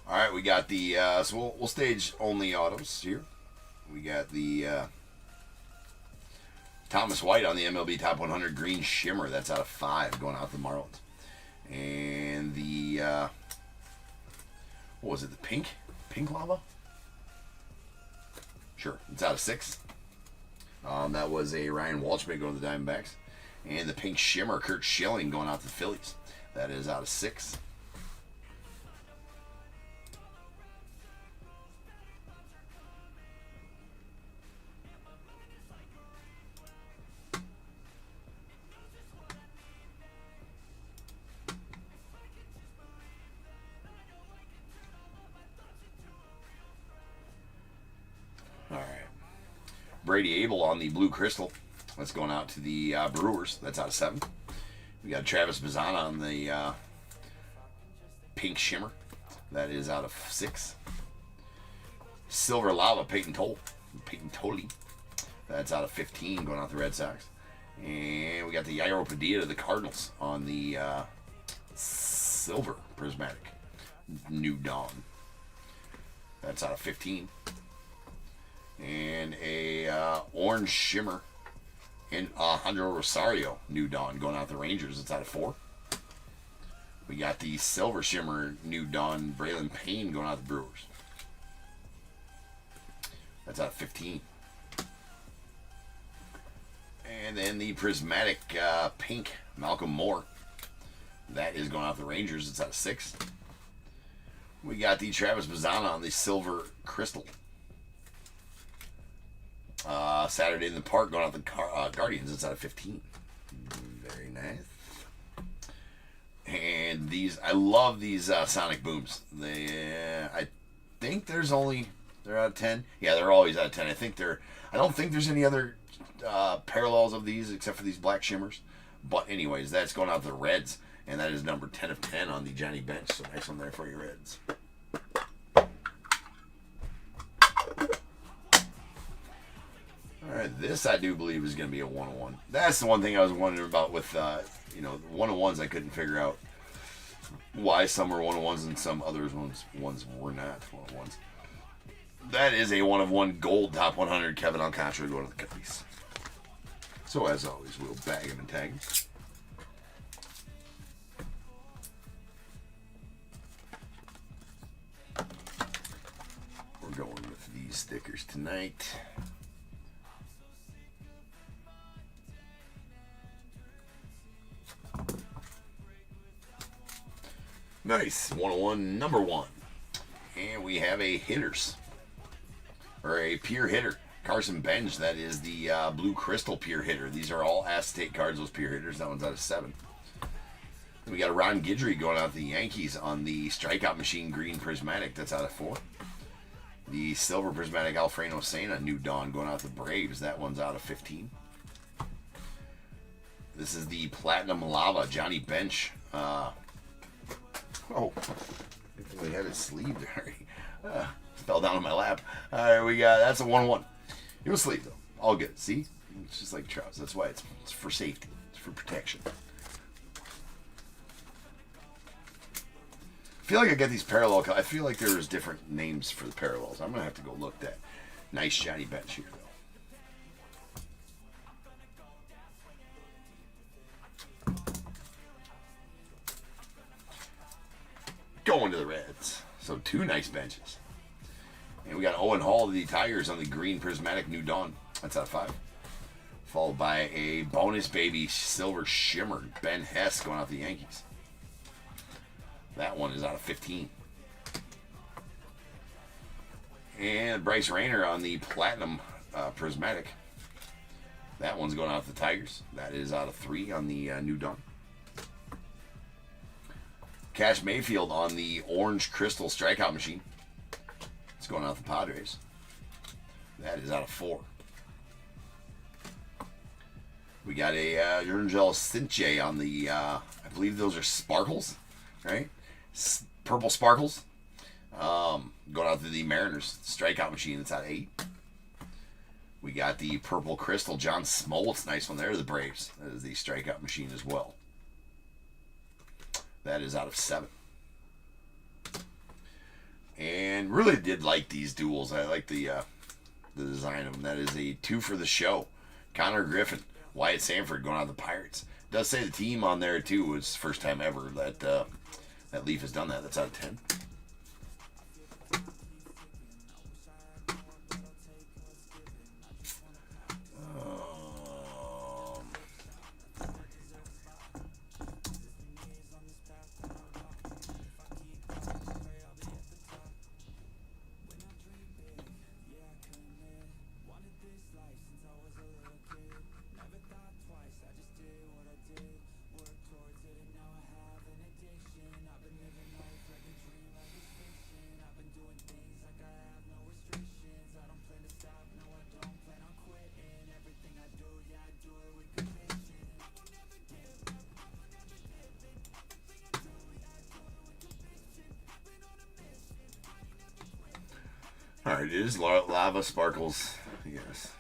All right, we got the so we'll stage only autos here. We got the Thomas White on the MLB Top 100 Green Shimmer. That's out of 5 going out to the Marlins. And the what was it? The pink lava? Sure, it's out of 6. That was a Ryan Walshman going to the Diamondbacks. And the Pink Shimmer, Kurt Schilling going out to the Phillies. That is out of 6. Brady Abel on the Blue Crystal. That's going out to the Brewers. That's out of 7. We got Travis Bazzana on the Pink Shimmer. That is out of 6. Silver Lava, Peyton Tolle. That's out of 15, going out to the Red Sox. And we got the Yairo Padilla to the Cardinals on the Silver Prismatic New Dawn. That's out of 15. And a Orange Shimmer in Alejandro Rosario New Dawn going out the Rangers. It's out of 4. We got the Silver Shimmer New Dawn Braylon Payne going out the Brewers. That's out of 15. And then the Prismatic Pink Malcolm Moore. That is going out the Rangers. It's out of 6. We got the Travis Bazzana on the Silver Crystal. Saturday in the Park going out the Guardians. It's out of 15. Very nice. And these, I love these Sonic Booms. I think they're out of 10. Yeah, they're always out of 10. I don't think there's any other parallels of these except for these black shimmers. But anyways, that's going out to the Reds. And that is number 10 of 10 on the Johnny Bench. So nice one there for your Reds. Alright, this I do believe is going to be a 101. That's the one thing I was wondering about with, the 101s. I couldn't figure out why some were 101s and some others ones were not 101s. That is a 1 gold top 100 Kevin Alcantara going to the Cubbies. So as always, we'll bag him and tag him. We're going with these stickers tonight. Nice. 101, number 1. And we have a hitters, or a pure hitter. Carson Bench, that is the blue crystal pure hitter. These are all acetate cards, those pure hitters. That one's out of 7. Then we got a Ron Guidry going out to the Yankees on the strikeout machine green prismatic. That's out of 4. The silver prismatic Alfredo Sena New Dawn going out to the Braves. That one's out of 15. This is the platinum lava Johnny Bench. Oh, he had his sleeve there. Fell down on my lap. All right, we got, that's a 1-1. It was sleeve though. All good. See? It's just like trousers. That's why it's for safety. It's for protection. I feel like I get these parallel. I feel like there's different names for the parallels. I'm going to have to go look that. Nice Johnny Bench here though. Going to the Reds. So 2 nice benches. And we got Owen Hall, the Tigers, on the green prismatic New Dawn. That's out of 5. Followed by a bonus baby silver shimmer Ben Hess going out to the Yankees. That one is out of 15. And Bryce Rayner on the platinum prismatic. That one's going out to the Tigers. That is out of 3 on the New Dawn. Cash Mayfield on the orange crystal strikeout machine. It's going out to the Padres. That is out of 4. We got a Jurngel Cinche on the, I believe those are sparkles, right? Purple sparkles. Going out to the Mariners strikeout machine. That's out of 8. We got the purple crystal John Smoltz. Nice one there. The Braves. That is the strikeout machine as well. That is out of 7. And really did like these duels. I like the design of them. That is a 2 for the show. Connor Griffin, Wyatt Sanford going on the Pirates. It does say the team on there too. It's first time ever that that Leaf has done that. That's out of 10. Alright, it is lava sparkles. Yes.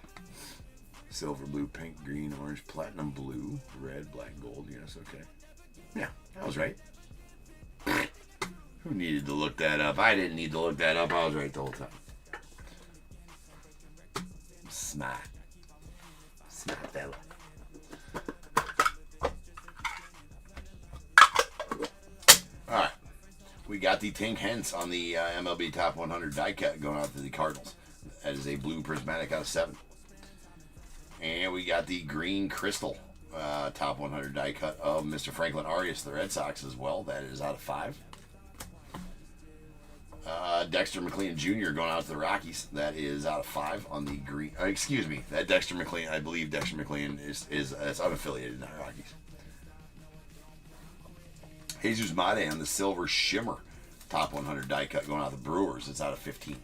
Silver, blue, pink, green, orange, platinum, blue, red, black, gold. Yes, okay. Yeah, I was right. Who needed to look that up? I didn't need to look that up. I was right the whole time. Smart. Smart fella. Alright. We got the Tink Hence on the MLB Top 100 die cut going out to the Cardinals. That is a blue prismatic out of 7. And we got the green crystal Top 100 die cut of Mr. Franklin Arias, the Red Sox as well. That is out of 5. Dexter McLean Jr. going out to the Rockies. That is out of 5 on the green. Excuse me. That Dexter McLean, I believe Dexter McLean is unaffiliated, not Rockies. Jesus Mate on the silver shimmer Top 100 die cut going out to the Brewers. It's out of 15.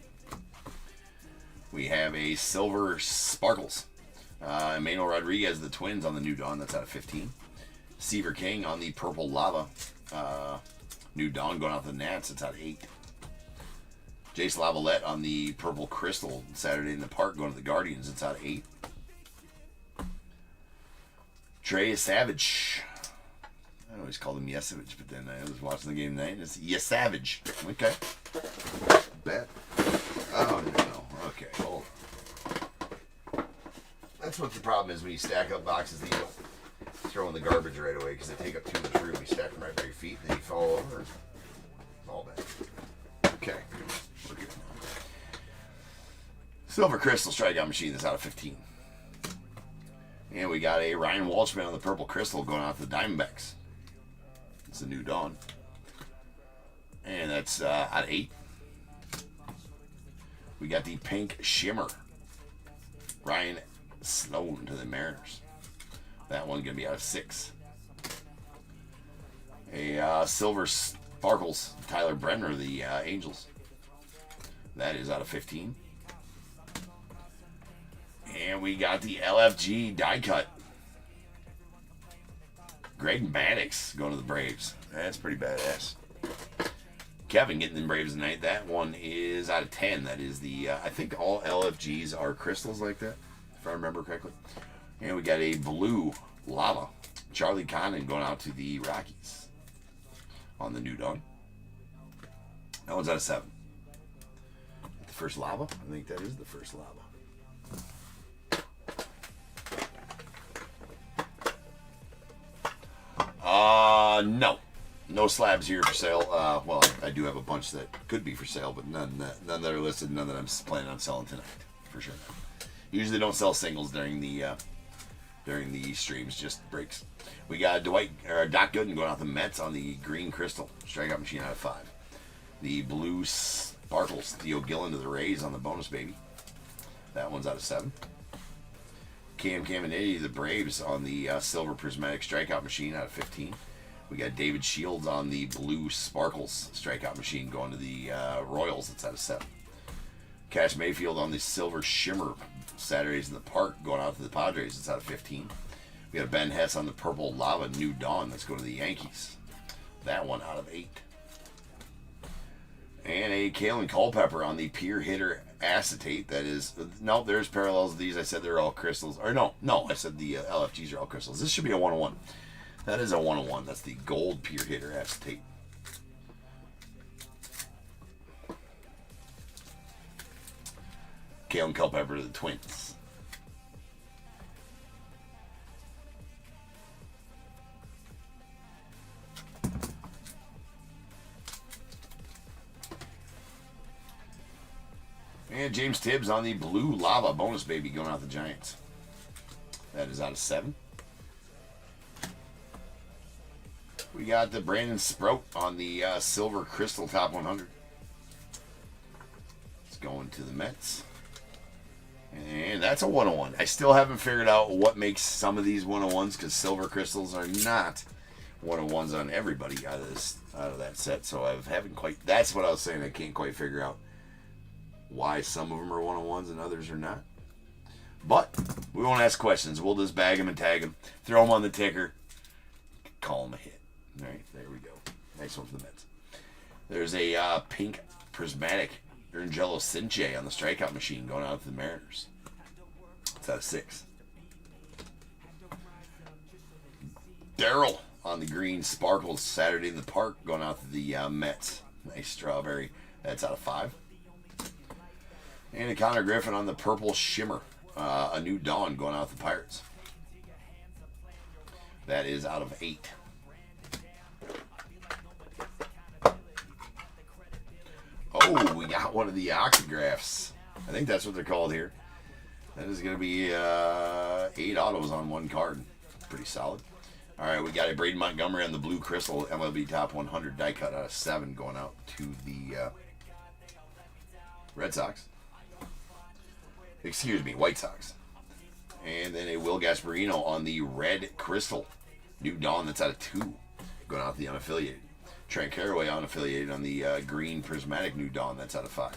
We have a silver sparkles. Emmanuel Rodriguez, the Twins on the New Dawn. That's out of 15. Seaver King on the purple lava. New Dawn going out to the Nats. It's out of 8. Jace Lavalette on the purple crystal Saturday in the Park going to the Guardians. It's out of 8. Trey Savage. I always called him Yesavage, but then I was watching the game tonight and it's Yesavage. Okay. Bet. Oh, no. Okay, hold on. That's what the problem is when you stack up boxes that you don't throw in the garbage right away because they take up too much room. You stack them right by your feet and then you fall over. It's all bad. Okay. We're good. Silver Crystal strikeout machine that's out of 15. And we got a Ryan Walshman on the purple crystal going out to the Diamondbacks. It's a New Dawn. And that's out of 8. We got the pink shimmer. Ryan Sloan to the Mariners. That one going to be out of 6. A silver sparkles. Tyler Brenner, the Angels. That is out of 15. And we got the LFG die cut. Greg Maddux going to the Braves. That's pretty badass. Kevin getting the Braves tonight. That one is out of 10. That is the, I think all LFGs are crystals like that, if I remember correctly. And we got a blue lava. Charlie Connon going out to the Rockies on the New Dawn. That one's out of 7. The first lava? I think that is the first lava. No. No slabs here for sale. Well, I do have a bunch that could be for sale, but none that are listed, none that I'm planning on selling tonight, for sure. Usually don't sell singles during the streams, just breaks. We got Doc Gooden going out the Mets on the green crystal strikeout machine out of 5. The blue sparkles Theo Gillen to the Rays on the bonus baby. That one's out of 7. Cam Caminiti, the Braves on the silver prismatic strikeout machine out of 15. We got David Shields on the blue sparkles strikeout machine going to the Royals. That's out of 7. Cash Mayfield on the silver shimmer Saturdays in the Park going out to the Padres. It's out of 15. We got a Ben Hess on the purple lava New Dawn. That's going to the Yankees. That one out of 8. And a Kalen Culpepper on the Pier Hitter acetate. That is, no, there's parallels to these. I said they're all crystals. Or no, I said the LFGs are all crystals. This should be a 101. That is a 101. That's the gold Pier Hitter acetate. Kalen Culpepper to the Twins. And James Tibbs on the blue lava bonus baby going out the Giants. That is out of 7. We got the Brandon Sprout on the silver crystal top 100. It's going to the Mets. And that's a 101. I still haven't figured out what makes some of these 101s, because silver crystals are not 101s on everybody out of that set. So I haven't quite. That's what I was saying. I can't quite figure out why some of them are 101s and others are not. But we won't ask questions. We'll just bag them and tag them, throw them on the ticker, call them a hit. All right, there we go. Nice one for the Mets. There's a pink prismatic Angelo Cinche on the strikeout machine going out to the Mariners. It's out of 6. Daryl on the green sparkles Saturday in the Park going out to the Mets. Nice strawberry. That's out of 5. And a Connor Griffin on the purple shimmer. A New Dawn going out to the Pirates. That is out of 8. Oh, we got one of the autographs. I think that's what they're called here. That is going to be 8 autos on one card. Pretty solid. All right, we got a Braden Montgomery on the blue crystal MLB top 100 die cut out of 7 going out to the Red Sox. Excuse me, White Sox. And then a Will Gasparino on the red crystal New Dawn. That's out of 2 going out to the unaffiliated. Trent Carraway unaffiliated on the green prismatic New Dawn. That's out of 5.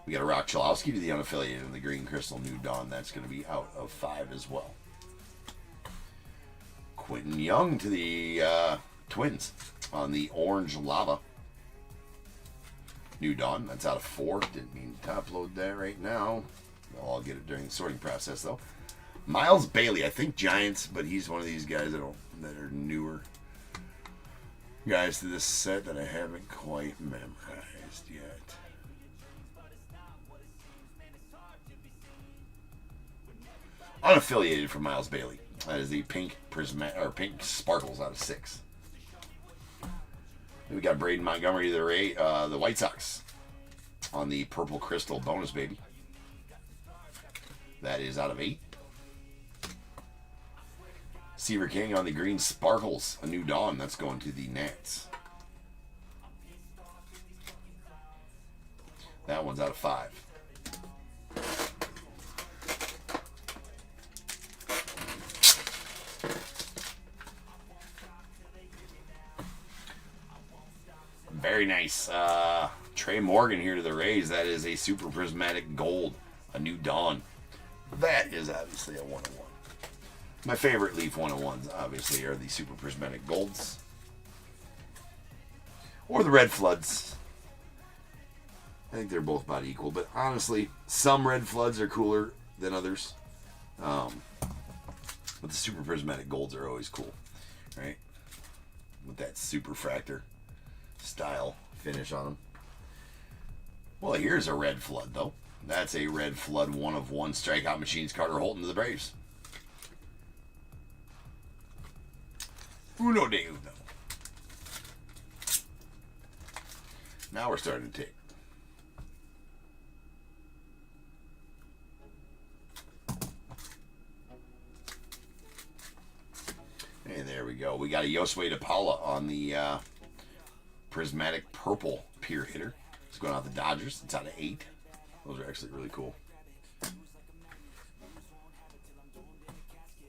We got a Rock Chalowski to the unaffiliated on the green crystal New Dawn. That's going to be out of 5 as well. Quentin Young to the Twins on the orange lava New Dawn. That's out of 4. Didn't mean to upload that right now. I'll get it during the sorting process though. Miles Bailey, I think Giants, but he's one of these guys that are newer guys to this set that I haven't quite memorized yet. Unaffiliated for Miles Bailey. That is the pink pink sparkles out of 6. Then we got Braden Montgomery, the White Sox on the purple crystal bonus baby. That is out of 8. Seaver King on the green sparkles, a New Dawn. That's going to the Nats. That one's out of 5. very nice. Trey Morgan here to the Rays. That is a super prismatic gold. A new dawn. That is obviously a 101. My favorite Leaf 101s, obviously, are the super prismatic golds. Or the red floods. I think they're both about equal, but honestly, some red floods are cooler than others. But the super prismatic golds are always cool, right? With that super fractor style finish on them. Well, here's a red flood, though. That's a red flood 1/1 strikeout machines. Carter Holton to the Braves. Uno de uno. Now we're starting to take. And there we go. We got a Yosway DePaula on the prismatic purple pier hitter. It's going out the Dodgers. It's out of 8. Those are actually really cool.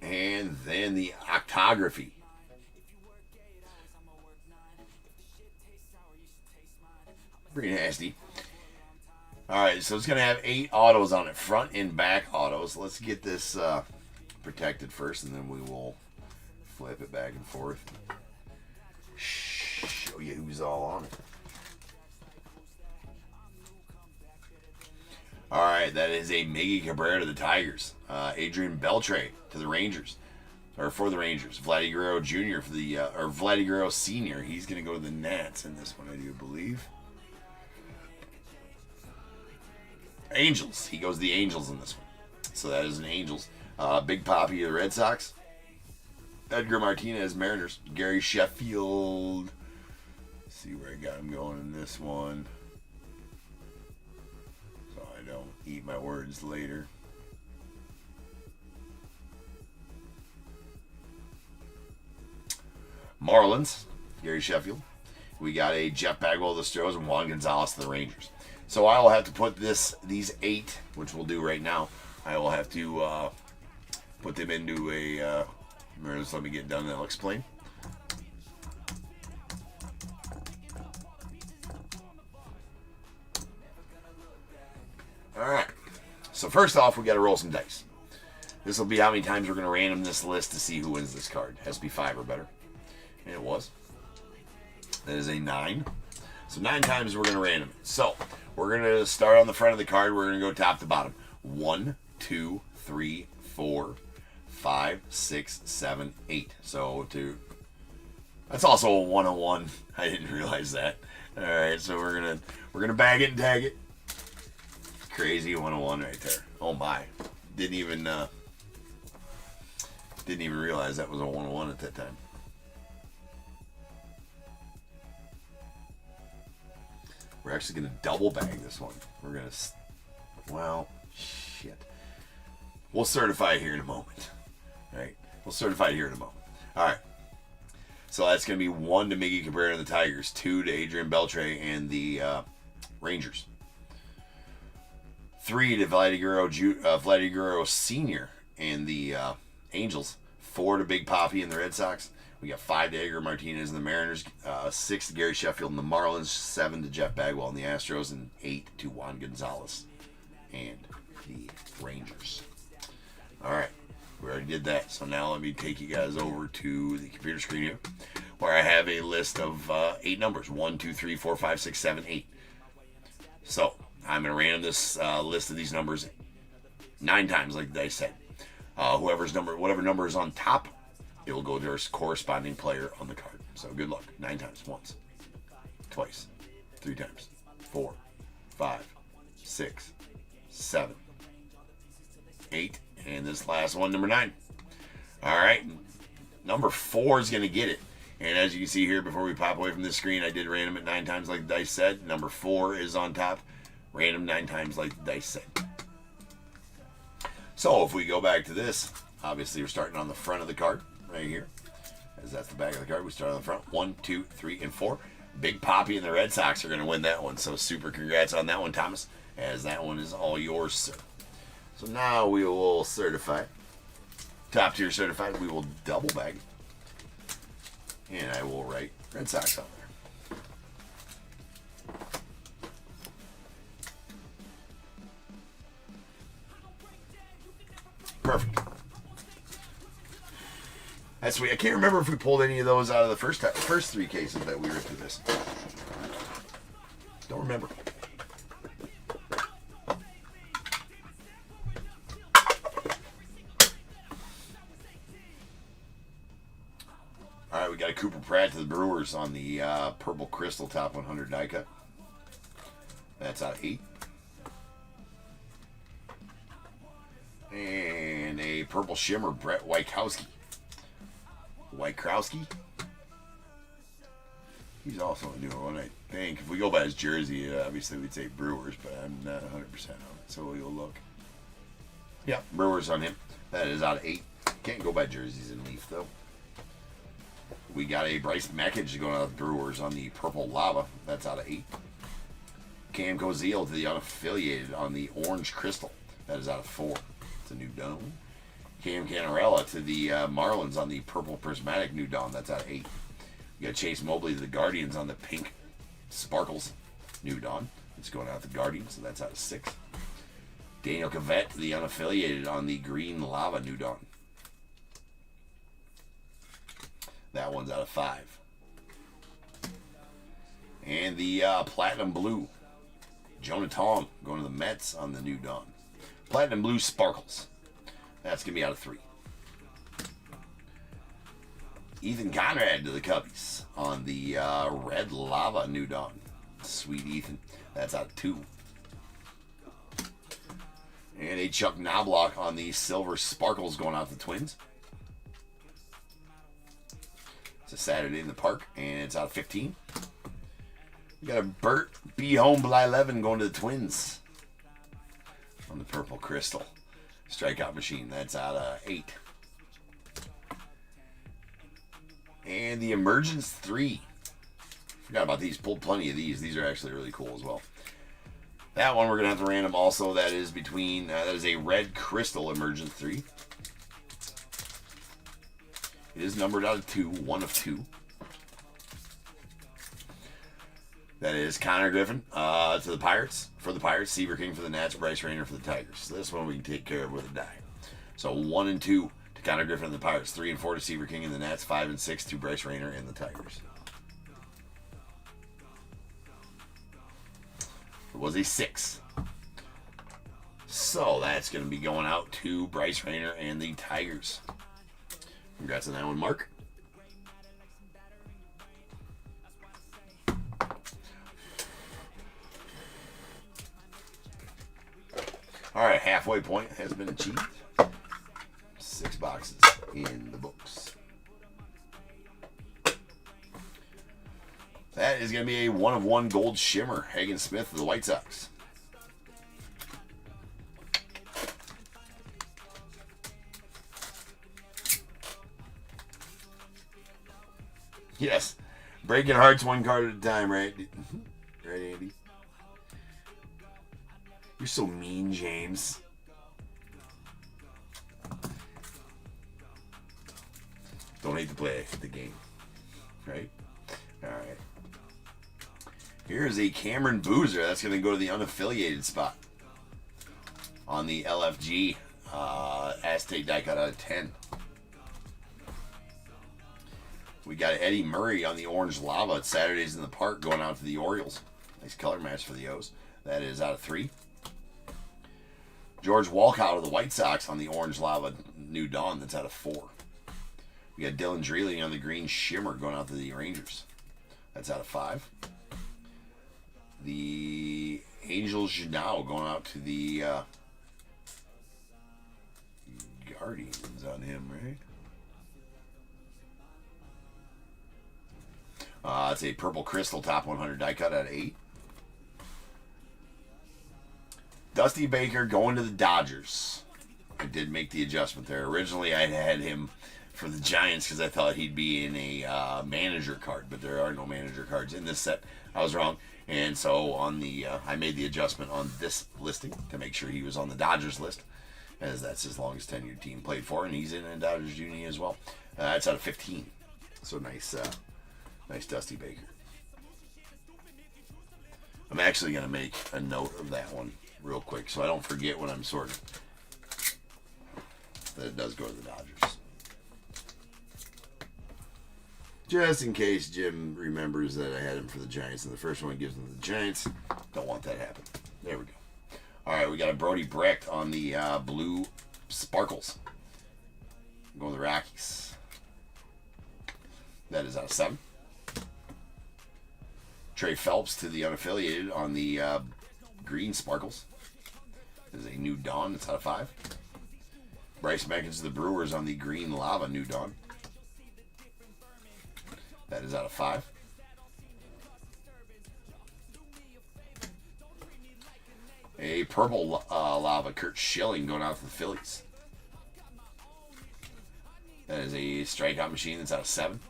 And then the octography. Pretty nasty. Alright, so it's going to have 8 autos on it. Front and back autos. Let's get this protected first, and then we will flip it back and forth. Show you who's all on it. Alright, that is a Miggy Cabrera to the Tigers. Adrian Beltre to the Rangers. Or for the Rangers. Vladdy Guerrero Jr. for the or Vladdy Guerrero Sr. He's going to go to the Nats in this one, I do believe. Angels. He goes to the Angels in this one. So that is an Angels. Big Papi of the Red Sox. Edgar Martinez, Mariners. Gary Sheffield. Let's see where I got him going in this one. So I don't eat my words later. Marlins. Gary Sheffield. We got a Jeff Bagwell of the Stros and Juan Gonzalez to the Rangers. So I will have to put these 8, which we'll do right now. I will have to put them into a. Just let me get done and I'll explain. Alright. So first off, we got to roll some dice. This will be how many times we're going to random this list to see who wins this card. It has to be 5 or better. And it was. That is a 9. So 9 times we're going to random it. So we're going to start on the front of the card. We're going to go top to bottom. 1, 2, 3, 4, 5, 6, 7, 8. So that's also a 101. I didn't realize that. All right, so we're gonna bag it and tag it. Crazy 101 right there. Oh my! Didn't even realize that was a 101 at that time. We're actually gonna double bag this one. We're gonna, well, shit. We'll certify it here in a moment. All right, we'll certify it here in a moment. All right. So that's going to be 1 to Miggy Cabrera and the Tigers, 2 to Adrian Beltre and the Rangers, 3 to Vladdy Guerrero Sr. and the Angels, 4 to Big Papi and the Red Sox. We got 5 to Edgar Martinez and the Mariners, 6 to Gary Sheffield and the Marlins, 7 to Jeff Bagwell and the Astros, and 8 to Juan Gonzalez and the Rangers. All right. We already did that, so now let me take you guys over to the computer screen here, where I have a list of 8 numbers. 1, 2, 3, 4, 5, 6, 7, 8. So I'm going to random this list of these numbers 9 times, like I said. Whatever number is on top, it will go to our corresponding player on the card. So good luck. 9 times. Once, twice, 3 times, 4, 5, 6, 7, 8. And this last one, number 9. All right. Number 4 is going to get it. And as you can see here, before we pop away from this screen, I did random it 9 times like the dice said. Number 4 is on top. Random 9 times like the dice said. So if we go back to this, obviously we're starting on the front of the card right here. As that's the back of the card. We start on the front. 1, 2, 3, and 4. Big Papi and the Red Sox are going to win that one. So super congrats on that one, Thomas, as that one is all yours, sir. So now we will certify. Top tier certified. We will double bag. And I will write Red Sox on there. That's sweet. I can't remember if we pulled any of those out of the first 3 cases that we ripped through this. Don't remember. All right, we got a Cooper Pratt to the Brewers on the Purple Crystal Top 100 die cut. That's out of 8. And a Purple Shimmer, Brett Wykowski. He's also a newer one, I think. If we go by his jersey, obviously we'd say Brewers, but I'm not 100% on it, so we'll look. Yeah, Brewers on him. That is out of 8. Can't go by jerseys in Leaf, though. We got a Bryce Meckage going out of Brewers on the Purple Lava. That's out of 8. Cam Koziel to the unaffiliated on the Orange Crystal. That is out of 4. It's a new dome. Cam Canarella to the Marlins on the Purple Prismatic New Dawn. That's out of 8. We got Chase Mobley to the Guardians on the Pink Sparkles New Dawn. It's going out to the Guardians, so that's out of 6. Daniel Cavett to the unaffiliated on the Green Lava New Dawn. That one's out of 5. And the Platinum Blue. Jonah Tong going to the Mets on the New Dawn. Platinum Blue Sparkles. That's going to be out of 3. Ethan Conrad to the Cubbies on the Red Lava New Dawn. Sweet Ethan. That's out of 2. And a Chuck Knobloch on the Silver Sparkles going out to the Twins. It's a Saturday in the Park, and it's out of 15. We got a Burt B. Homebly 11 going to the Twins on the Purple Crystal Strikeout Machine. That's out of 8. And the Emergence 3. Forgot about these. Pulled plenty of these. These are actually really cool as well. That one we're going to have to random also. That is between, that is a Red Crystal Emergence 3. It is numbered out of 2, 1 of 2. That is Connor Griffin to the Pirates. For the Pirates, Seaver King for the Nats, Bryce Rayner for the Tigers. So this one we can take care of with a die. So 1 and 2 to Connor Griffin and the Pirates. 3 and 4 to Seaver King and the Nats. 5 and 6 to Bryce Rayner and the Tigers. It was a 6. So that's going to be going out to Bryce Rayner and the Tigers. Congrats on that one, Mark. All right, halfway point has been achieved. 6 boxes in the books. That is going to be a 1 of 1 gold shimmer. Hagen Smith of the White Sox. Yes. Breaking hearts 1 card at a time, right? Right, Andy? You're so mean, James. Don't hate to play the game. Right? Alright. Here's a Cameron Boozer. That's going to go to the unaffiliated spot. On the LFG. Aztec die cut out of 10. We got Eddie Murray on the Orange Lava at Saturdays in the Park going out to the Orioles. Nice color match for the O's. That is out of 3. George Walcott of the White Sox on the Orange Lava New Dawn. That's out of 4. We got Dylan Dreely on the Green Shimmer going out to the Rangers. That's out of 5. The Angels Janao going out to the Guardians on him, right? It's a Purple Crystal Top 100 die cut out of 8. Dusty Baker going to the Dodgers. I did make the adjustment there. Originally, I had him for the Giants because I thought he'd be in a manager card, but there are no manager cards in this set. I was wrong. And so on the I made the adjustment on this listing to make sure he was on the Dodgers list, as that's his longest tenured team played for, and he's in a Dodgers Junior as well. It's out of 15. So nice. Nice Dusty Baker. I'm actually going to make a note of that one real quick so I don't forget when I'm sorting that it does go to the Dodgers. Just in case Jim remembers that I had him for the Giants, and the first one gives him the Giants. Don't want that to happen. There we go. All right, we got a Brody Brecht on the blue sparkles. Going to the Rockies. That is out of 7. Trey Phelps to the unaffiliated on the green sparkles. This is a New Dawn. That's out of 5. Bryce Meckens to the Brewers on the green lava New Dawn. That is out of 5. A purple lava Kurt Schilling going out to the Phillies. That is a strikeout machine. That's out of 7.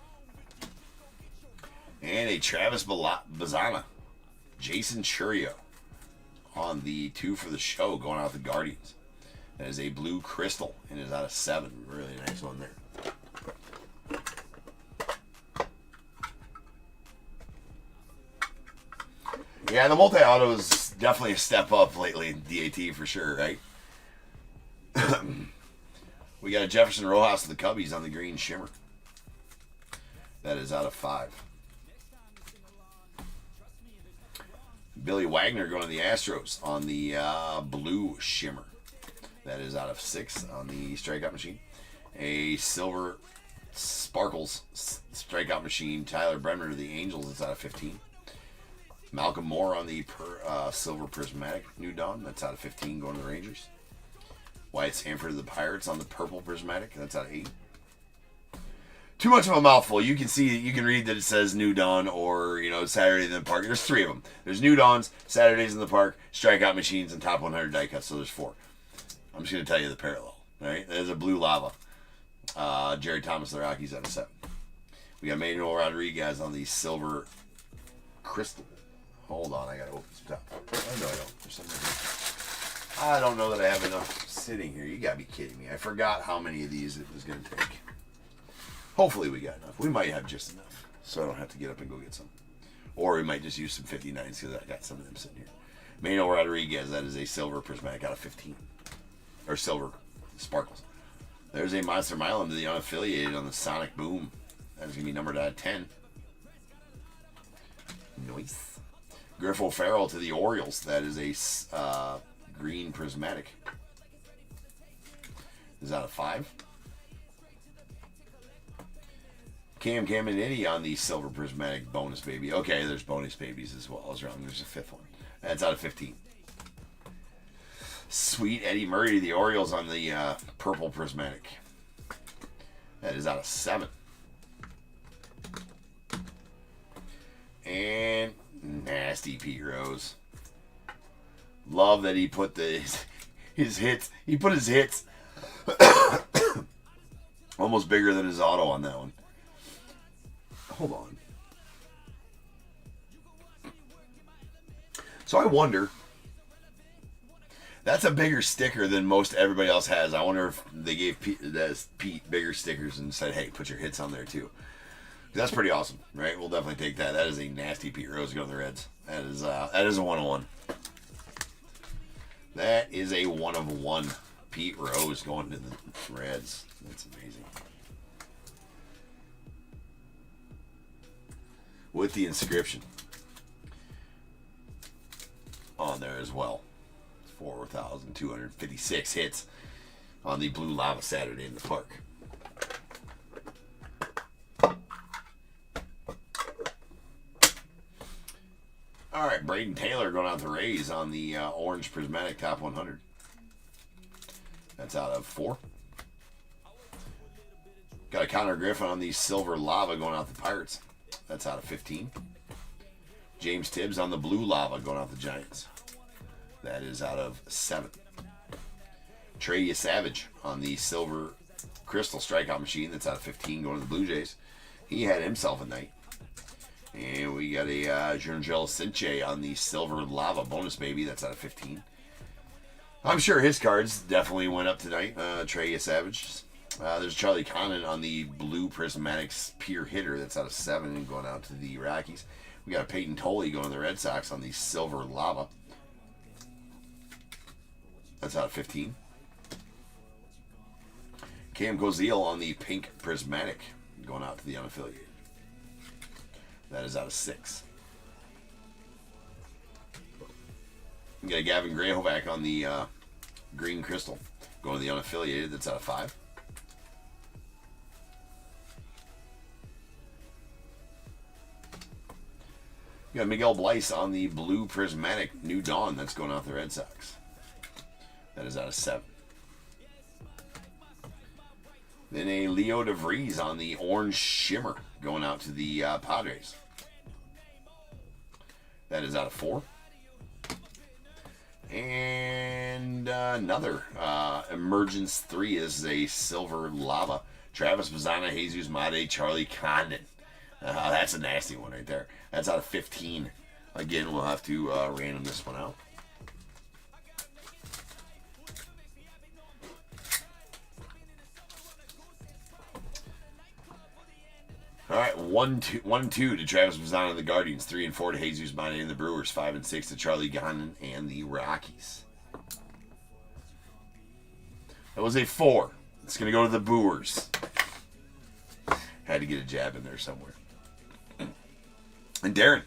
And a Travis Bazana, Jason Churio on the 2 for the show going out to the Guardians. That is a blue crystal and is out of 7. Really nice one there. Yeah, the multi-auto is definitely a step up lately in DAT for sure, right? We got a Jefferson Rojas of the Cubbies on the green shimmer. That is out of 5. Billy Wagner going to the Astros on the blue shimmer. That is out of 6 on the strikeout machine. A silver sparkles strikeout machine. Tyler Bremner to the Angels. That's out of 15. Malcolm Moore on the silver prismatic New Dawn. That's out of 15 going to the Rangers. Wyatt Sanford to the Pirates on the purple prismatic. That's out of 8. Too much of a mouthful. You can see, you can read that it says New Dawn or, Saturday in the Park. There's 3 of them. There's New Dawns, Saturdays in the Park, strikeout machines, and top 100 die cuts. So there's 4. I'm just going to tell you the parallel. All right? There's a blue lava. Jerry Thomas, the Rockies, out of 7. We got Manuel Rodriguez on the silver crystal. Hold on, I got to open some top. Oh, no, I don't. For some reason. I don't know that I have enough sitting here. You got to be kidding me. I forgot how many of these it was going to take. Hopefully we got enough. We might have just enough, so I don't have to get up and go get some. Or we might just use some 59s because I got some of them sitting here. Manuel Rodriguez, that is a silver prismatic out of 15. Or silver sparkles. There's a Monster Milam to the unaffiliated on the Sonic Boom. That is going to be numbered out of 10. Nice. Griff O'Farrell to the Orioles. That is a green prismatic. Is out of 5. Cam Caminiti on the silver prismatic bonus baby. Okay, there's bonus babies as well. I was wrong. There's a 5th one. That's out of 15. Sweet Eddie Murray to the Orioles on the purple prismatic. That is out of 7. And nasty Pete Rose. Love that he put his hits. He put his hits almost bigger than his auto on that one. Hold on. So I wonder. That's a bigger sticker than most everybody else has. I wonder if they gave Pete bigger stickers and said, "Hey, put your hits on there too." That's pretty awesome, right? We'll definitely take that. That is a nasty Pete Rose going to the Reds. That is a 1-of-1. That is a 1-of-1 Pete Rose going to the Reds. That's amazing. With the inscription on there as well. 4,256 hits on the blue lava Saturday in the Park. All right, Braden Taylor going out the Rays on the orange prismatic top 100. That's out of 4. Got a Connor Griffin on the silver lava going out the Pirates. That's out of 15. James Tibbs on the blue lava going out the Giants. That is out of 7. Trey Savage on the silver crystal strikeout machine. That's out of 15 going to the Blue Jays. He had himself a night. And we got a Jurngel Cinche on the silver lava bonus baby. That's out of 15. I'm sure his cards definitely went up tonight. Trey Savage. There's Charlie Connon on the blue prismatics pure hitter. That's out of 7 and going out to the Rockies. We got a Peyton Tolley going to the Red Sox on the silver lava. That's out of 15. Cam Goziel on the pink prismatic going out to the unaffiliated. That is out of 6. We got a Gavin Greyhovac on the green crystal. Going to the unaffiliated. That's out of 5. You got Miguel Bleis on the blue prismatic New Dawn. That's going out the Red Sox. That is out of 7. Then a Leo DeVries on the orange shimmer going out to the Padres. That is out of 4. And another Emergence 3 is a silver lava. Travis Bazzana, Jesus Mate, Charlie Condon. That's a nasty one right there. That's out of 15. Again, we'll have to random this one out. All right, 1 and 2 to Travis Bazzana and the Guardians. 3 and 4 to Jesus Mate and the Brewers. 5 and 6 to Charlie Condon and the Rockies. That was a 4. It's going to go to the Brewers. Had to get a jab in there somewhere. And Darren,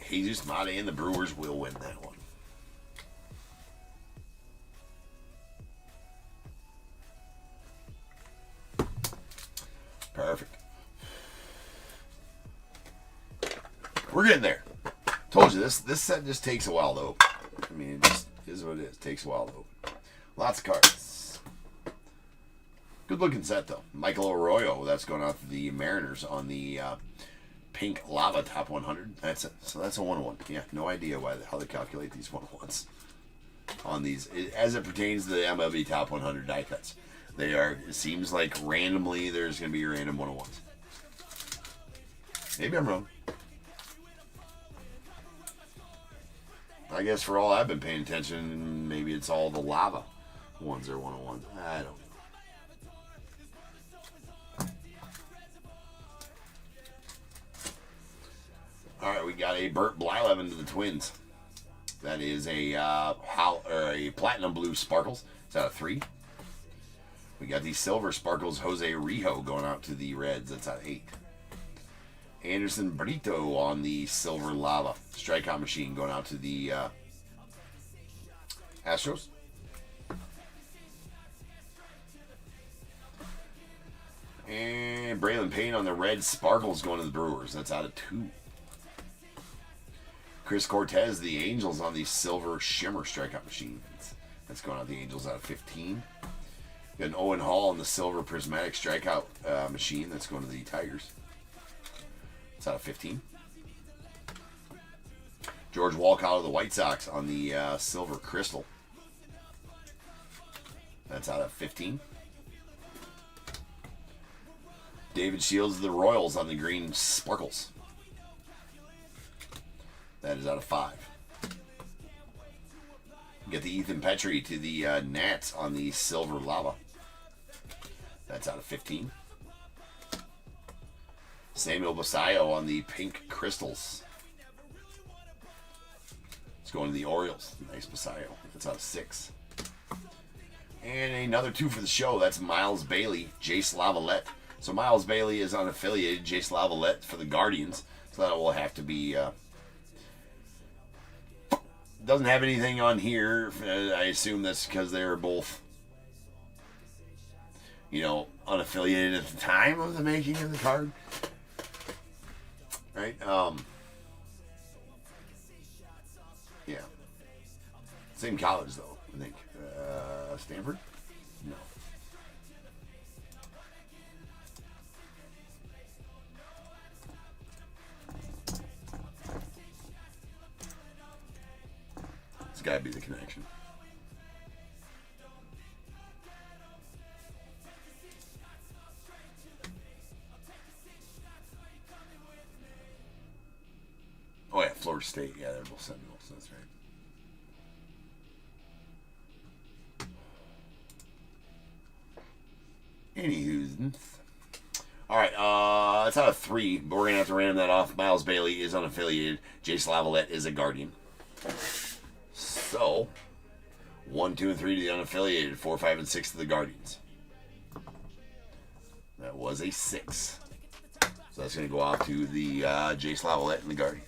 Jesus Mate and the Brewers will win that one. Perfect. We're getting there. Told you, this set just takes a while to open. I mean, it just is what it is. It takes a while to open. Lots of cards. Good looking set, though. Michael Arroyo, that's going out to the Mariners on the pink lava top 100. That's it. So that's a 1-1. Yeah, no idea how they calculate these 1-1s on these. As it pertains to the MLB top 100 die cuts. They are, it seems like randomly there's going to be random 1-1s. Maybe I'm wrong. I guess for all I've been paying attention, maybe it's all the lava ones are 1-1s. I don't know. All right, we got a Burt Blyleven to the Twins. That is a platinum blue sparkles. It's out of 3. We got the silver sparkles Jose Rijo going out to the Reds. That's out of 8. Anderson Brito on the silver lava strikeout machine going out to the Astros. And Braylon Payne on the red sparkles going to the Brewers. That's out of 2. Chris Cortez, the Angels on the silver shimmer strikeout machine. That's going out the Angels out of 15. Got an Owen Hall on the silver prismatic strikeout machine. That's going to the Tigers. It's out of 15. George Walcott of the White Sox on the silver crystal. That's out of 15. David Shields of the Royals on the green sparkles. That is out of 5. Get the Ethan Petrie to the Nats on the silver lava. That's out of 15. Samuel Basayo on the pink crystals. It's going to the Orioles. Nice Basayo. That's out of 6. And another 2 for the show. That's Miles Bailey, Jace Lavalette. So Miles Bailey is unaffiliated. Jace Lavalette for the Guardians. So that will have to be... doesn't have anything on here. I assume that's because they were both, unaffiliated at the time of the making of the card. Right? Yeah. Same college, though, I think. Stanford? No. It's got to be the connection. Oh, yeah, Florida State. Yeah, they're both Seminoles. That's right. Anywho. All right, that's out of 3, but we're going to have to random that off. Miles Bailey is unaffiliated. Jace Lavalette is a Guardian. So, 1, 2, and 3 to the unaffiliated. 4, 5, and 6 to the Guardians. That was a 6. So that's going to go off to the Jace Lavalette and the Guardians.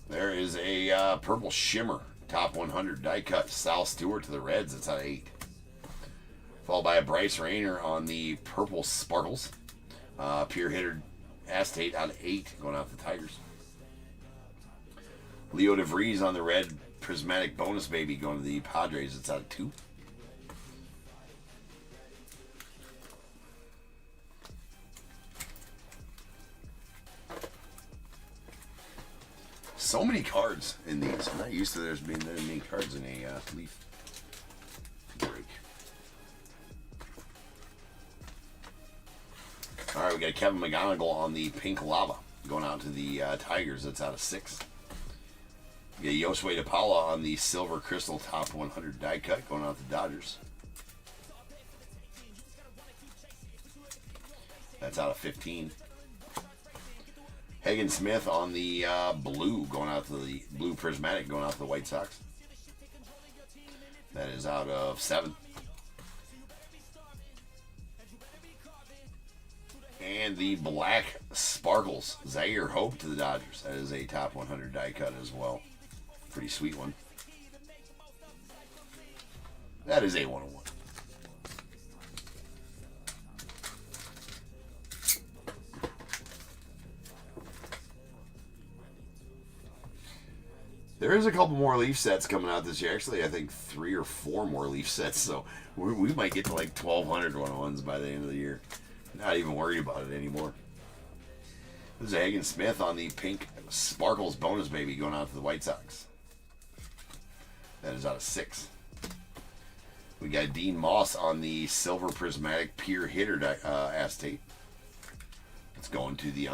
There is a purple shimmer top 100 die cut Sal Stewart to the Reds. It's out of 8. Followed by a Bryce Rayner on the purple sparkles. Pure hitter acetate out of 8 going out the Tigers. Leo DeVries on the red prismatic bonus baby going to the Padres. It's out of 2. So many cards in these. I'm not used to there's being that many cards in a leaf break. All right, we got Kevin McGonigal on the pink lava going out to the Tigers. That's out of 6. We got Josue De Paula on the silver crystal top 100 die cut going out to Dodgers. That's out of 15. Hagen Smith on the blue going out to the blue prismatic going out to the White Sox. That is out of 7. And the black sparkles Zaire Hope to the Dodgers. That is a top 100 die cut as well. Pretty sweet one. That is a 101. There is a couple more Leaf sets coming out this year. Actually, I think 3 or 4 more Leaf sets. So we might get to like 1,200 101s by the end of the year. Not even worried about it anymore. This is Hagen Smith on the pink sparkles bonus baby going out to the White Sox. That is out of 6. We got Dean Moss on the silver prismatic pure hitter acetate. It's going to the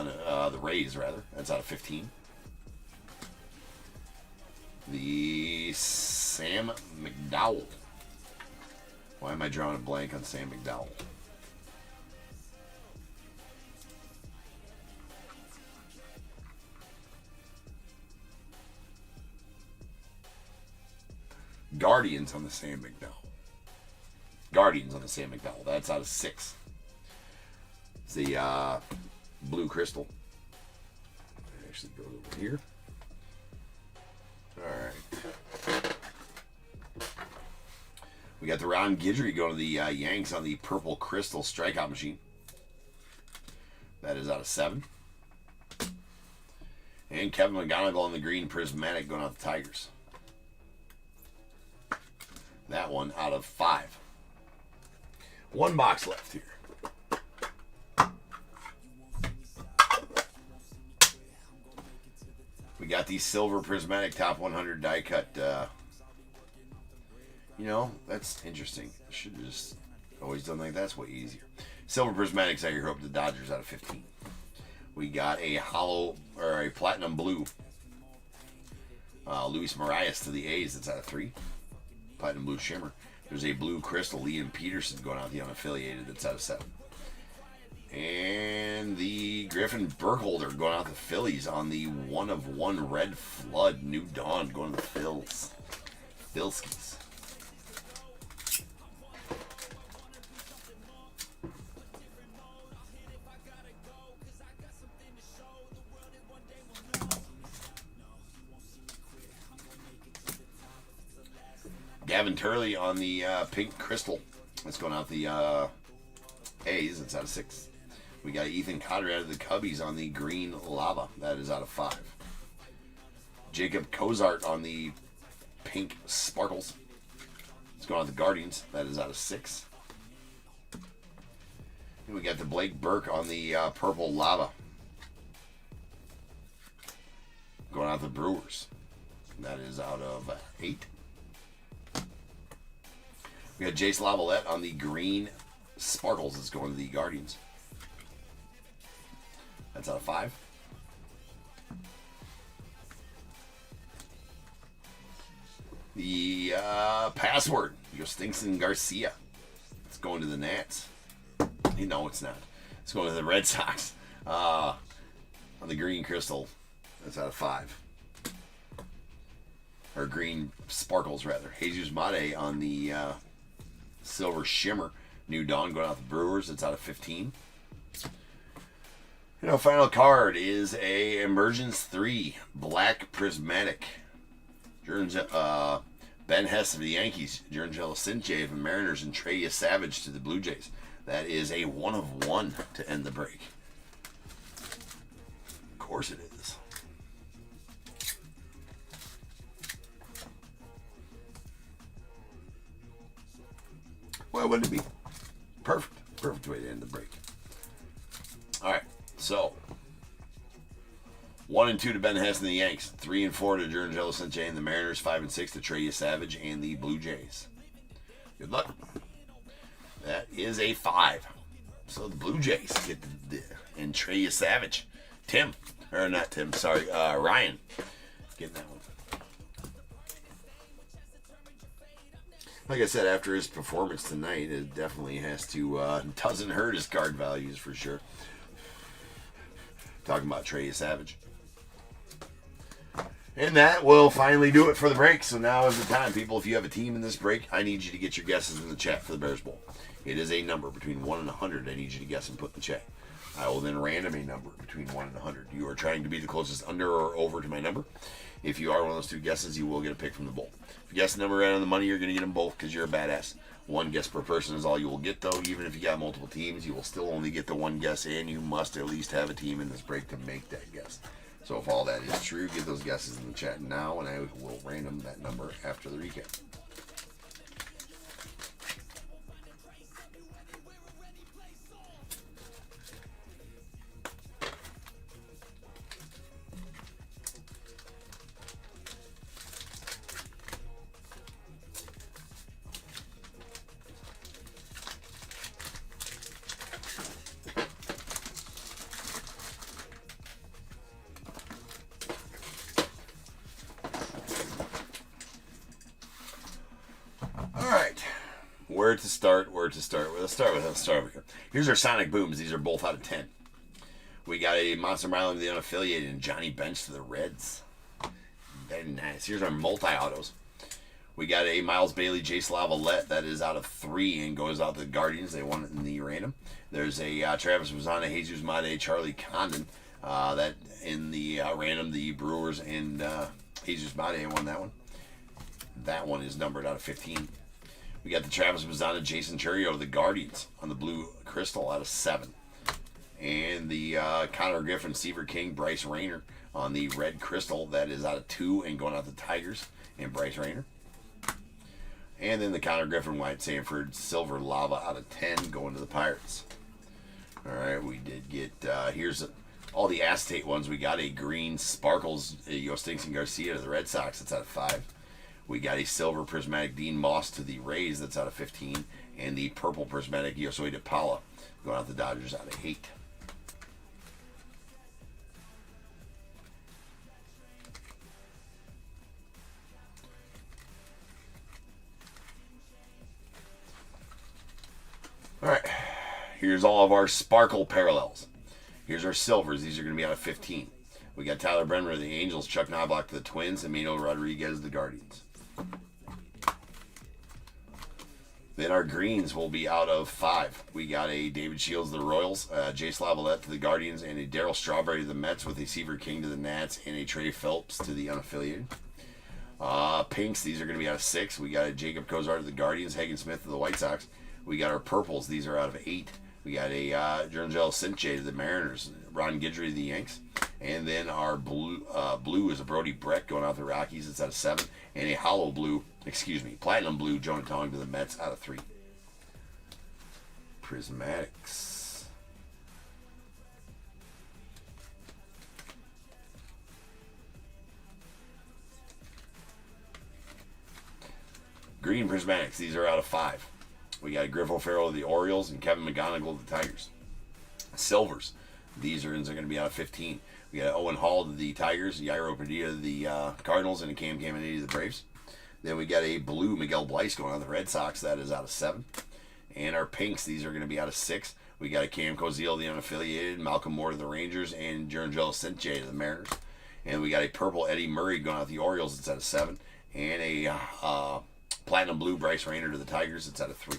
Rays rather. That's out of 15. The Sam McDowell. Why am I drawing a blank on Sam McDowell? Guardians on the Sam McDowell. Guardians on the Sam McDowell. That's out of 6. It's the blue crystal. It actually goes over here. Alright. We got the Ron Guidry going to the Yanks on the purple crystal strikeout machine. That is out of 7. And Kevin McGonigal on the green prismatic going out the Tigers. That one out of 5. 1 box left here. We got the silver prismatic top 100 die cut. You know, that's interesting. Should have just always done like that. That's way easier. Silver prismatics out here. Hope the Dodgers out of 15. We got a hollow or a platinum blue Luis Marias to the A's. That's out of 3. Platinum blue shimmer. There's a blue crystal Liam Peterson going out the unaffiliated. That's out of 7. And the Griffin Burkholder going out the Phillies on the 1/1 red flood New Dawn going to the Phils. Philskis. Gavin Turley on the pink crystal. That's going out the A's. It's out of 6. We got Ethan Cotter out of the Cubbies on the green lava. That is out of 5. Jacob Cozart on the pink sparkles. It's going out the Guardians. That is out of 6. And we got the Blake Burke on the purple lava. Going out the Brewers. That is out of 8. We got Jace Lavalette on the green sparkles. It's going to the Guardians. That's out of 5. The password, Justinson Garcia. It's going to the Nats. No, it's not. It's going to the Red Sox. On the green crystal, that's out of 5. Or green sparkles, rather. Jesus Mate on the silver shimmer. New Dawn going out the Brewers. It's out of 15. Final card is a Emergence 3 Black Prismatic. Ben Hess of the Yankees, Jurangelo St. of the Mariners, and Trey Savage to the Blue Jays. That is a 1 of 1 to end the break. Of course it is. Why wouldn't it be? Perfect. Perfect way to end the break. All right. So, 1 and 2 to Ben Hess and the Yanks. 3 and 4 to Jurangelo St. and the Mariners. 5 and 6 to Trey Savage and the Blue Jays. Good luck. That is a 5. So the Blue Jays get and Trey Savage. Ryan getting that one. Like I said, after his performance tonight, it definitely has to, doesn't hurt his card values for sure. Talking about Trey Savage. And that will finally do it for the break. So now is the time, people. If you have a team in this break, I need you to get your guesses in the chat for the Bears Bowl. It is a number between 1 and 100. I need you to guess and put in the chat. I will then random a number between 1 and 100. You are trying to be the closest under or over to my number. If you are one of those two guesses, you will get a pick from the bowl. If you guess the number right on the money, you're going to get them both because you're a badass. 1 guess per person is all you will get, though. Even if you got multiple teams, you will still only get the 1 guess, and you must at least have a team in this break to make that guess. So if all that is true, get those guesses in the chat now, and I will random that number after the recap. Let's start with here. Here's our Sonic Booms. These are both out of 10. We got a Monster Mile to the unaffiliated and Johnny Bench to the Reds. Very nice. Here's our multi-autos. We got a Miles Bailey, Jace Lavalette. That is out of 3 and goes out to the Guardians. They won it in the random. There's a Travis Mazzana, Jesus Mate, Charlie Condon. That in the random, the Brewers and Jesus Mate won that one. That one is numbered out of 15. We got the Travis Mazzana, Jason Churio to the Guardians on the blue crystal out of 7. And the Connor Griffin, Seaver King, Bryce Rayner on the red crystal. That is out of 2 and going out to the Tigers and Bryce Rayner. And then the Connor Griffin, White Sanford, Silver Lava out of 10 going to the Pirates. All right, we did get, here's all the acetate ones. We got a green Sparkles, Justinson Garcia to the Red Sox. That's out of 5. We got a silver prismatic Dean Moss to the Rays. That's out of 15. And the purple prismatic Yosoi DePaula going out the Dodgers out of 8. All right. Here's all of our sparkle parallels. Here's our silvers. These are going to be out of 15. We got Tyler Brenner of the Angels, Chuck Knobloch to the Twins, and Mino Rodriguez the Guardians. Then our greens will be out of 5. We got a David Shields to the Royals, Jace Lavalette to the Guardians, and a Darryl Strawberry to the Mets with a Seaver King to the Nats and a Trey Phelps to the unaffiliated. Pinks, these are going to be out of 6. We got a Jacob Cozart to the Guardians, Hagen Smith to the White Sox. We got our purples. These are out of 8. We got a Jurangelo St. to the Mariners, Ron Guidry to the Yanks. And then our blue is a Brody Breck going out to the Rockies. It's out of 7. And a platinum blue, Jonah Tong to the Mets out of 3. Prismatics. Green Prismatics. These are out of 5. We got Griff O'Farrell of the Orioles and Kevin McGonigal of the Tigers. Silvers. These are going to be out of 15. We got Owen Hall to the Tigers, Yairo Padilla to the Cardinals, and a Cam Caminiti to the Braves. Then we got a blue Miguel Bleis going on the Red Sox. That is out of 7. And our pinks, these are going to be out of 6. We got a Cam Cozile, the unaffiliated, Malcolm Moore to the Rangers, and Giancarlo Stanton to the Mariners. And we got a purple Eddie Murray going out the Orioles. It's out of 7. And a platinum blue Bryce Rayner to the Tigers. It's out of 3.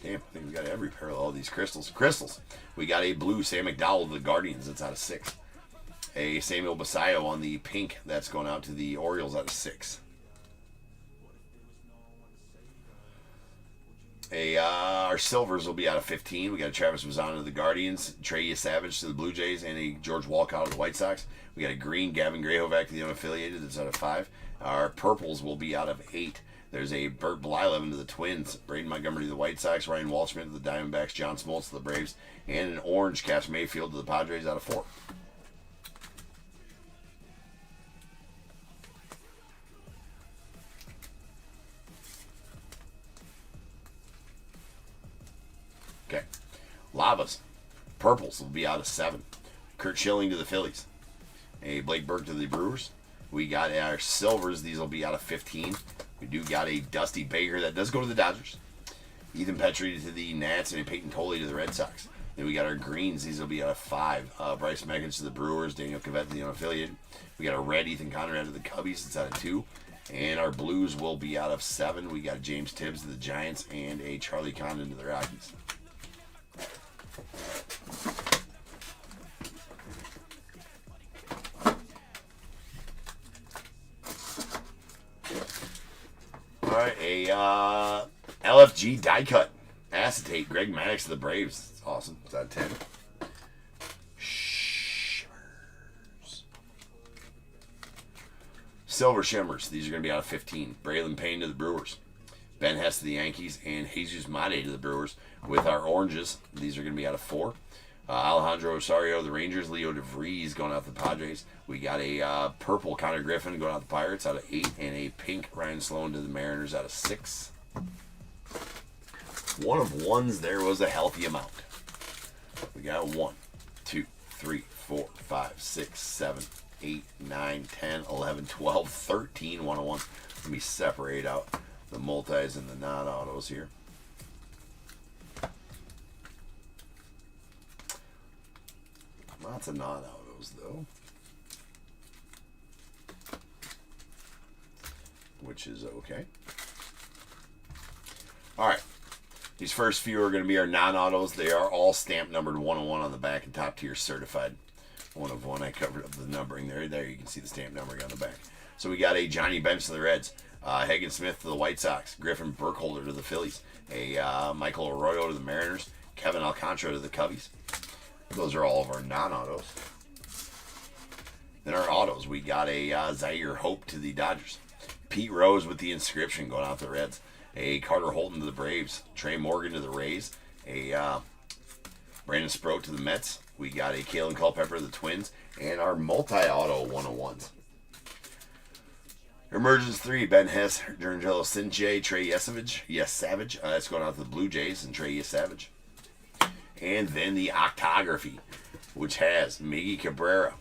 Damn, I think we got every pair of all these crystals. Crystals. We got a blue Sam McDowell of the Guardians. That's out of 6. A Samuel Basayo on the pink. That's going out to the Orioles out of 6. Our silvers will be out of 15. We got a Travis Mazzano of the Guardians, Trey Savage to the Blue Jays, and a George Walcott of the White Sox. We got a green Gavin Grahovac to the unaffiliated. That's out of 5. Our purples will be out of 8. There's a Bert Blyleven to the Twins, Braden Montgomery to the White Sox, Ryan Walshman to the Diamondbacks, John Smoltz to the Braves, and an orange Cash Mayfield to the Padres out of 4. Okay. Lavas. Purples will be out of 7. Kurt Schilling to the Phillies. A Blake Burke to the Brewers. We got our silvers. These will be out of 15. We do got a Dusty Baker that does go to the Dodgers. Ethan Petrie to the Nats and a Peyton Tolley to the Red Sox. Then we got our greens. These will be out of 5. Bryce Meggins to the Brewers. Daniel Cavett to the unaffiliated. We got a red Ethan Conrad to the Cubbies. It's out of 2. And our blues will be out of 7. We got James Tibbs to the Giants and a Charlie Condon to the Rockies. Alright, a LFG die cut. Acetate, Greg Maddux to the Braves. That's awesome. It's out of 10. Shimmers. Silver Shimmers. These are going to be out of 15. Braylon Payne to the Brewers. Ben Hess to the Yankees. And Jesus Mate to the Brewers. With our oranges, these are going to be out of 4. Alejandro Osorio, the Rangers. Leo DeVries going out the Padres. We got a purple Connor Griffin going out the Pirates out of 8. And a pink Ryan Sloan to the Mariners out of 6. One of ones, there was a healthy amount. We got 1, 2, 3, 4, 5, 6, 7, 8, 9, 10, 11, 12, 13 one-on-ones. Let me separate out the multis and the non-autos here. Lots of non-autos, though. Which is okay. All right. These first few are going to be our non-autos. They are all stamp numbered 101 on the back and top tier certified. 1 of 1. I covered up the numbering there. There you can see the stamp numbering on the back. So we got a Johnny Bench to the Reds. Hagen Smith to the White Sox. Griffin Burkholder to the Phillies. A Michael Arroyo to the Mariners. Kevin Alcantara to the Cubbies. Those are all of our non-autos. Then our autos, we got a Zaire Hope to the Dodgers. Pete Rose with the inscription going out to the Reds. A Carter Holton to the Braves. Trey Morgan to the Rays. A Brandon Sproat to the Mets. We got a Kalen Culpepper to the Twins. And our multi-auto 101s. Emergence 3, Ben Hess, Giancarlo Stanton, Trey Savage. That's going out to the Blue Jays and Trey Savage. And then the Octography, which has Miggy Cabrera,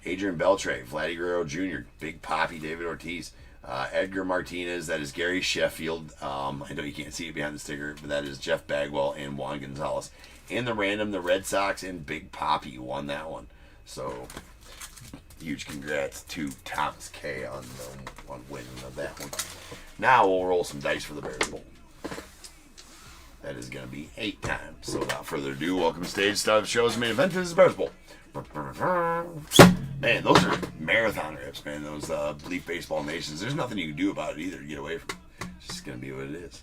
Adrian Beltre, Vladdy Guerrero Jr., Big Poppy, David Ortiz, Edgar Martinez, that is Gary Sheffield. I know you can't see it behind the sticker, but that is Jeff Bagwell and Juan Gonzalez. In the random, the Red Sox and Big Poppy won that one. So, huge congrats to Thomas K on winning of that one. Now we'll roll some dice for the Bears Bowl. That is going to be 8 times. So without further ado, welcome to stage start of the show's main event. This is Bears Bowl. Man, those are marathon rips, man. Those Bleep Baseball Nations. There's nothing you can do about it either to get away from it. It's just going to be what it is.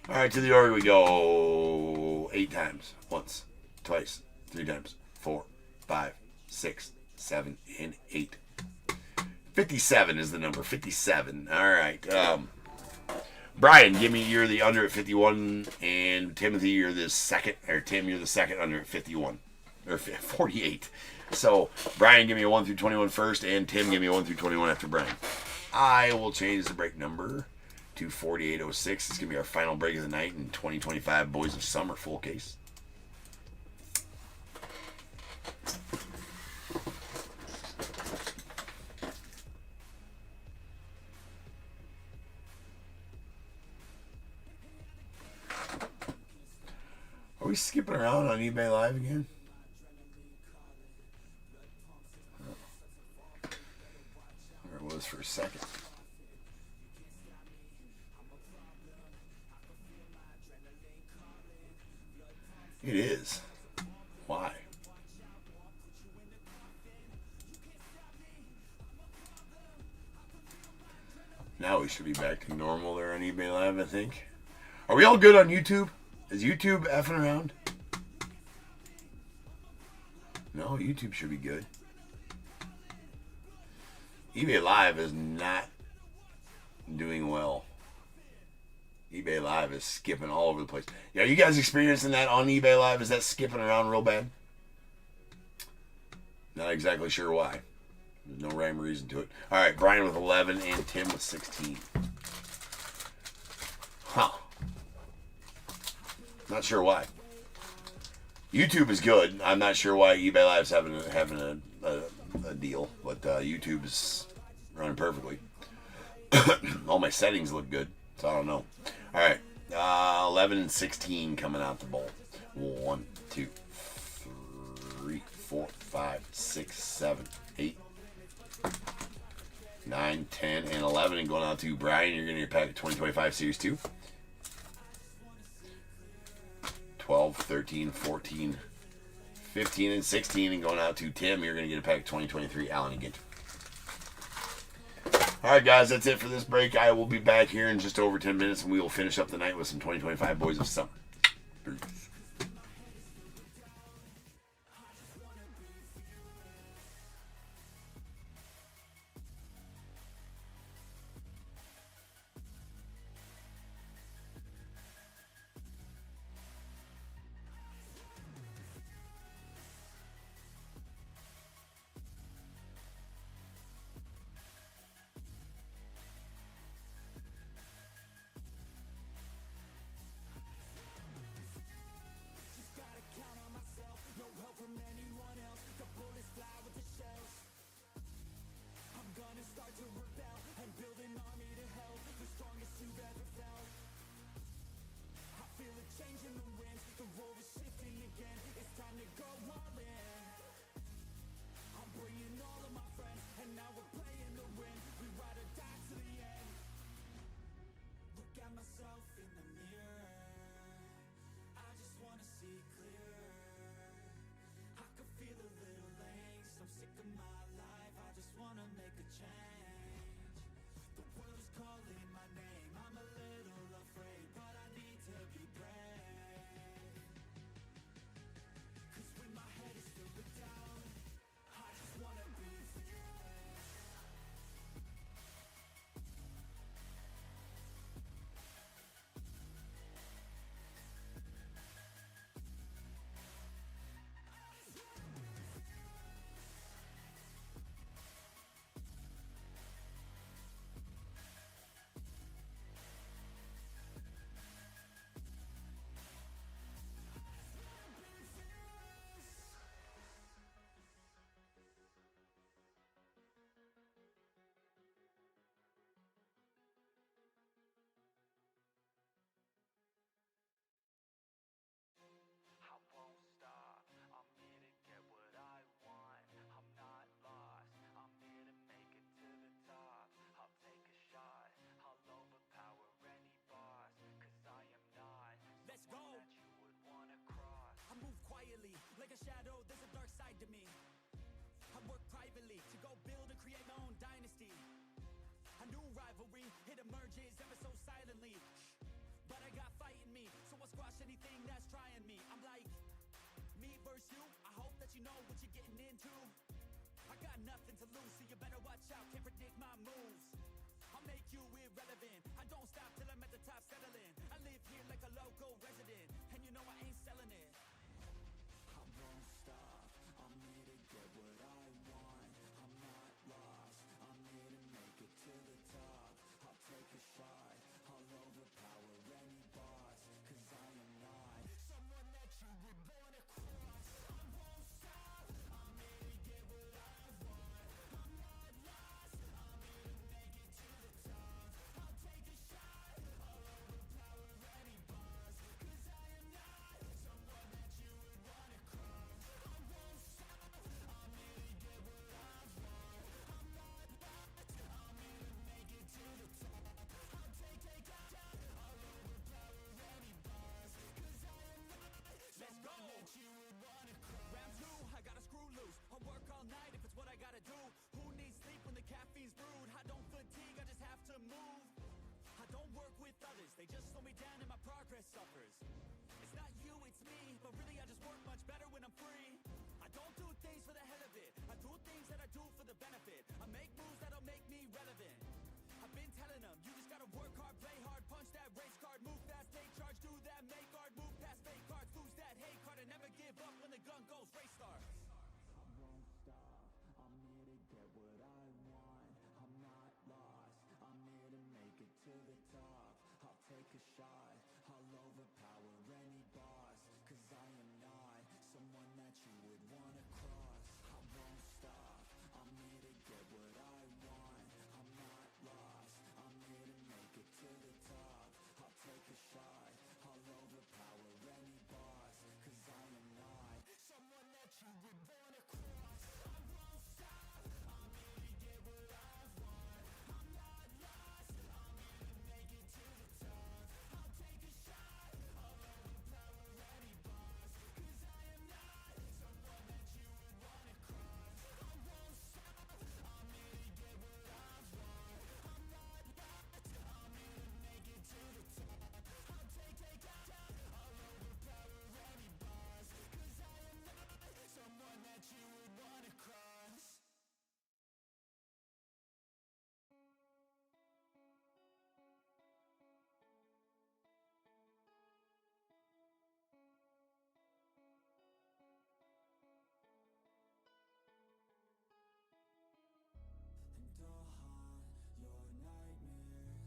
All right, to the order we go. 8 times. Once, twice, 3 times, 4, 5, 6, 7, and 8. 57 is the number. 57. All right. Brian, give me, you're the under at 51, and Timothy, you're the second, or Tim, you're the second under at 51, or 48. So, Brian, give me a 1 through 21 first, and Tim, give me a 1 through 21 after Brian. I will change the break number 248.06. It's going to be our final break of the night in 2025 Boys of Summer full case. Are we skipping around on eBay Live again? There it was for a second. It is. Why? Now we should be back to normal there on eBay Live, I think. Are we all good on YouTube? Is YouTube effing around? No, YouTube should be good. eBay Live is not doing well. eBay Live is skipping all over the place. Yeah, are you guys experiencing that on eBay Live? Is that skipping around real bad? Not exactly sure why. There's no rhyme or reason to it. All right, Brian with 11 and Tim with 16. Huh. Not sure why. YouTube is good. I'm not sure why eBay Live's having a deal, but YouTube is running perfectly. All my settings look good, so I don't know. All right, 11 and 16 coming out the bowl. 1, 2, 3, 4, 5, 6, 7, 8, 9, 10, and 11, and going out to Brian. You're going to get a pack of 2025 Series 2. 12, 13, 14, 15, and 16, and going out to Tim. You're going to get a pack of 2023 Allen and Ginter. All right, guys, that's it for this break. I will be back here in just over 10 minutes, and we will finish up the night with some 2025 Boys of Summer. Peace. They just slow me down and my progress suffers. It's not you, it's me, but really I just work much better when I'm free. I don't do things for the hell of it, I do things that I do for the benefit. I make moves that'll make me relevant. I've been telling them, you just gotta work hard, play hard, punch that race card, move fast, take charge, do that, make art, move past fake cards, lose that hate card, and never give up when the gun goes, race starts. I won't stop, I'm here to get what I want. I'm not lost, I'm here to make it to the top. I'll take a shot, I'll overpower any boss. Cause I am not someone that you would wanna cross. I won't stop, I'm here to get what I want. I'm not lost, I'm here to make it to the top. I'll take a shot, I'll overpower any boss. Cause I am not someone that you would wanna cross. I won't stop, I'm here to get what I want. I'm not lost, I'm here to make it to the top. I'll take a shot, I'll overpower any boss. Cause I am not someone that you would wanna cross. I won't stop, I'm here to get what I want. I'm not lost, I'm here to make it to the top. I'll take a shot, I'll overpower any boss. Cause I am not someone that you would wanna cross. And I'll haunt your nightmares.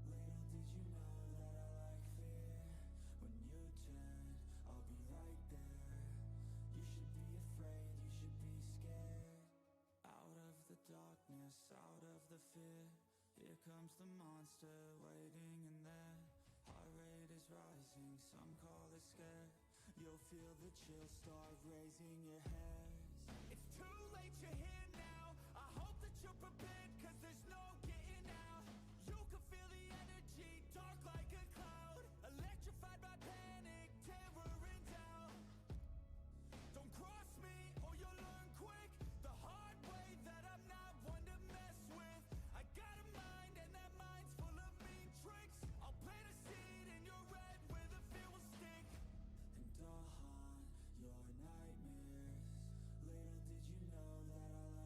Little did you know that I like fear. When you turn, I'll be right there. You should be afraid, you should be scared. Out of the darkness, out of the fear, here comes the monster waiting in there. Heart rate is rising, some call it scared. You'll feel the chill start raising your hairs. It's too late, you're here now. I hope that you're prepared, cause there's no getting out. You can feel the energy, dark like a cloud. Electrified by panic, terror and doubt. Don't cross me, or you'll learn quick the hard way that I'm not one to mess with. I got a mind, and that mind's full of mean tricks. I'll plant a seed in your red where the fear will stick. And I'll haunt your nightmares. Little did you know that I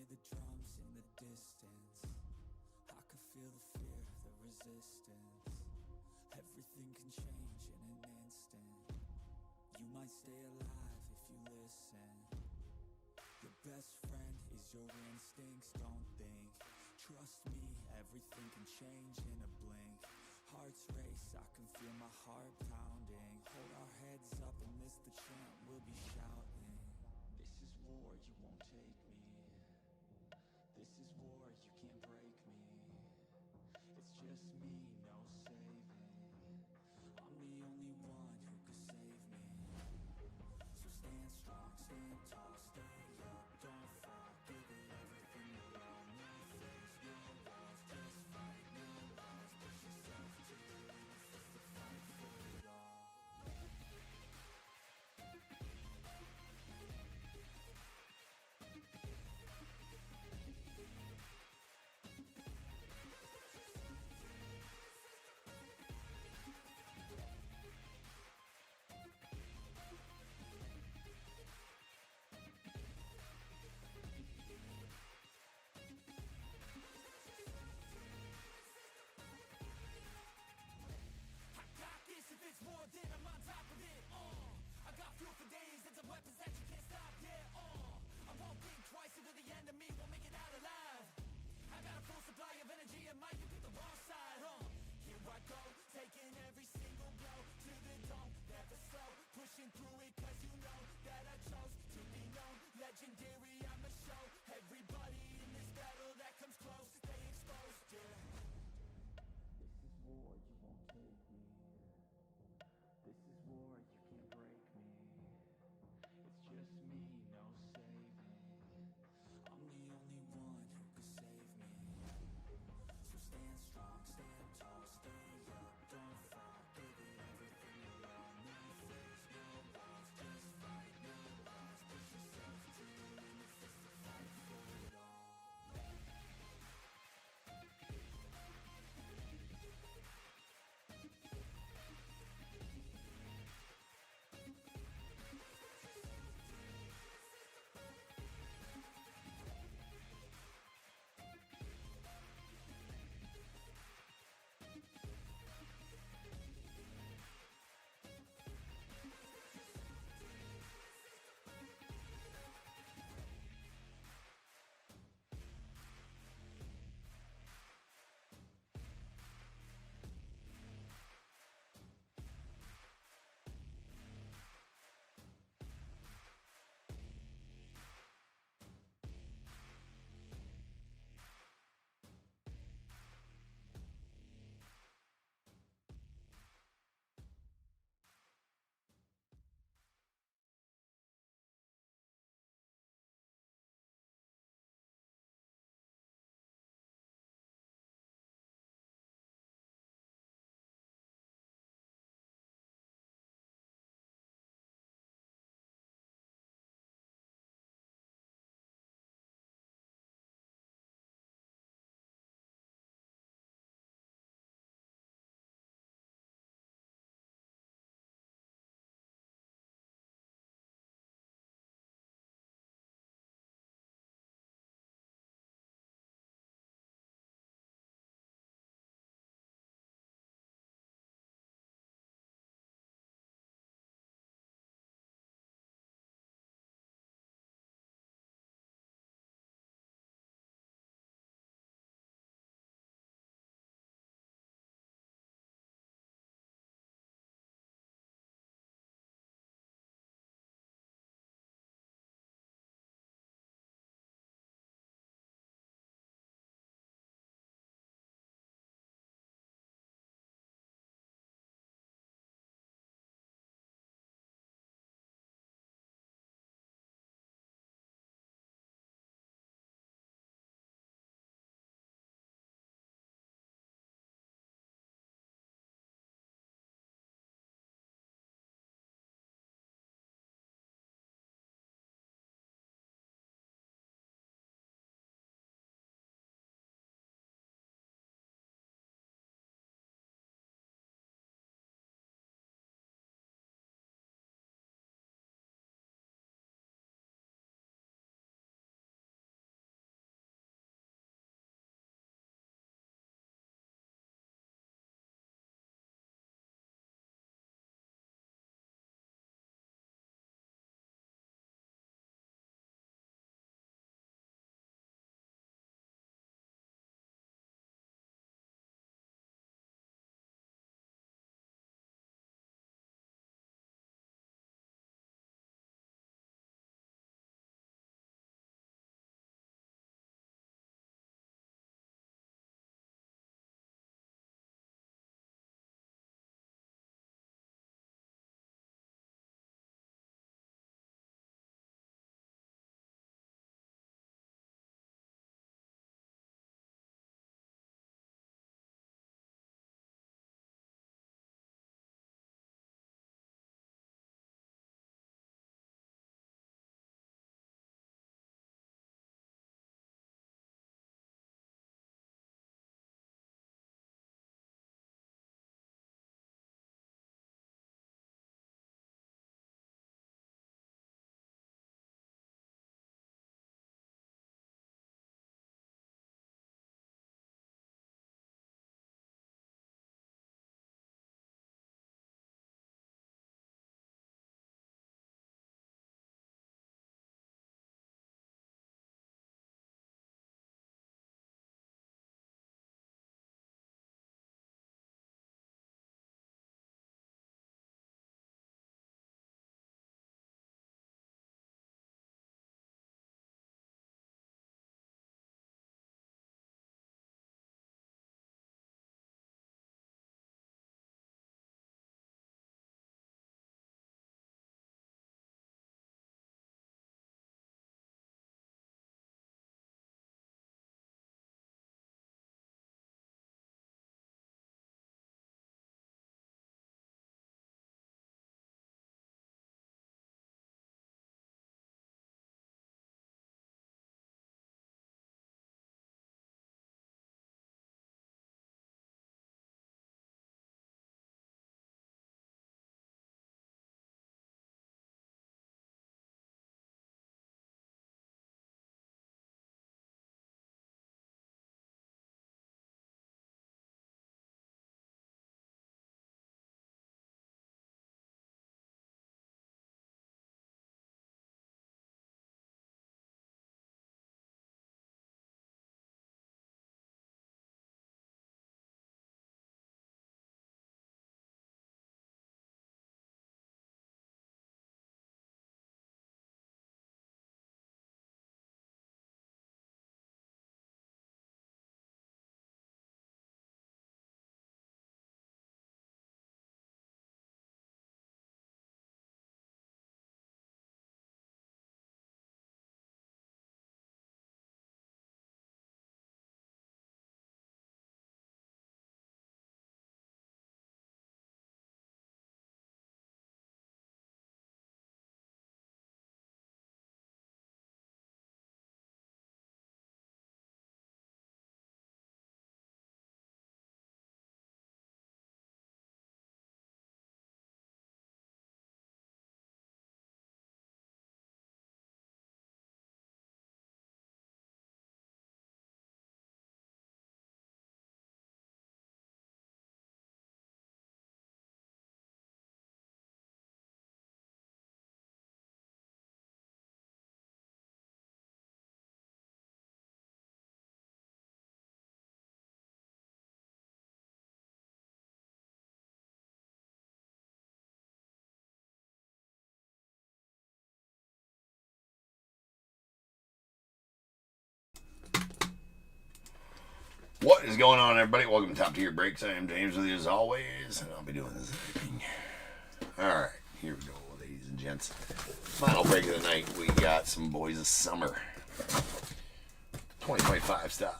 hear the drums in the distance. I could feel the fear, the resistance. Everything can change in an instant. You might stay alive if you listen. Your best friend is your instincts, don't think. Trust me, everything can change in a blink. Hearts race, I can feel my heart pounding. Hold our heads up and this the chant we'll be shouting. This is war, you won't take me. This is war, you can't break me. It's just me, no saving. I'm the only one who could save me. So stand strong, stand tall, stay up, don't fall. Give it everything you got. No fears, no walls, just fight, no lies. Push yourself to the limits, it's the fight for it all. going on, everybody? Welcome to Top Tier Breaks. I am James with you as always, and I'll be doing this thing. Alright, here we go, ladies and gents. Final break of the night. We got some Boys of Summer 2025 style.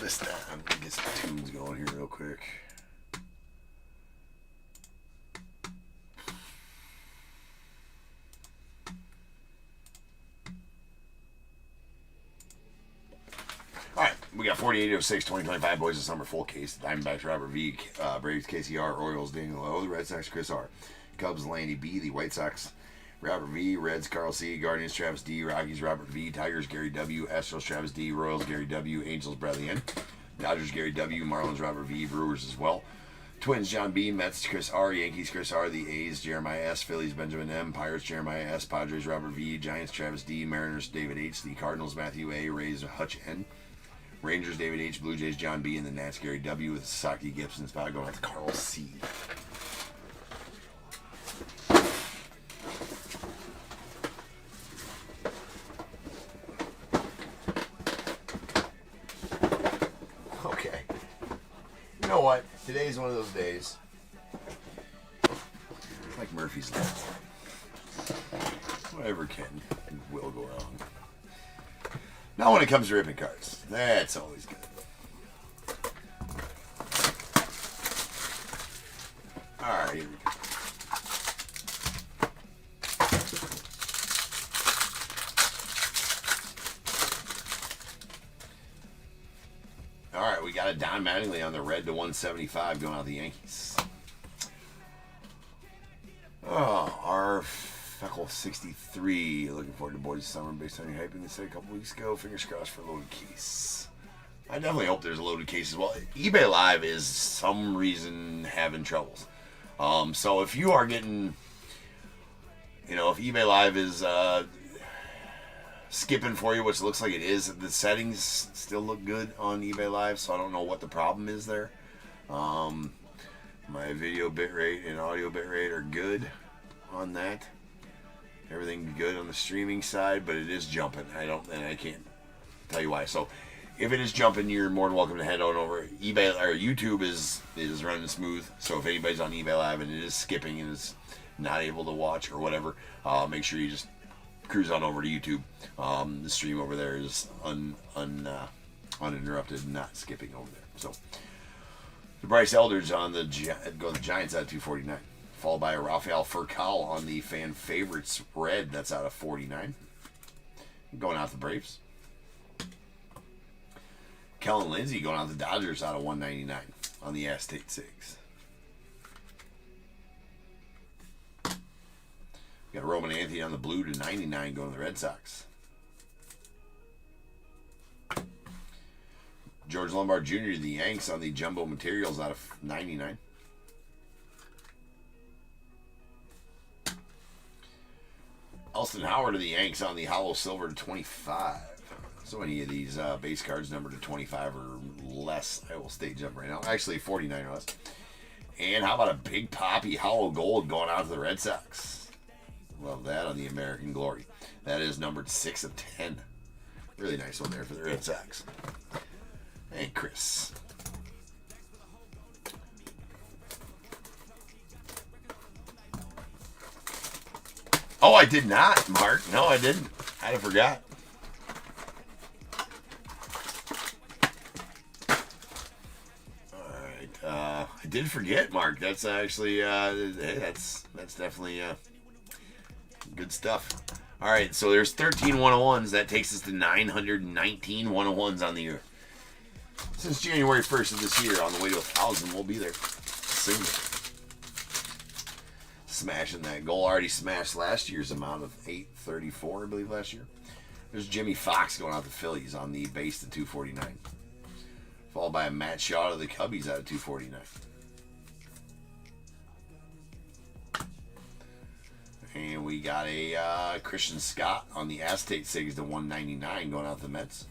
This time, let me get some tunes going here real quick. Alright, we got 4806 2025 Boys of Summer full case. Diamondbacks Robert V, Braves KCR, Orioles Daniel O, the Red Sox Chris R, Cubs Landy B, the White Sox Robert V, Reds Carl C, Guardians Travis D, Rockies Robert V, Tigers Gary W, Astros Travis D, Royals Gary W, Angels Bradley N, Dodgers Gary W, Marlins Robert V, Brewers as well, Twins John B, Mets Chris R, Yankees Chris R, the A's Jeremiah S, Phillies Benjamin M, Pirates Jeremiah S, Padres Robert V, Giants Travis D, Mariners David H, the Cardinals Matthew A, Rays Hutch N, Rangers David H, Blue Jays John B, and the Nats Gary W with Sasaki Gibson spot going out to Carl C. Okay. You know what? Today's one of those days. Like Murphy's Law. Whatever can and will go wrong. Not when it comes to ripping cards. That's always good. Alright, here we go. Alright, we got a Don Mattingly on the red to 175 going out the Yankees. Oh, our Feckle 63. Looking forward to Boys of Summer based on your hyping that said a couple weeks ago. Fingers crossed for a loaded case. I definitely hope there's a loaded case as well. eBay Live is some reason having troubles. So if you are getting, you know, if eBay Live is skipping for you, which looks like it is, the settings still look good on eBay Live, so I don't know what the problem is there. My video bitrate and audio bitrate are good on that. Everything good on the streaming side, but it is jumping. I can't tell you why. So if it is jumping, you're more than welcome to head on over. eBay or YouTube is running smooth. So if anybody's on eBay Live and it is skipping and is not able to watch or whatever, make sure you just cruise on over to YouTube. The stream over there is uninterrupted, not skipping over there. So the Bryce Eldridge on the Giants at 249. Followed by a Rafael Furcal on the fan favorites red. That's out of 49. Going out the Braves. Kellen Lindsey going out the Dodgers out of 199 on the Aztec 6. Got Roman Anthony on the blue to 99 going to the Red Sox. George Lombard Jr. the Yanks on the jumbo materials out of 99. Elston Howard of the Yanks on the hollow silver to 25. So any of these base cards numbered to 25 or less, I will stage up right now. Actually, 49 or less. And how about a big poppy hollow gold going out to the Red Sox? Love that on the American Glory. That is numbered 6 of 10. Really nice one there for the Red Sox. And Chris. Oh, I did not, Mark. No, I didn't. I forgot. All right. I did forget, Mark. That's actually, hey, that's definitely good stuff. All right, so there's 13 101s. That takes us to 919 101s on the year. Since January 1st of this year, on the way to 1,000, we'll be there soon. Smashing that goal. Already smashed last year's amount of 834, I believe, last year. There's Jimmy Fox going out the Phillies on the base to 249. Followed by a Matt Shaw to the Cubbies out of 249. And we We got a Christian Scott on the Acetate Sigs to 199 going out to the Mets.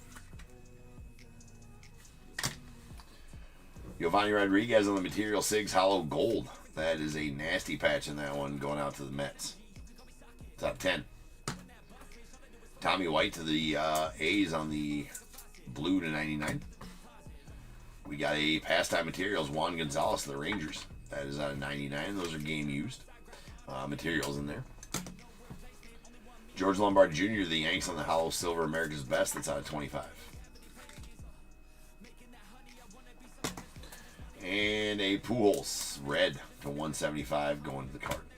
Giovanni Rodriguez on the Material Sigs Hollow Gold. That is a nasty patch in that one going out to the Mets. It's out of 10. Tommy White to the A's on the blue to 99. We got a Pastime Materials Juan Gonzalez to the Rangers. That is out of 99. Those are game used materials in there. George Lombard Jr. to the Yanks on the Hollow Silver America's Best. That's out of 25. And a Pujols red to 175 going to the Cardinals.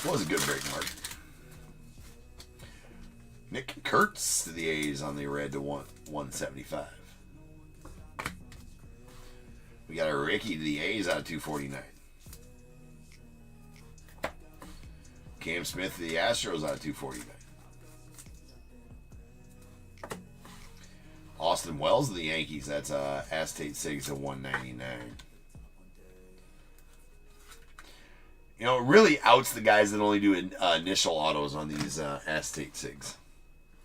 Was a good break, Mark. Nick Kurtz to the A's on the red to 175. We got a Ricky to the A's out of 249. Cam Smith to the Astros out of 249. Austin Wells to the Yankees. That's Acetate Sigs to 199. You know, it really outs the guys that only do initial autos on these Acetate Sigs.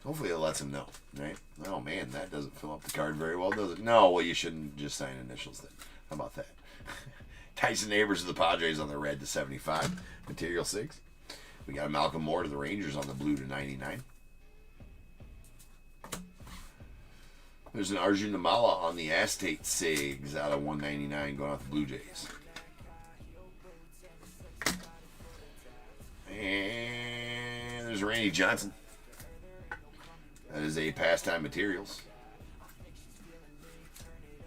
Hopefully it lets them know, right? Oh, man, that doesn't fill up the card very well, does it? No, well, you shouldn't just sign initials then. How about that? Tyson Neighbors to the Padres on the red to 75. Material Sigs. We got a Malcolm Moore to the Rangers on the blue to 99. There's an Arjun Namala on the Acetate Sigs out of 199 going off the Blue Jays. And there's Randy Johnson. That is a Pastime Materials.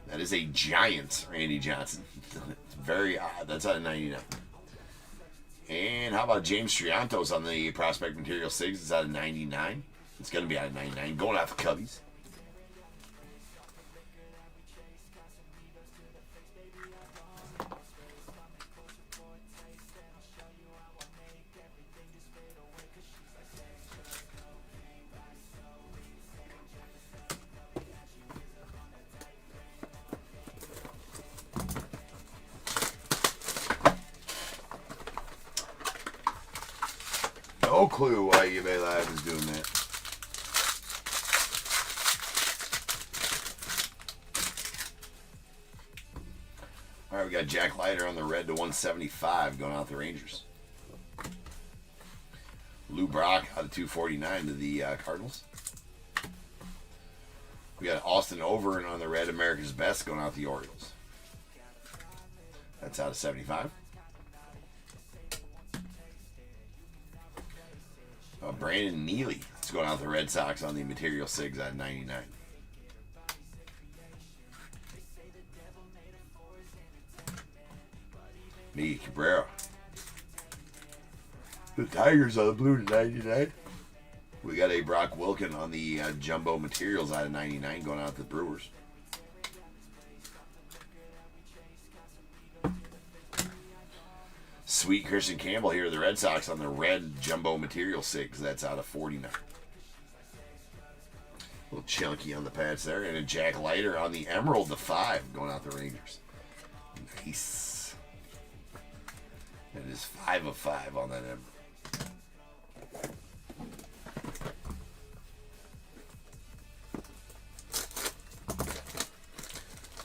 That is a Giants Randy Johnson. It's very odd. That's out of 99. And how about James Triantos on the Prospect Material 6? It's out of 99. It's going to be out of 99. Going out the Cubbies. No clue why eBay Live is doing that. All right, we got Jack Leiter on the red to 175 going out the Rangers. Lou Brock out of 249 to the Cardinals. We got Austin Overin on the red, America's Best going out the Orioles. That's out of 75. Brandon Neely is going out the Red Sox on the Material Sigs at 99. Miggy Cabrera. The Tigers on the blue to 99. We got a Brock Wilken on the Jumbo Materials out of 99 going out the Brewers. Sweet Christian Campbell here, the Red Sox on the red Jumbo Material 6. That's out of 49. A little chunky on the pads there. And a Jack Leiter on the Emerald to 5 going out the Rangers. Nice. That is 5 of 5 on that Emerald.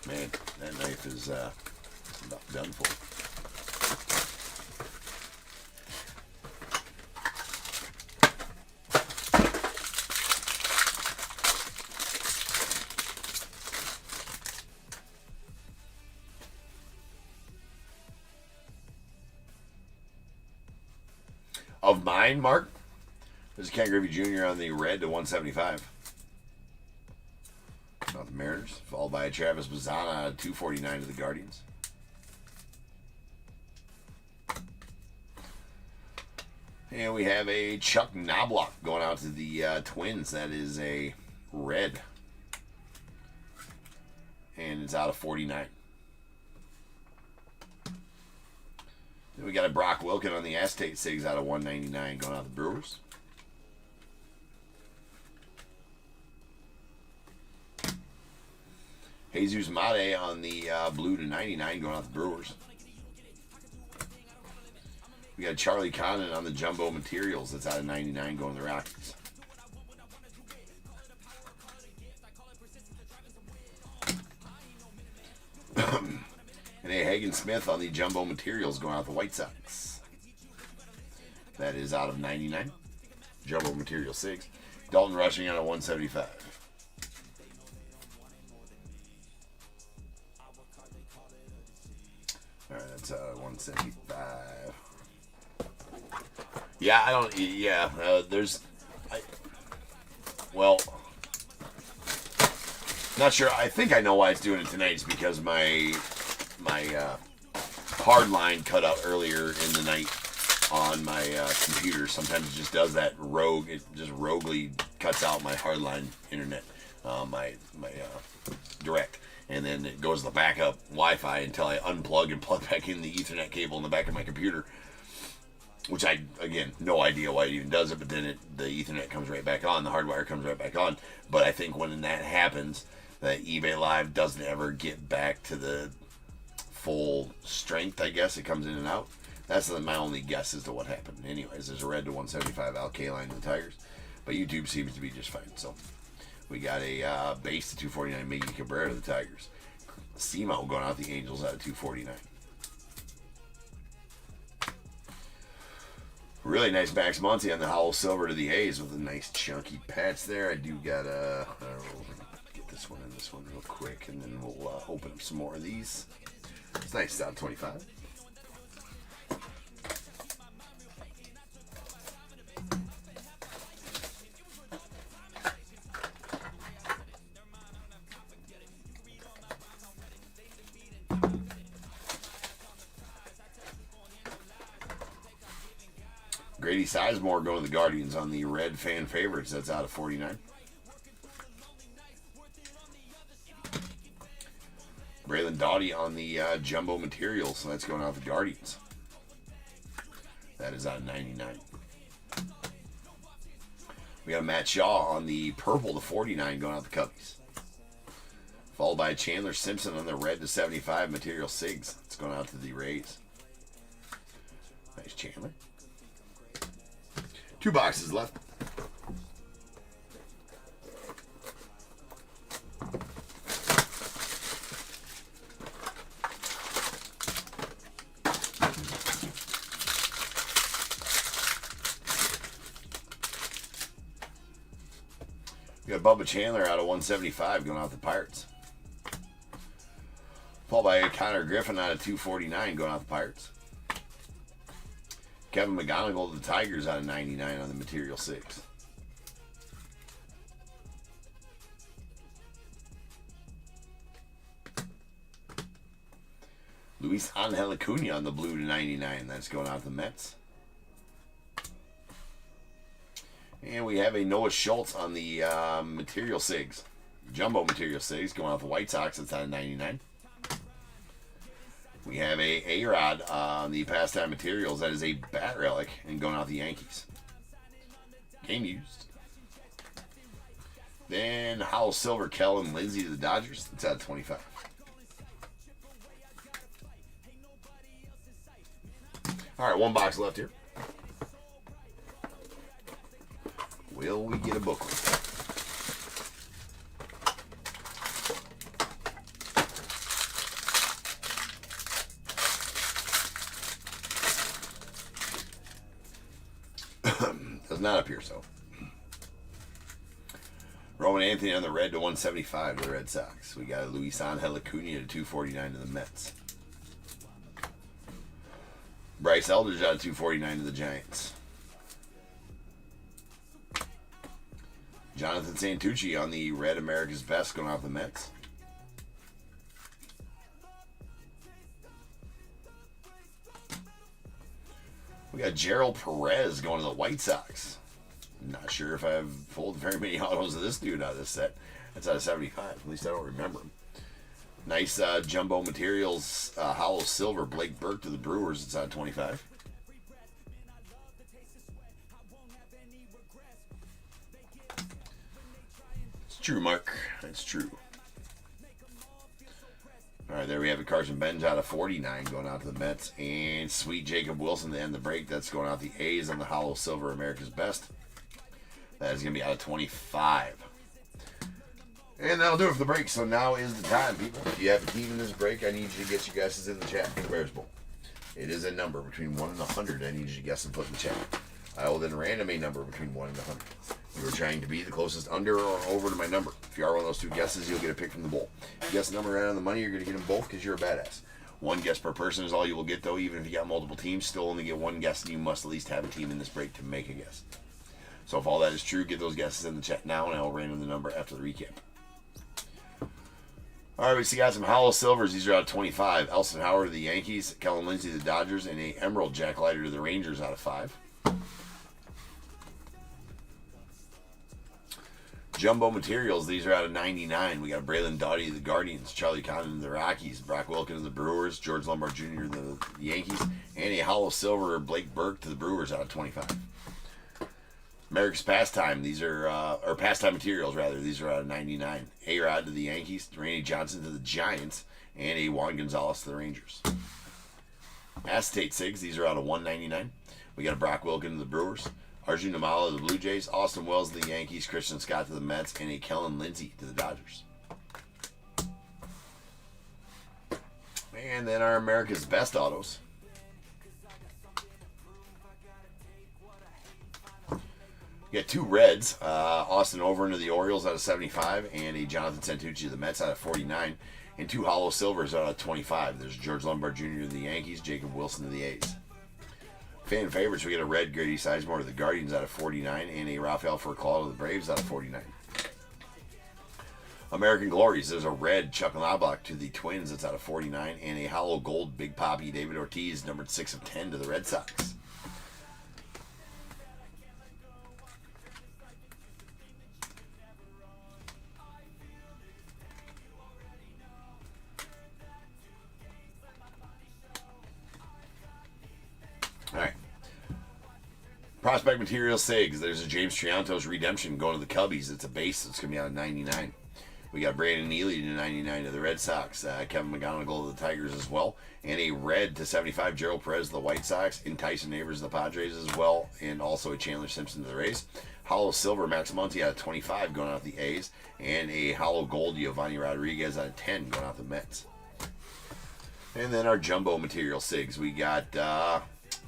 Man, that knife is about done for. Of mine, Mark, there's Ken Griffey Jr. on the red to 175. Not the Mariners. Followed by Travis Bazzana, 249 to the Guardians. And we have a Chuck Knobloch going out to the Twins. That is a red. And it's out of 49. Then we got a Brock Wilken on the Acetate Sigs out of 199 going out the Brewers. Jesus Mate on the blue to 99 going out the Brewers. We got Charlie Condon on the Jumbo Materials that's out of 99 going to the Rockies. And a Hagen Smith on the Jumbo Materials going out the White Sox. That is out of 99. Jumbo Material 6. Dalton Rushing out of 175. Alright, that's 175. Yeah, I don't. Yeah, well, not sure. I think I know why it's doing it tonight. It's because my hard line cut out earlier in the night on my computer. Sometimes it just does that rogue. It just roguely cuts out my hardline internet, my direct, and then it goes to the backup Wi-Fi until I unplug and plug back in the Ethernet cable in the back of my computer. Which I, again, no idea why it even does it, but then the Ethernet comes right back on, the hardwire comes right back on. But I think when that happens, that eBay Live doesn't ever get back to the full strength, I guess. It comes in and out. That's my only guess as to what happened. Anyways, there's a red to 175 Al Kaline to the Tigers. But YouTube seems to be just fine. So we got a base to 249 Miggy Cabrera to the Tigers. Semo going out the Angels out of 249. Really nice Max Muncy on the Howell Silver to the A's with a nice chunky patch there. I do got we'll get this one and this one real quick, and then we'll open up some more of these. It's nice out 25. Grady Sizemore going to the Guardians on the red fan favorites. That's out of 49. Braylon Doughty on the Jumbo Materials. So that's going out the Guardians. That is out of 99. We got Matt Shaw on the purple to 49 going out the Cubbies. Followed by Chandler Simpson on the red to 75 Material Sigs. It's going out to the Rays. Nice Chandler. 2 boxes left. We got Bubba Chandler out of 175 going out the Pirates. Followed by Connor Griffin out of 249 going out the Pirates. Kevin McGonigal to the Tigers out of 99 on the Material 6. Luis Angel Acuna on the blue to 99. That's going out the Mets. And we have a Noah Schultz on the Material Sigs. Jumbo Material Sigs going out the White Sox. That's out of 99. We have a A-Rod on the Pastime Materials. That is a bat relic and going out the Yankees. Game used. Then Howell Silver, Kellen Lindsey to the Dodgers. It's out of 25. All right, 1 box left here. Will we get a booklet? Does not appear so. Roman Anthony on the red to 175 to the Red Sox. We got Luis Angel Acuna to 249 to the Mets. Bryce Eldridge out of 249 to the Giants. Jonathan Santucci on the red America's Best going off the Mets. We got Gerald Perez going to the White Sox. Not sure if I've pulled very many autos of this dude out of this set. That's out of 75. At least I don't remember him. Nice jumbo materials, hollow silver. Blake Burke to the Brewers. It's out of 25. It's true, Mark. That's true. All right, there we have it. Carson Benz out of 49 going out to the Mets. And sweet Jacob Wilson to end the break. That's going out the A's on the hollow silver, America's Best. That is going to be out of 25. And that'll do it for the break. So now is the time, people. If you have a team in this break, I need you to get your guesses in the chat for the Bears Bowl. It is a number between 1 and 100. I need you to guess and put in the chat. I will then random a number between 1 and 100. You are trying to be the closest under or over to my number. If you are one of those two guesses, you'll get a pick from the bowl. If you guess the number right on the money, you're going to get them both because you're a badass. One guess per person is all you will get, though. Even if you got multiple teams, still only get one guess, and you must at least have a team in this break to make a guess. So if all that is true, get those guesses in the chat now, and I will random the number after the recap. All right, we got some hollow silvers. These are out of 25. Elson Howard to the Yankees, Kellen Lindsey to the Dodgers, and a Emerald Jack Leiter to the Rangers out of 5. Jumbo materials. These are out of 99. We got Braylon Doughty to the Guardians, Charlie Condon to the Rockies, Brock Wilkins to the Brewers, George Lombard Jr. to the Yankees, and a hollow silver Blake Burke to the Brewers out of 25. America's Pastime. These are, or Pastime Materials, rather. These are out of 99. A-Rod to the Yankees, Randy Johnson to the Giants, and a Juan Gonzalez to the Rangers. Acetate Sigs. These are out of 199. We got a Brock Wilkins to the Brewers, Arjun Namala to the Blue Jays, Austin Wells to the Yankees, Christian Scott to the Mets, and a Kellen Lindsey to the Dodgers. And then our America's Best Autos. We got 2 Reds, Austin Overton to the Orioles out of 75, and a Jonathan Santucci to the Mets out of 49, and 2 hollow silvers out of 25. There's George Lombard Jr. to the Yankees, Jacob Wilson to the A's. Fan favorites, we get a red Grady Sizemore to the Guardians out of 49, and a Rafael Furclaw to the Braves out of 49. American Glories, there's a red Chuck Knobloch to the Twins that's out of 49, and a hollow gold Big Papi David Ortiz, numbered 6 of 10 to the Red Sox. All right. Prospect Material Sigs. There's a James Triantos Redemption going to the Cubbies. It's a base. It's going to be out of 99. We got Brandon Neely to 99 to the Red Sox. Kevin McGonigal to the Tigers as well. And a red to 75, Gerald Perez to the White Sox. And Tyson Neighbors to the Padres as well. And also a Chandler Simpson to the Rays. Hollow silver, Max Muncy out of 25 going out the A's. And a hollow gold, Giovanni Rodriguez out of 10 going out the Mets. And then our Jumbo Material Sigs. We got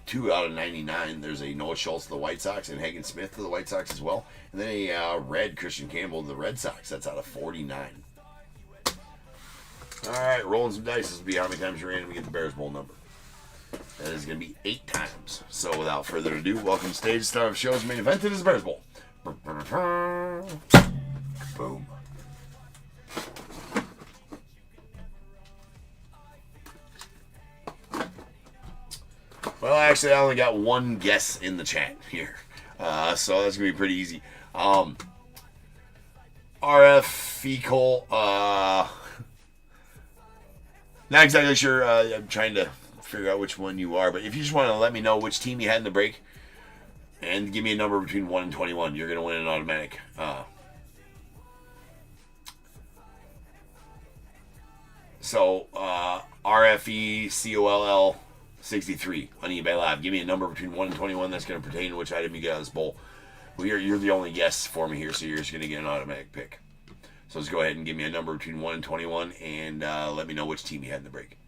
2 out of 99. There's a Noah Schultz to the White Sox and Hagen Smith to the White Sox as well. And then a red Christian Campbell to the Red Sox. That's out of 49. All right, rolling some dice. This will be how many times you're randomly get the Bears Bowl number. That is going to be 8 times. So without further ado, welcome to stage star of show's main event. It is the Bears Bowl. Boom. Well, actually, I only got one guess in the chat here. So that's going to be pretty easy. RF Fecal. Not exactly sure. I'm trying to figure out which one you are. But if you just want to let me know which team you had in the break and give me a number between 1 and 21, you're going to win an automatic. So, RFECOLL 63 on eBay Live. Give me a number between 1 and 21 that's going to pertain to which item you get out of this bowl. Well, you're the only guest for me here, so you're just going to get an automatic pick. So let's go ahead and give me a number between 1 and 21 and let me know which team you had in the break.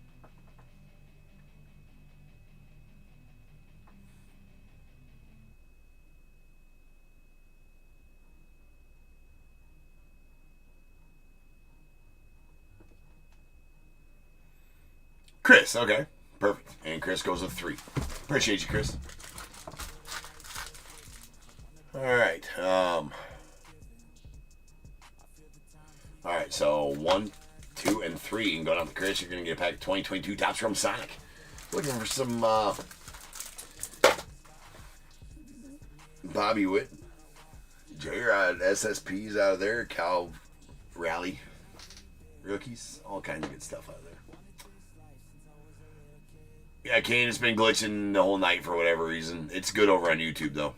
Chris, okay. Perfect. And Chris goes with 3. Appreciate you, Chris. All right. All right, so 1, 2, and 3. And going out to Chris, you're going to get a pack of 2022 Topps from Sonic. Looking for some Bobby Witt. J-Rod SSPs out of there. Cal Rally. rookies, all kinds of good stuff out there. Yeah, Kane has been glitching the whole night for whatever reason. It's good over on YouTube, though.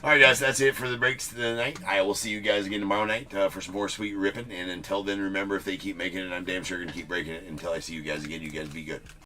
All right, guys, that's it for the breaks tonight. I will see you guys again tomorrow night for some more sweet ripping. And until then, remember, if they keep making it, I'm damn sure going to keep breaking it. Until I see you guys again, you guys be good.